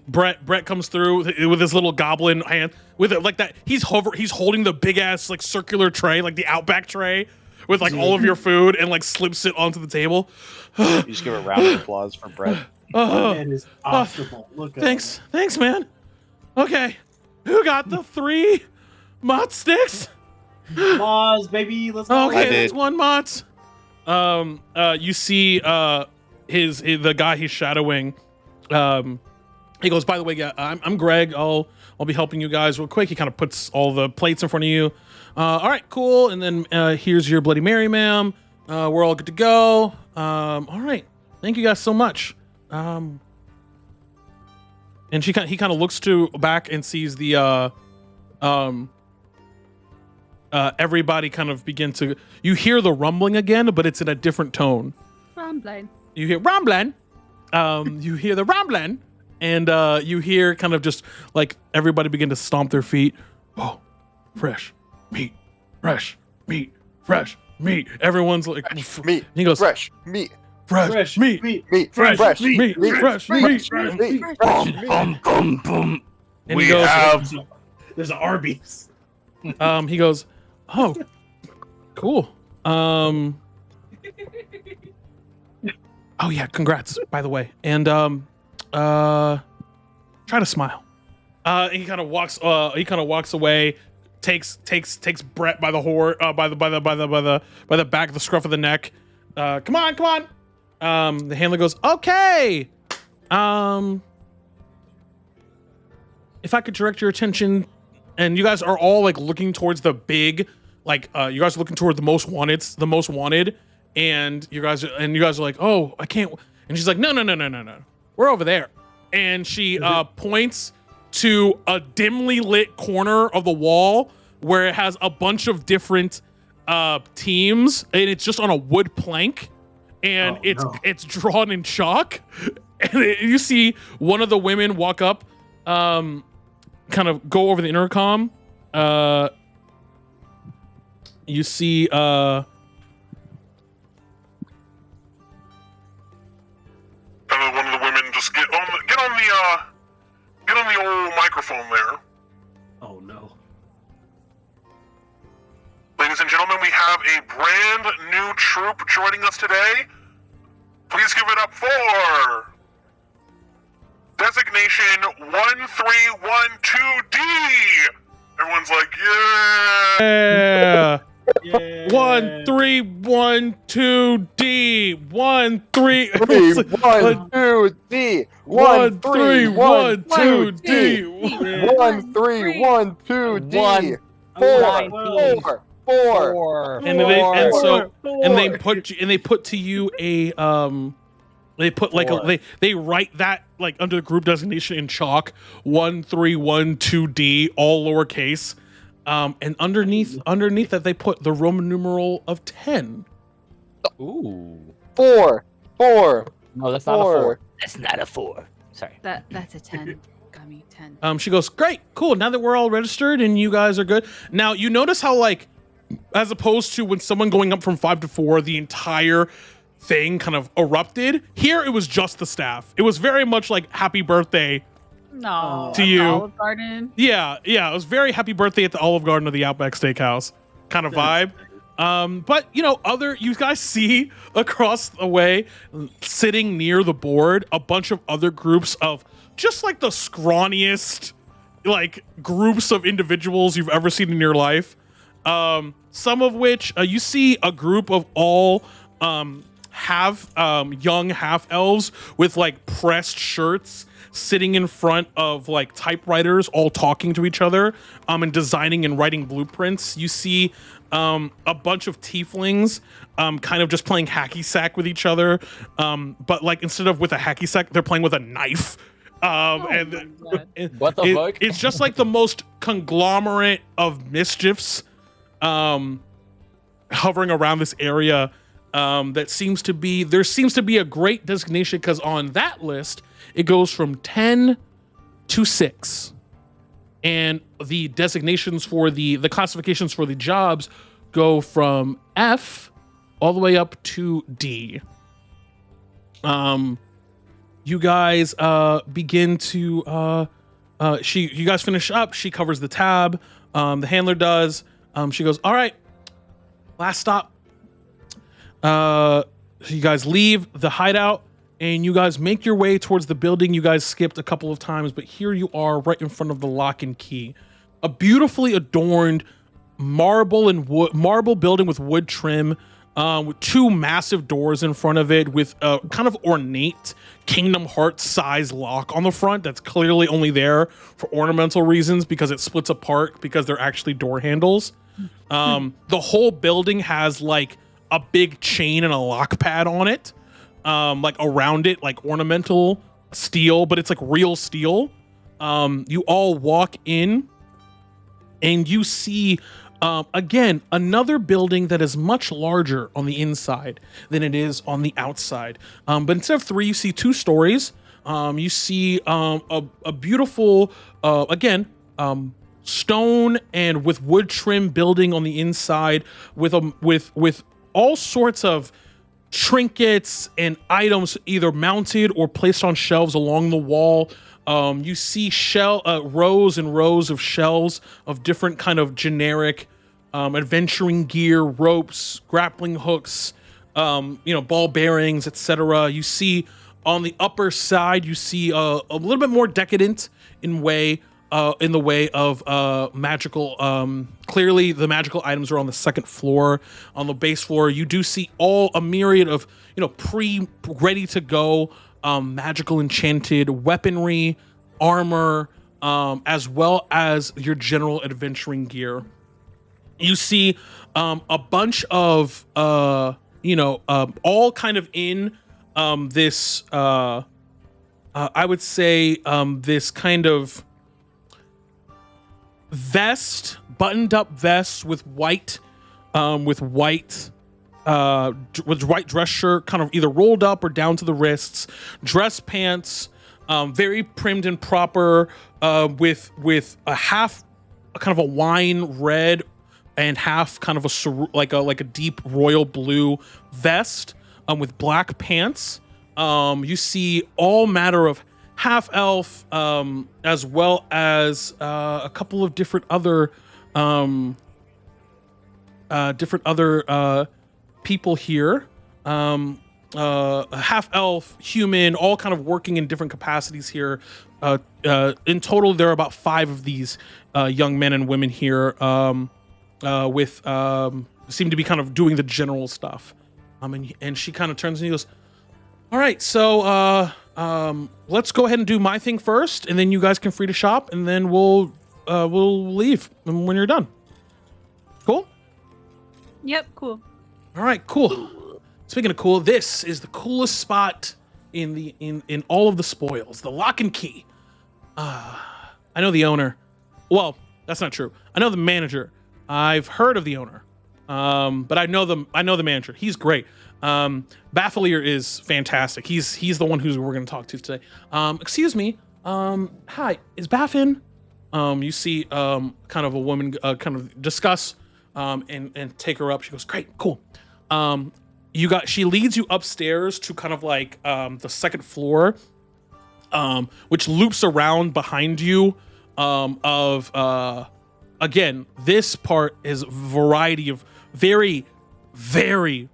Brett comes through with his little goblin hand with it like that. He's holding the big ass like circular tray, like the Outback tray, with like all of your food, and like slips it onto the table. You just give a round of applause for Brett. That is optimal. Look at Thanks, man. Okay, who got the 3 mott sticks? Moz, baby, let's go. Okay, that's 1 mott. You see, the guy he's shadowing. He goes, by the way, yeah, I'm Greg. I'll be helping you guys real quick. He kind of puts all the plates in front of you. All right, cool. And then here's your Bloody Mary, ma'am. We're all good to go. All right, thank you guys so much. And he kind of looks back and sees the everybody kind of begin to. You hear the rumbling again, but it's in a different tone. Rumbling. You hear rumbling. You hear the rumbling, and you hear kind of just like everybody begin to stomp their feet. Oh, fresh meat, fresh meat, fresh meat. Everyone's like Fresh meat. He goes, Fresh meat. fresh meat, Meat. fresh Fresh meat, meat. fresh meat. Meat. Fresh meat. And he goes, There's an Arby's. he goes, oh, cool. Oh yeah, congrats, by the way. And try to smile. He kind of walks away, takes Brett by the by the back of the scruff of the neck. Come on. The handler goes, okay. If I could direct your attention, and you guys are all like looking towards the big, like you guys are looking toward the most wanted, and you guys are like, oh, I can't. And she's like, no, we're over there. And she points to a dimly lit corner of the wall where it has a bunch of different teams, and it's just on a wood plank, and it's drawn in chalk. And you see one of the women walk up, kind of go over the intercom. You see one of the women just get on the old microphone there. Oh no. Ladies and gentlemen, we have a brand new troop joining us today. Please give it up for designation 1312D. Everyone's like, yeah. Yeah. 1312D. 1312D. 1312D. 1312D. 4. And they put to you a they put like they write that like under the group designation in chalk, 1312D, all lowercase. And underneath that they put the Roman numeral of 10. Ooh. 4. No, that's not a 4. That's not a 4. Sorry. That's a 10. Got me 10. She goes, great, cool. Now that we're all registered and you guys are good. Now you notice how like, as opposed to when someone going up from 5 to 4, the entire thing kind of erupted. Here it was just the staff. It was very much like happy birthday. No. To you. Olive Garden. Yeah. It was very happy birthday at the Olive Garden of the Outback Steakhouse kind of vibe. But you guys see across the way, sitting near the board, a bunch of other groups of just like the scrawniest, like groups of individuals you've ever seen in your life. Some of which you see a group of all young half elves with like pressed shirts, sitting in front of like typewriters, all talking to each other, and designing and writing blueprints. You see a bunch of tieflings kind of just playing hacky sack with each other, but like instead of with a hacky sack, they're playing with a knife. What the fuck? It's just like the most conglomerate of mischiefs hovering around this area. There seems to be a great designation because on that list it goes from 10 to 6, and the designations for the classifications for the jobs go from F all the way up to D. You guys begin to you guys finish up. She covers the tab. The handler does. She goes, all right, last stop. So you guys leave the hideout and you guys make your way towards the building. You guys skipped a couple of times, but here you are right in front of the Lock and Key, a beautifully adorned marble building with wood trim, with 2 massive doors in front of it, with a kind of ornate Kingdom Hearts size lock on the front that's clearly only there for ornamental reasons because it splits apart because they're actually door handles. The whole building has like a big chain and a lock pad on it, like around it, like ornamental steel, but it's like real steel. You all walk in and you see again, another building that is much larger on the inside than it is on the outside. But instead of 3, you see 2 stories. You see a beautiful, again, stone and with wood trim building on the inside with all sorts of trinkets and items either mounted or placed on shelves along the wall. You see rows and rows of shelves of different kind of generic adventuring gear, ropes, grappling hooks, ball bearings, etc. You see on the upper side, you see a little bit more decadent in the way of magical. Clearly, the magical items are on the second floor. On the base floor, you do see a myriad of ready to go magical enchanted weaponry, armor, as well as your general adventuring gear. You see a bunch of all kind of in this I would say this kind of vest, buttoned up vest with white dress shirt, kind of either rolled up or down to the wrists, dress pants, very primmed and proper, with a half kind of a wine red and half kind of a deep royal blue vest, with black pants. You see all matter of half elf, as well as a couple of different other people here. Half elf, human, all kind of working in different capacities here. In total, there are about 5 of these young men and women here, with seem to be kind of doing the general stuff. And she kind of turns and he goes, all right, so let's go ahead and do my thing first, and then you guys can free to shop, and then we'll leave when you're done. Cool? Yep, cool. All right, cool. Speaking of cool, this is the coolest spot in all of the spoils, the Lock and Key. I know the owner. Well, that's not true. I know the manager. I've heard of the owner, but I know the manager. He's great. Baffalier is fantastic. He's the one who we're going to talk to today. Excuse me. Hi, is Baff in? You see kind of a woman kind of discuss and take her up. She goes, great, cool. She leads you upstairs to kind of like the second floor, which loops around behind you. Again, this part is a variety of very, very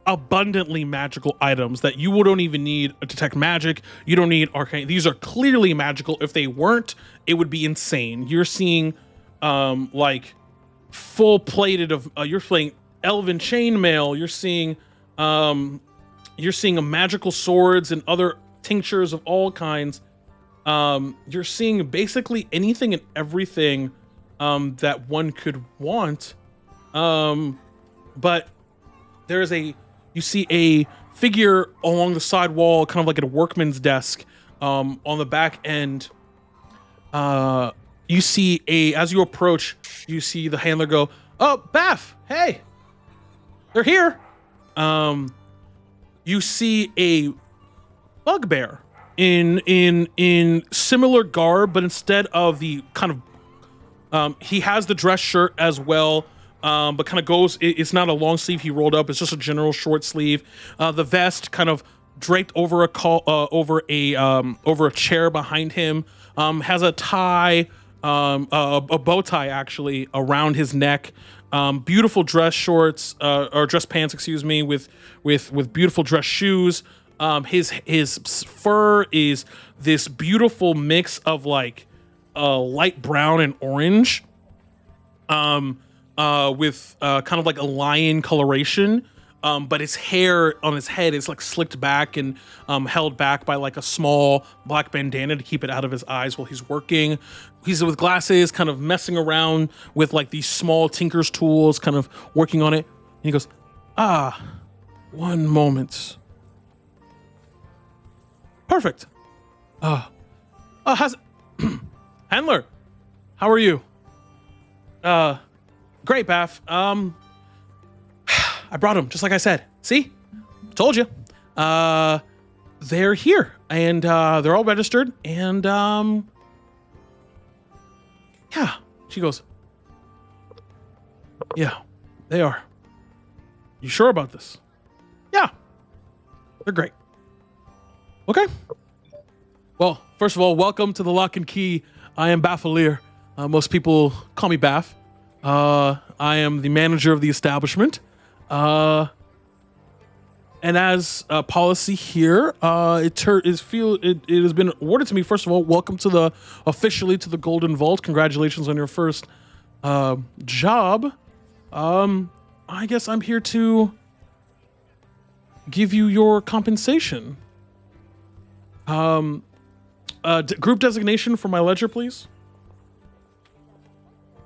abundantly magical items that you don't even need to detect magic. You don't need arcane. These are clearly magical. If they weren't, it would be insane. You're seeing like full plated of you're playing elven chainmail. You're seeing a magical swords and other tinctures of all kinds. You're seeing basically anything and everything that one could want. But you see a figure along the side wall, kind of like at a workman's desk. On the back end, you see as you approach, you see the handler go, "Oh, Baff, hey, they're here." you see a bugbear in similar garb, but instead of the kind of he has the dress shirt as well, but kind of goes. It's not a long sleeve. He rolled up. It's just a general short sleeve. The vest kind of draped over over a chair behind him. Has a tie, a bow tie actually around his neck. Beautiful dress shorts or dress pants, excuse me, with beautiful dress shoes. His fur is this beautiful mix of like light brown and orange, with kind of like a lion coloration. But his hair on his head is like slicked back and held back by like a small black bandana to keep it out of his eyes while he's working. He's with glasses, kind of messing around with like these small tinker's tools, kind of working on it. And he goes, one moment. Perfect. How's Handler, how are you? Great, Bath. I brought him, just like I said. See? Told you. They're here, and they're all registered, and yeah. She goes, yeah, they are. You sure about this? Yeah. They're great. Okay. Well, first of all, welcome to the Lock and Key. I am Baffalier. Most people call me Baff. I am the manager of the establishment. And as a policy here, it has been awarded to me. First of all, welcome to officially to the Golden Vault. Congratulations on your first job. I guess I'm here to give you your compensation. Group designation for my ledger, please.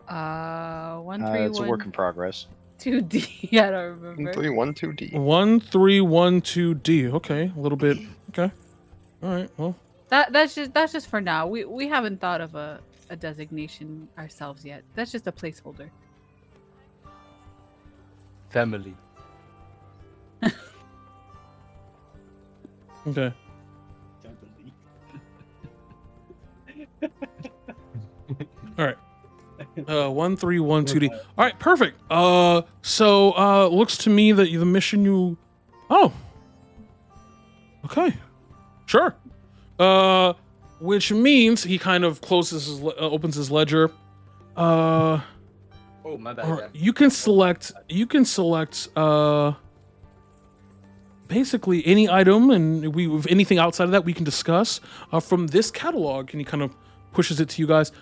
1312D. It's a work in progress. I don't remember. 1312D. 1312D. Okay, a little bit. Okay. All right. Well, That's just for now. We haven't thought of a designation ourselves yet. That's just a placeholder. Family. okay. All right. 1312D. All right, perfect. So looks to me that the mission you. Oh. Okay. Sure. Which means he kind of closes opens his ledger. Oh, my bad. Or you can select basically any item, and with anything outside of that we can discuss from this catalog. And he kind of pushes it to you guys.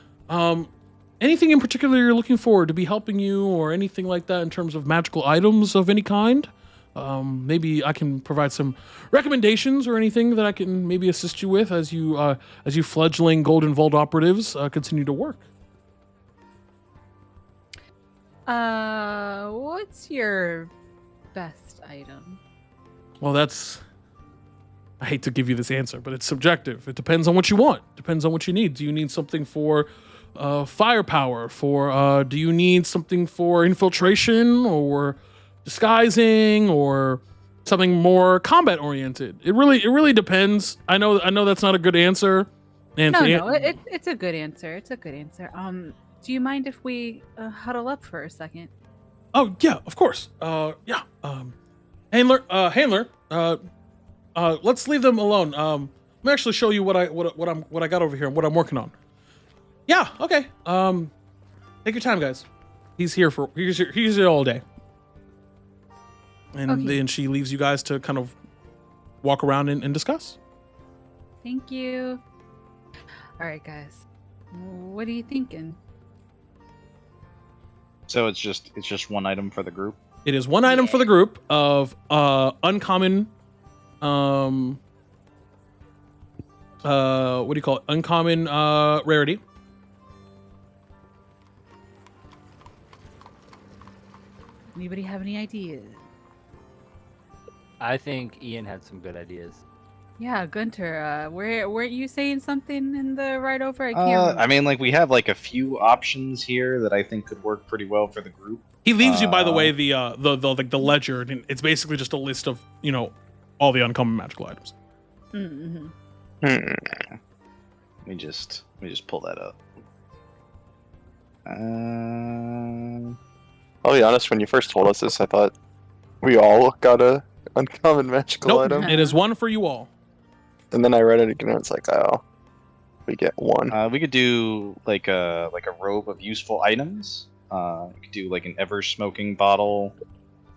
Anything in particular you're looking for to be helping you, or anything like that in terms of magical items of any kind? Maybe I can provide some recommendations or anything that I can maybe assist you with as you fledgling Golden Vault operatives continue to work. What's your best item? Well, I hate to give you this answer, but it's subjective. It depends on what you want. Depends on what you need. Do you need something for firepower? Do you need something for infiltration or disguising, or something more combat oriented? It really depends. I know that's not a good answer. And it's a good answer. It's a good answer. Do you mind if we huddle up for a second? Oh yeah, of course. Yeah. Handler. Let's leave them alone. Let me actually show you what I got over here and what I'm working on. Yeah. Okay. Take your time, guys. He's here all day. And then she leaves you guys to kind of walk around and discuss. Thank you. All right, guys. What are you thinking? So it's just one item for the group. It is one item for the group of uncommon. What do you call it? Uncommon rarity. Anybody have any ideas? I think Ian had some good ideas. Yeah, Gunter, weren't you saying something in the ride over? I can't remember. I mean, like, we have like a few options here that I think could work pretty well for the group. He leaves you, by the way, the like the ledger, and it's basically just a list of all the uncommon magical items. Mm-hmm. Let me just pull that up. I'll be honest. When you first told us this, I thought we all got a uncommon magical Nope, item, it is one for you all. and then I read it again, and it's like, oh, we get one. We could do like a robe of useful items. You could do like an ever smoking bottle,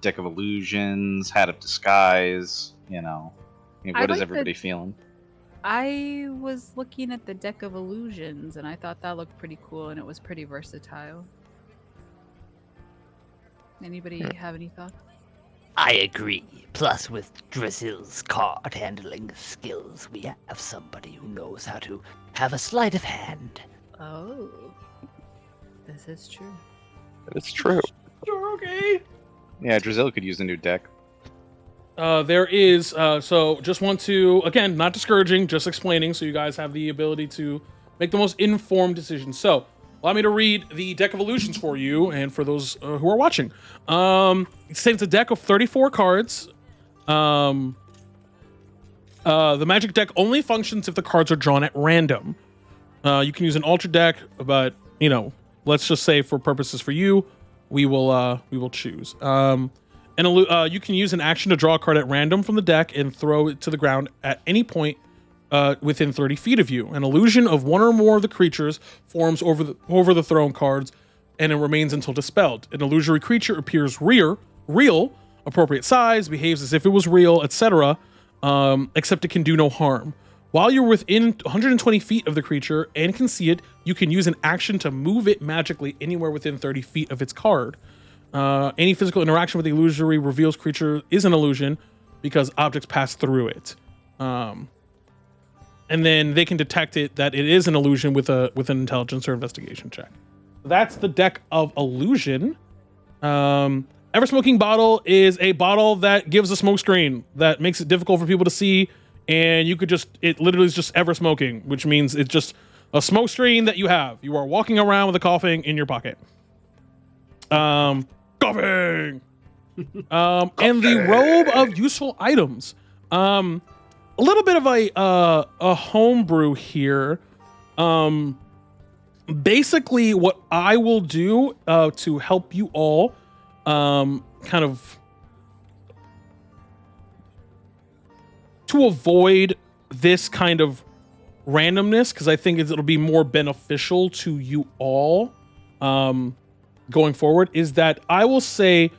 deck of illusions, hat of disguise. What is everybody feeling? I was looking at the deck of illusions, and I thought that looked pretty cool, and it was pretty versatile. Anybody have any thoughts? I agree. Plus, with Drizzle's card handling skills, we have somebody who knows how to have a sleight of hand. Oh, this is true. It's true. You're okay. Yeah, Drizzle could use a new deck. There is, so just want to, again, not discouraging, just explaining so you guys have the ability to make the most informed decisions. So, allow me to read the deck of illusions for you and for those who are watching. It's a deck of 34 cards. The magic deck only functions if the cards are drawn at random. You can use an alter deck, but, let's just say for purposes for you, we will choose. You can use an action to draw a card at random from the deck and throw it to the ground at any point within 30 feet of you. An illusion of one or more of the creatures forms over the thrown cards, and it remains until dispelled. An illusory creature appears real, appropriate size, behaves as if it was real, etc., except it can do no harm. While you're within 120 feet of the creature and can see it, you can use an action to move it magically anywhere within 30 feet of its card. Any physical interaction with the illusory reveals creature is an illusion because objects pass through it. And then they can detect it that it is an illusion with an intelligence or investigation check. That's the deck of illusion. Ever smoking bottle is a bottle that gives a smoke screen that makes it difficult for people to see, and it literally is just ever smoking, which means it's just a smoke screen that you have. You are walking around with a coughing in your pocket. Coughing. And the robe of useful items. A little bit of a homebrew here. Basically, what I will do to help you all, kind of to avoid this kind of randomness, because I think it'll be more beneficial to you all going forward, is that I will say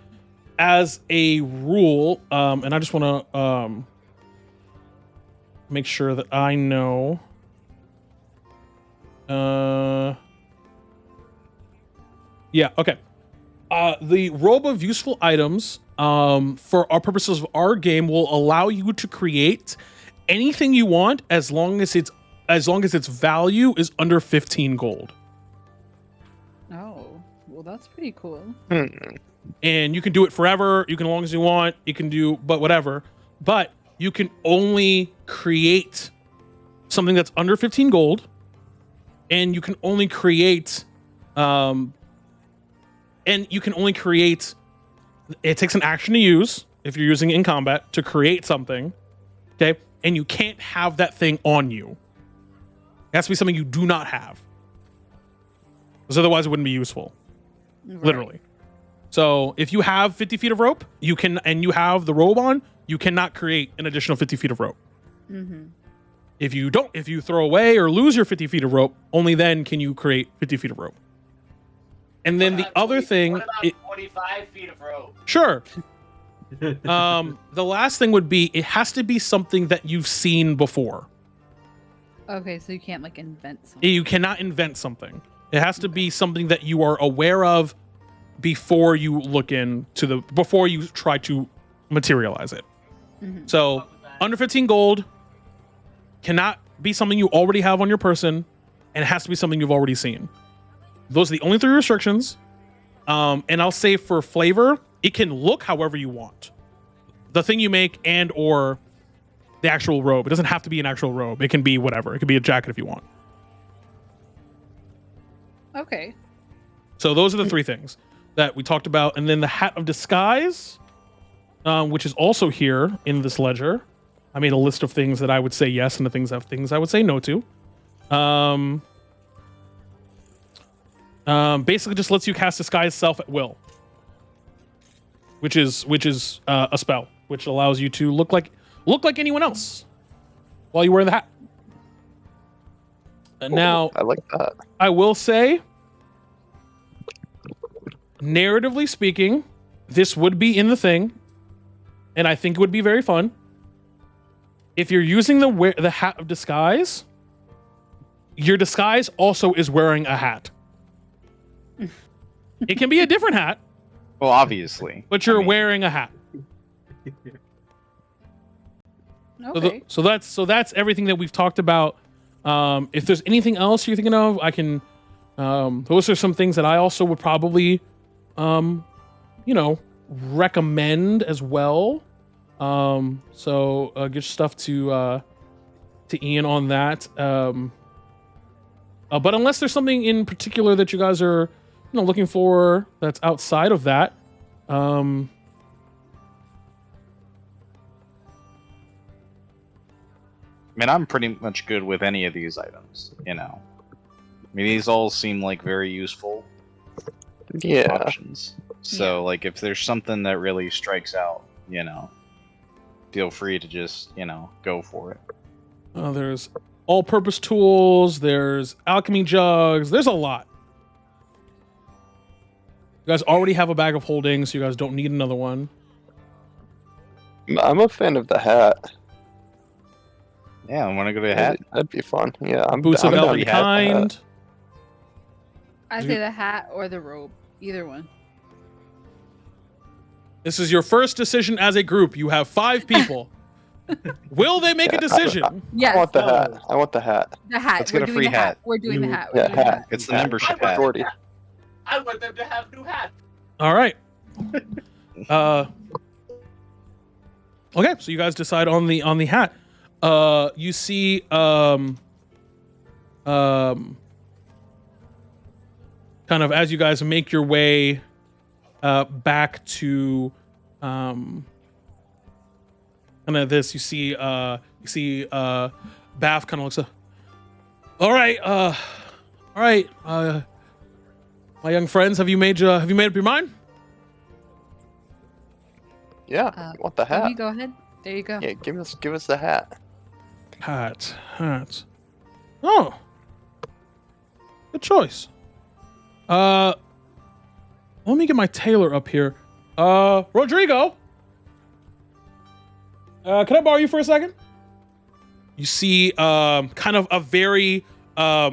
as a rule, and I just want to make sure that I know. Yeah, okay. The robe of useful items, for our purposes of our game, will allow you to create anything you want as long as its value is under 15 gold. Oh, well, that's pretty cool. And you can do it forever. You can, as long as you want. You can do, but whatever. But you can only create something that's under 15 gold, and you can only create, it takes an action to use if you're using it in combat to create something, okay? And you can't have that thing on you. It has to be something you do not have, because otherwise it wouldn't be useful. Right. Literally. So if you have 50 feet of rope, you can, and you have the robe on, you cannot create an additional 50 feet of rope. Mm-hmm. If you throw away or lose your 50 feet of rope, only then can you create 50 feet of rope. And then the other thing, What about 25 feet of rope? Sure. The last thing would be, it has to be something that you've seen before. Okay, so you can't like invent something. You cannot invent something. It has to be something that you are aware of before you before you try to materialize it. Mm-hmm. So under 15 gold cannot be something you already have on your person, and it has to be something you've already seen. Those are the only 3 restrictions. And I'll say for flavor, it can look however you want. The thing you make and or the actual robe. It doesn't have to be an actual robe. It can be whatever. It could be a jacket if you want. Okay. So those are the 3 things. that we talked about, and then the hat of disguise, which is also here in this ledger. I made a list of things that I would say yes and the things I would say no to. Basically just lets you cast disguise self at will, which is a spell which allows you to look like anyone else while you wear the hat. Now, I like that. I will say, narratively speaking, this would be in the thing, and I think it would be very fun. If you're using the hat of disguise, your disguise also is wearing a hat. It can be a different hat, Well, obviously. but you're wearing a hat. Okay. So that's everything that we've talked about. If there's anything else you're thinking of, I can. Those are some things that I also would probably, recommend as well. So get stuff to Ian on that. But unless there's something in particular that you guys are, looking for that's outside of that, I mean, I'm pretty much good with any of these items, I mean, these all seem like very useful Yeah. options. So, like, if there's something that really strikes out, feel free to just, go for it. there's all-purpose tools. There's alchemy jugs. There's a lot. You guys already have a bag of holding, so you guys don't need another one. I'm a fan of the hat. Yeah, I want to go to a hat. That'd be fun. Yeah, Boots I'm of down elven to have the hat. kind. I say the hat or the robe. Either one. This is your first decision as a group. You have 5 people. Will they make a decision? Yes. I want the hat. I want the hat. The hat. Let's We're get a doing free the hat. hat. We're doing the You- hat. We're Yeah, doing the hat. hat. It's the Hat. membership hat. Majority. I want them to have new hats. All right. Okay, so you guys decide on the hat. You see kind of as you guys make your way back to kind of this, you see Bath kind of looks up. All right, my young friends, have you made up your mind? Yeah, I want the Let hat. me go ahead. There you go. Yeah, give us the hat. Hat. Oh, good choice. Let me get my tailor up here. Rodrigo. Can I borrow you for a second? You see, kind of a very, a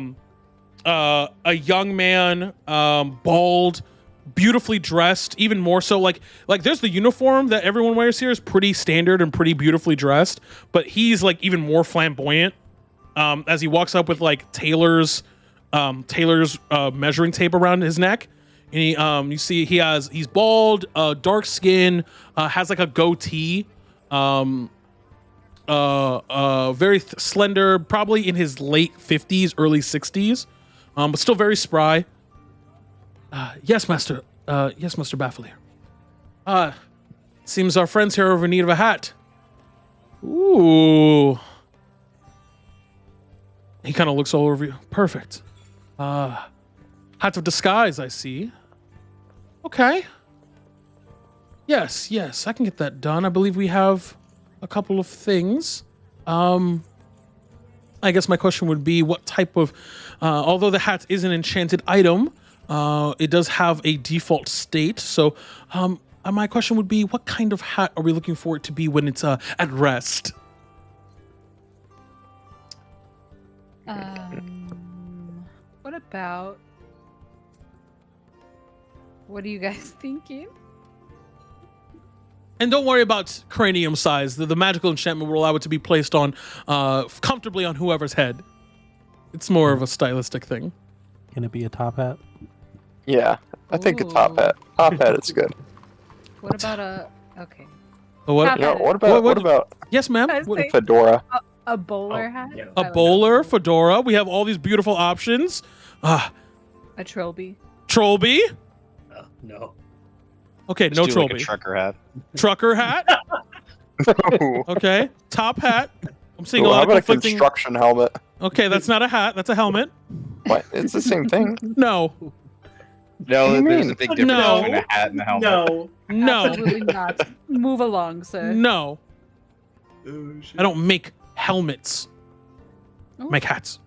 young man, bald, beautifully dressed, even more so like there's the uniform that everyone wears here is pretty standard and pretty beautifully dressed, but he's like even more flamboyant as he walks up with like tailor's measuring tape around his neck. And he, you see he's bald, dark skin, has like a goatee, very slender, probably in his late 50s, early 60s, but still very spry. Yes, Master Baffalier. Seems our friends here are in need of a hat. Ooh. He kind of looks all over you. Perfect. Hat of disguise, I see. Okay. Yes, I can get that done. I believe we have a couple of things. I guess my question would be what type of, although the hat is an enchanted item, it does have a default state. So my question would be, what kind of hat are we looking for it to be when it's at rest? What about? What are you guys thinking? And don't worry about cranium size. The magical enchantment will allow it to be placed on comfortably on whoever's head. It's more of a stylistic thing. Can it be a top hat? Yeah, I think a top hat. Top hat is good. What about a? Okay. What? Top You know, hat. what about Yes, ma'am. I was What- like- fedora? A bowler hat. yeah. I A don't know. bowler, fedora. We have all these beautiful options. A trilby. Trollby. No. Okay, Just no do Trilby. like a trucker hat. Trucker hat. Ooh. Okay, top hat. I'm seeing a Ooh, lot how of about a conflicting. construction helmet? Okay, that's not a hat. That's a helmet. What? It's the same thing. No, No, do you there's mean? a big difference No. between a hat and a helmet. No. no, Absolutely not. Move along, sir. no. Oh, shit. I don't make helmets. Oh. Make hats.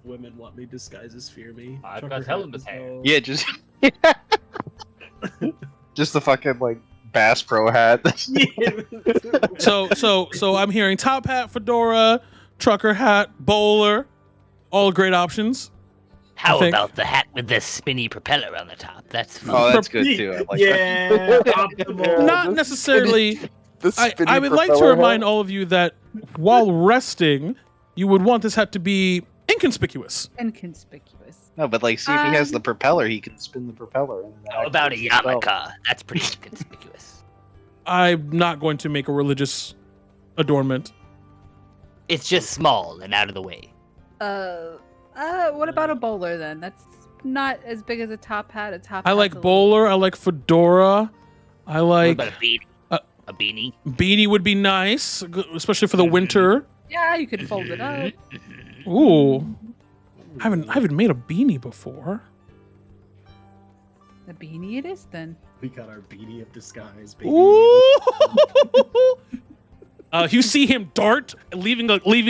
Women want me disguises fear me. I've Trucker got helmet hat as hair. well. Yeah, just just the fucking like Bass Pro hat. So I'm hearing top hat, fedora, trucker hat, bowler, all great options. How think- about the hat with the spinny propeller on the top? That's fun. Oh, that's good too. I like that. Yeah, optimal. Not necessarily. The I spinny would like to propeller remind hat. all of you that while resting, you would want this hat to be inconspicuous. Inconspicuous. No, but like, see if he has the propeller, he can spin the propeller. And then How about a activates the spell. yarmulke? That's pretty inconspicuous. I'm not going to make a religious adornment. It's just small and out of the way. What about a bowler then? That's not as big as a top hat. A top I hat's like a little- bowler. I like fedora. I What like about a beanie? uh, A beanie? beanie would be nice, especially for the winter. Yeah, you could fold it up. Ooh, I haven't made a beanie before. A beanie it is then. We got our beanie of disguise, baby. Ooh. You see him dart, leaving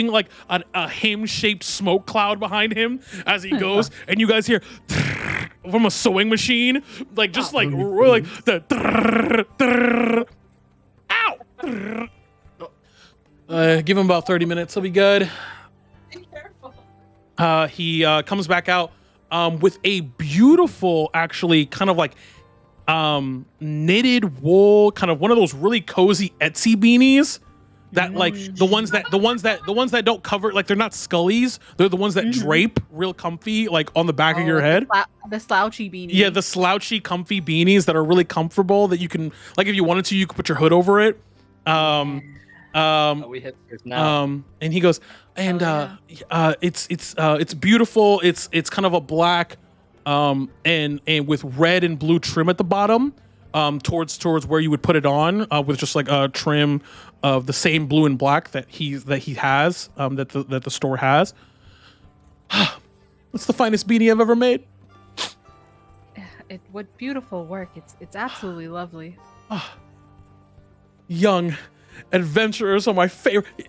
like a ham-shaped smoke cloud behind him as he goes, and you guys hear from a sewing machine, like just like the ow. Give him about 30 minutes. He'll be good. Be careful. He comes back out with a beautiful, actually, kind of like knitted wool, kind of one of those really cozy Etsy beanies. That like the ones that don't cover, like they're not scullies. They're the ones that drape real comfy, like on the back of your head. The slouchy beanie. Yeah, the slouchy, comfy beanies that are really comfortable. That you can, like, if you wanted to, you could put your hood over it. Oh, we hit this now. And he goes, and it's beautiful. It's kind of a black, and with red and blue trim at the bottom, towards where you would put it on, with just like a trim of the same blue and black that he has, that the store has. It's the finest beanie I've ever made. What beautiful work. It's absolutely lovely. Young adventurers are my favorite.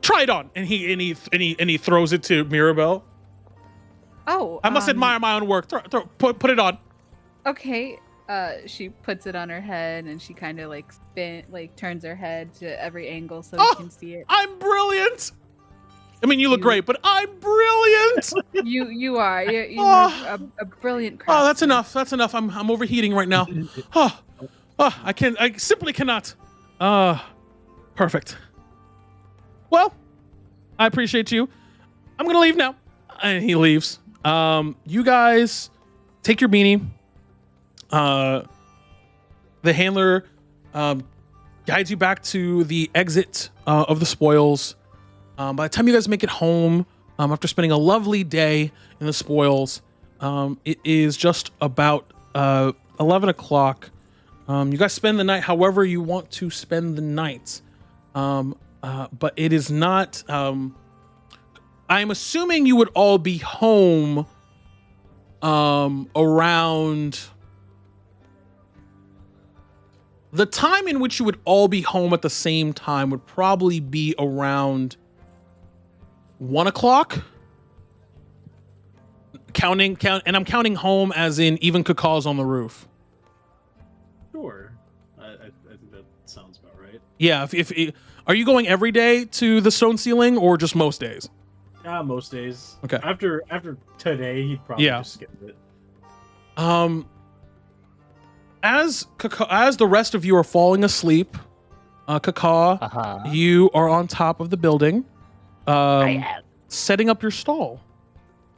Try it on, and he throws it to Mirabelle. Oh, I must admire my own work. Put it on. Okay. She puts it on her head and she kind of like turns her head to every angle so you can see it. I'm brilliant. I mean, you look great, but I'm brilliant. You are. You're a brilliant Oh, craftsman. that's enough. That's enough. I'm overheating right now. I simply cannot. Perfect. Well, I appreciate you. I'm gonna leave now. And he leaves. You guys take your beanie. The handler guides you back to the exit of the spoils. By the time you guys make it home, after spending a lovely day in the spoils, it is just about 11 o'clock. You guys spend the night however you want to spend the night. But it is not... I'm assuming you would all be home around... The time in which you would all be home at the same time would probably be around 1 o'clock. And I'm counting home as in even cacaw's on the roof. Sure. I think that sounds about right. Yeah. If are you going every day to the stone ceiling or just most days? Most days. Okay. After today, he'd probably just skip it. As the rest of you are falling asleep, Caca, you are on top of the building, I am. setting up your stall.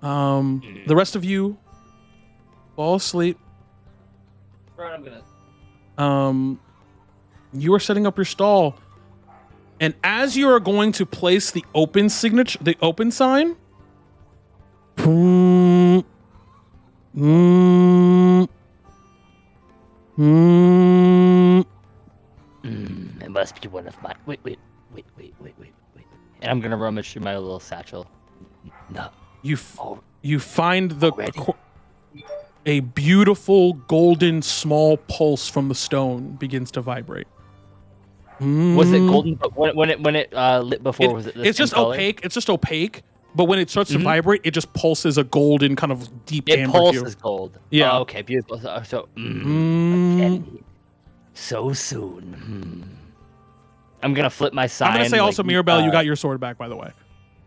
The rest of you fall asleep. Right, I'm gonna. You are setting up your stall, and as you are going to place the open signature, the open sign, It must be one of my. Wait. And I'm gonna rummage through my little satchel. No. You find a beautiful golden small pulse from the stone begins to vibrate. Was it golden? But when it lit before, was it? It's just color? opaque. It's just opaque. But when it starts to vibrate, it just pulses a golden kind of deep amber hue. It pulses gold. Yeah. Oh, okay. Beautiful. So again, so soon. I'm gonna flip my sign. I'm gonna say also, like, Mirabelle, you got your sword back, by the way.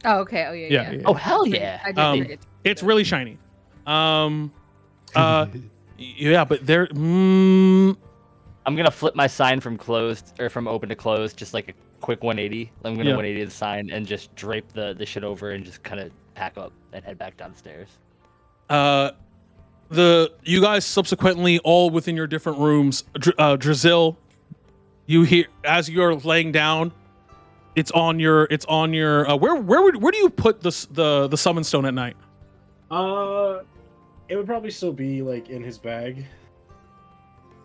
Oh, okay. Oh, yeah. Oh, hell yeah. I did it. It's really shiny. Yeah, but there. I'm gonna flip my sign from closed or from open to closed, just like a quick 180. I'm gonna 180 the sign and just drape the shit over and just kind of pack up and head back downstairs. You guys subsequently all within your different rooms. Drizil, you hear as you're laying down. It's on your. Where do you put the summon stone at night? It would probably still be like in his bag.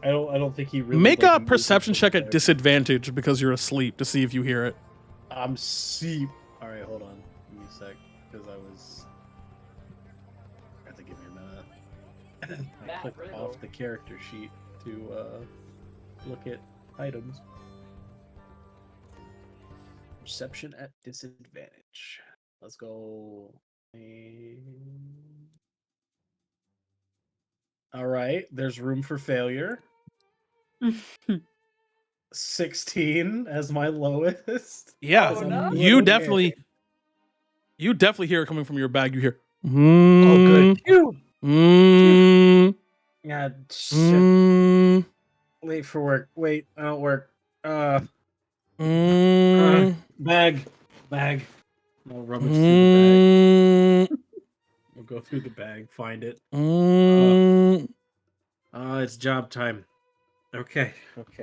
I don't think he really Make like, a perception check at disadvantage because you're asleep to see if you hear it. I'm asleep. All right, hold on. Give me a sec because I was. Have to give me a minute. I clicked off the character sheet to look at items. Perception at disadvantage. Let's go. All right, there's room for failure. 16 as my lowest. Yeah, Oh, no. you definitely hear it coming from your bag. You hear. Oh, good. Yeah, shit. Late for work. Wait, I don't work. Bag. I'll rummage through the bag. We'll go through the bag, find it. It's job time. Okay.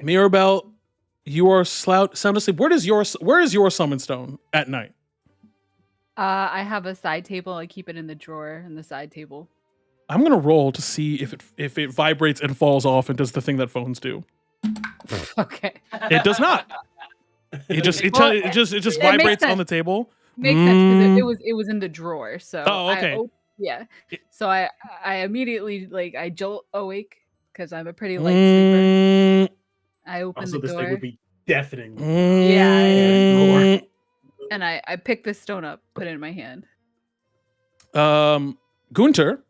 Mirabelle, you are sound asleep. Where is your summon stone at night? I have a side table. I keep it in the drawer in the side table. I'm gonna roll to see if it vibrates and falls off and does the thing that phones do. Okay. It does not. It just vibrates on the table. Makes sense because it was in the drawer. So okay. So I immediately I jolt awake because I'm a pretty light sleeper. I open also, the door. This thing would be deafening. Yeah. And I pick this stone up, put it in my hand. Gunter,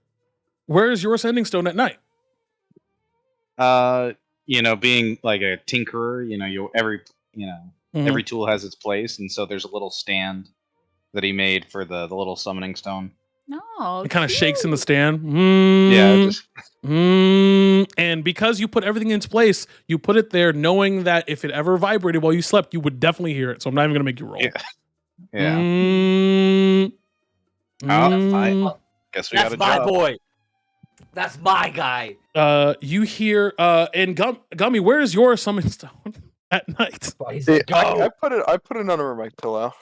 where is your sending stone at night? Being like a tinkerer, every tool has its place, and so there's a little stand that he made for the little summoning stone. No, it kind of shakes in the stand. And because you put everything in its place, you put it there knowing that if it ever vibrated while you slept, you would definitely hear it. So I'm not even gonna make you roll. Fine. Guess we got a job. That's my boy. That's my guy. You hear and Gummy, where is your summon stone at night? I put it under my pillow.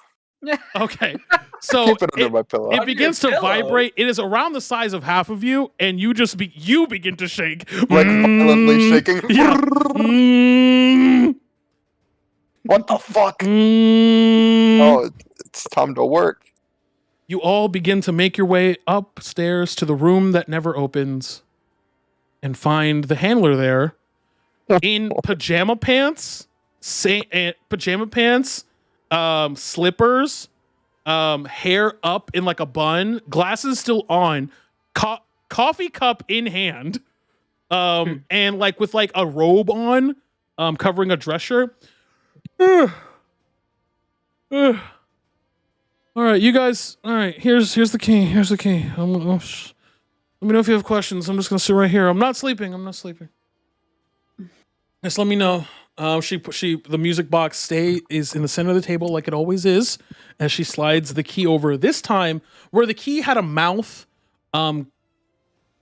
Okay, so keep it under my pillow. It begins to vibrate. It is around the size of half of you, and you just begin to shake, like violently shaking. What the fuck? Oh, it's time to work. You all begin to make your way upstairs to the room that never opens, and find the handler there in pajama pants, slippers, hair up in like a bun, glasses still on, coffee cup in hand, and with a robe on, covering a dress shirt. All right, you guys. All right, here's the key. Here's the key. Let me know if you have questions. I'm just gonna sit right here. I'm not sleeping. Just let me know. The music box is in the center of the table like it always is, as she slides the key over. This time, where the key had a mouth, on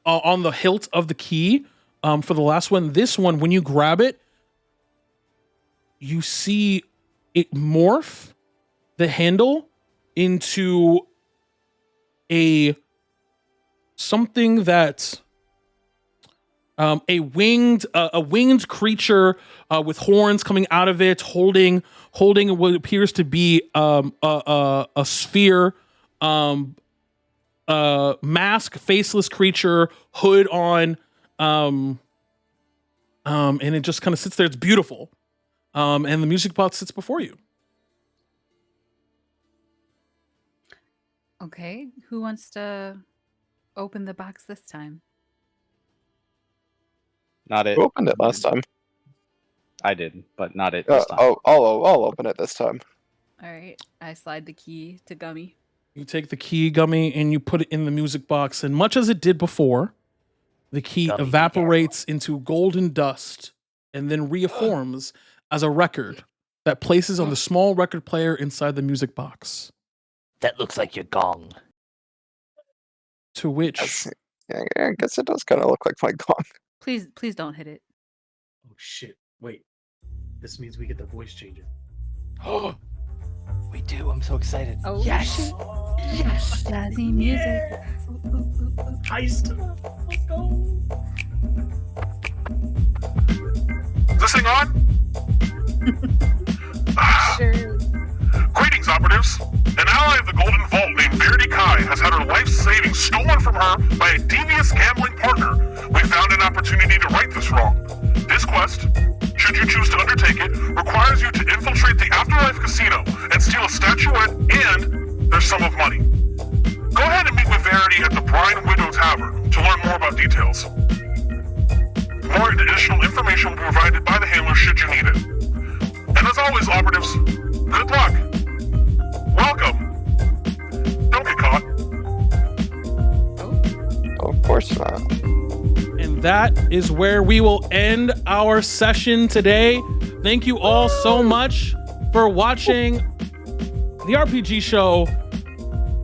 the hilt of the key, for the last one. This one, when you grab it, you see it morph the handle into something that a winged creature with horns coming out of it, holding what appears to be a sphere, mask, faceless creature, hood on, and it just kind of sits there. It's beautiful, and the music box sits before you. Okay, who wants to open the box this time? Not it. Who opened it last time? I did, but not it this time. I'll open it this time. All right, I slide the key to Gummy. You take the key, Gummy, and you put it in the music box, and much as it did before, the key Gummy, evaporates into golden dust and then reforms as a record that places on the small record player inside the music box. That looks like your gong. To which I guess it does kind of look like my gong. Please don't hit it. Oh shit! Wait, this means we get the voice changer. We do. I'm so excited. Oh yes. shit. Yes. Jazzy music. Heist. Let's go. Is this thing on? Sure. Greetings, operatives. An ally of the Golden Vault named Verity Kai has had her life savings stolen from her by a devious gambling partner. We found an opportunity to right this wrong. This quest, should you choose to undertake it, requires you to infiltrate the Afterlife Casino and steal a statuette and their sum of money. Go ahead and meet with Verity at the Brine Widow Tavern to learn more about details. More additional information will be provided by the handler should you need it. And as always, operatives, good luck. Welcome. Don't get caught. Oh, of course not. And that is where we will end our session today. Thank you all so much for watching the RPG show.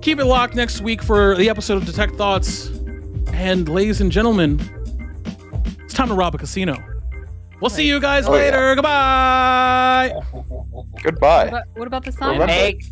Keep it locked next week for the episode of Detect Thoughts. And ladies and gentlemen, it's time to rob a casino. We'll see you guys later. Yeah. Goodbye. Goodbye. What about the song? Remember- Egg.